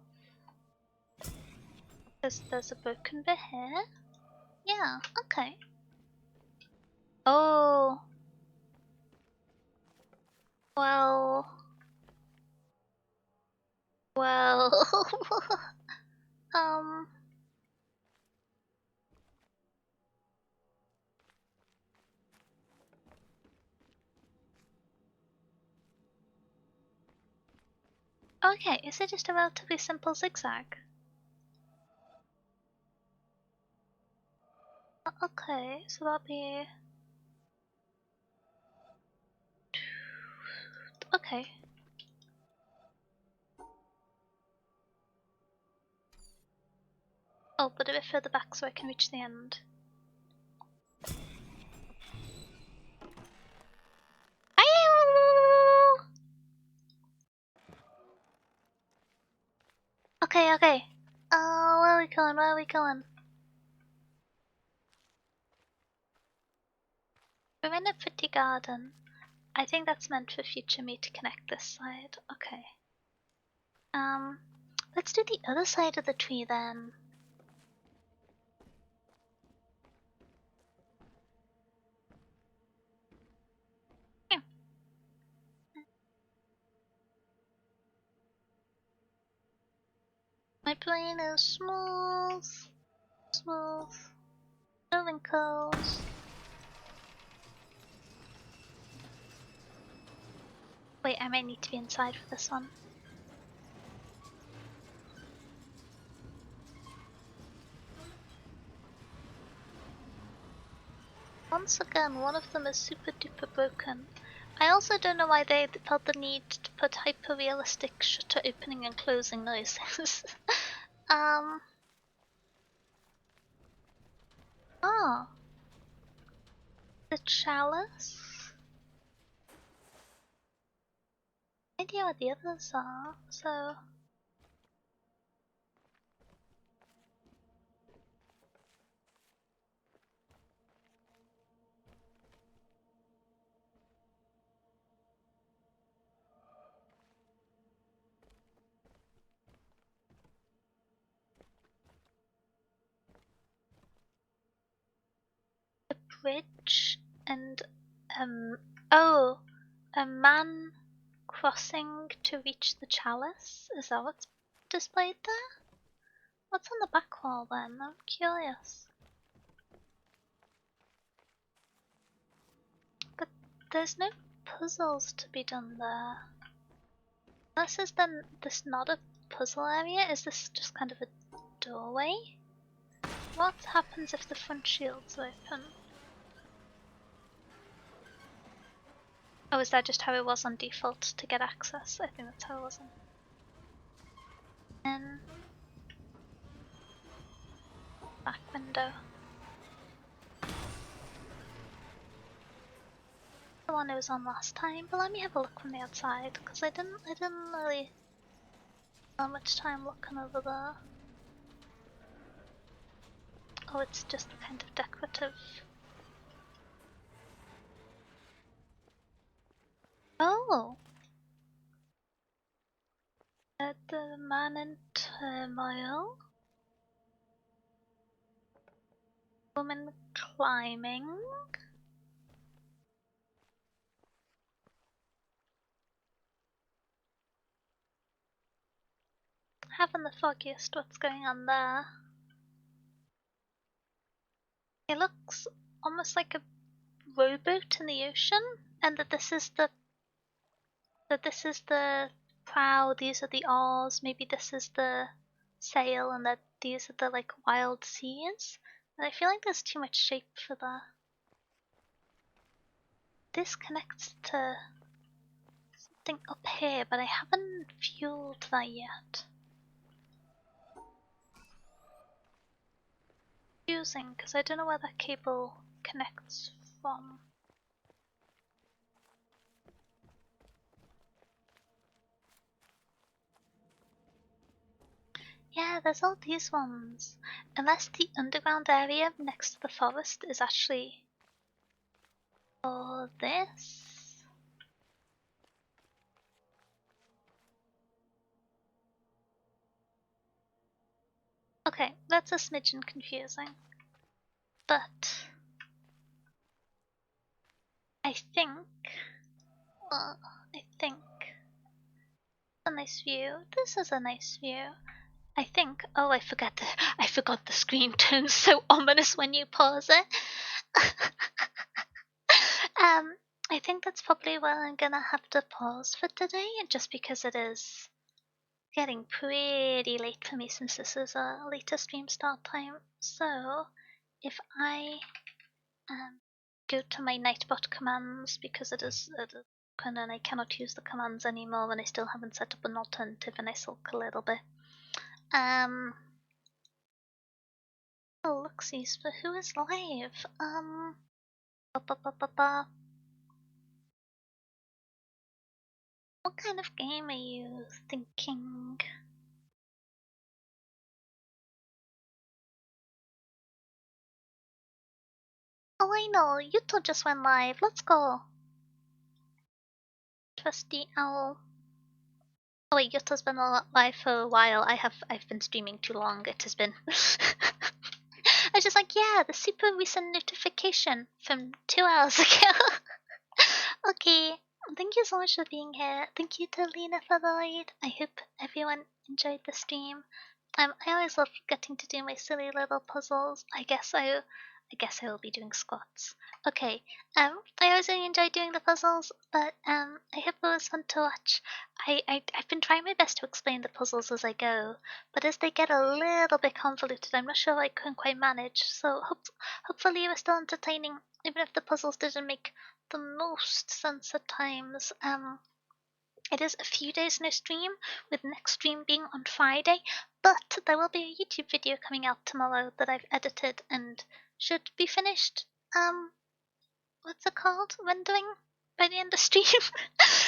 There's a broken bit here? Yeah, okay. Oh. Well... um... Okay, is it just a relatively simple zigzag? Okay, so that'll be... Okay. Oh, but a bit further back so I can reach the end. Okay, okay. Where are we going? Where are we going? We're in a pretty garden. I think that's meant for future me to connect this side. Okay. Let's do the other side of the tree then. Yeah. My brain is smooth. Smooth. No wrinkles. Wait, I might need to be inside for this one. Once again, one of them is super duper broken. I also don't know why they felt the need to put hyper-realistic shutter opening and closing noises. Oh. The chalice? No idea what the others are, so... Bridge and oh, a man crossing to reach the chalice. Is that what's displayed there? What's on the back wall then? I'm curious. But there's no puzzles to be done there. Unless is then this not a puzzle area? Is this just kind of a doorway? What happens if the front shield's open? Oh, is that just how it was on default to get access? I think that's how it was on. And back window. the one I was on last time, but let me have a look from the outside, because I didn't really spend much time looking over there. Oh, it's just kind of decorative. Oh! The man in turmoil. Woman climbing. Haven't the foggiest what's going on there. It looks almost like a rowboat in the ocean, and that this is the prow, these are the oars, maybe this is the sail, and that these are the like wild seas. And I feel like there's too much shape for that. This connects to something up here, but I haven't fueled that yet. Confusing, because I don't know where that cable connects from. Yeah, there's all these ones. Unless the underground area next to the forest is actually for this. Okay, that's a smidgen confusing. But I think a nice view. This is a nice view. I think I forgot the screen turns so ominous when you pause it. I think that's probably where I'm gonna have to pause for today, just because it is getting pretty late for me since this is a later stream start time. So if I go to my Nightbot commands, because it is and I cannot use the commands anymore when I still haven't set up an alternative, and I sulk a little bit. Looksies for who is live. What kind of game are you thinking? Oh, I know. Yuto just went live. Let's go. Trusty owl. Oh wait, Yuto's been live for a while. I've been streaming too long. It has been. I was just like, yeah, the super recent notification from 2 hours ago. Okay, thank you so much for being here. Thank you to Lena for the raid. I hope everyone enjoyed the stream. I always love getting to do my silly little puzzles. I guess I will be doing squats. Okay. I always really enjoy doing the puzzles, but I hope it was fun to watch. I've been trying my best to explain the puzzles as I go, but as they get a little bit convoluted, I'm not sure I can quite manage. So hopefully it was still entertaining, even if the puzzles didn't make the most sense at times. It is a few days no stream, with next stream being on Friday, but there will be a YouTube video coming out tomorrow that I've edited and should be finished. What's it called? Rendering by the end of stream.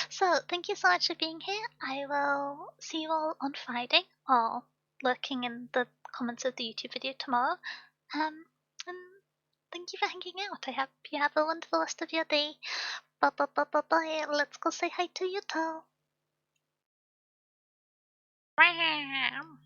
So thank you so much for being here. I will see you all on Friday, or lurking in the comments of the YouTube video tomorrow. And thank you for hanging out. I hope you have a wonderful rest of your day. Bye bye bye bye bye. Let's go say hi to Yuto. Bam.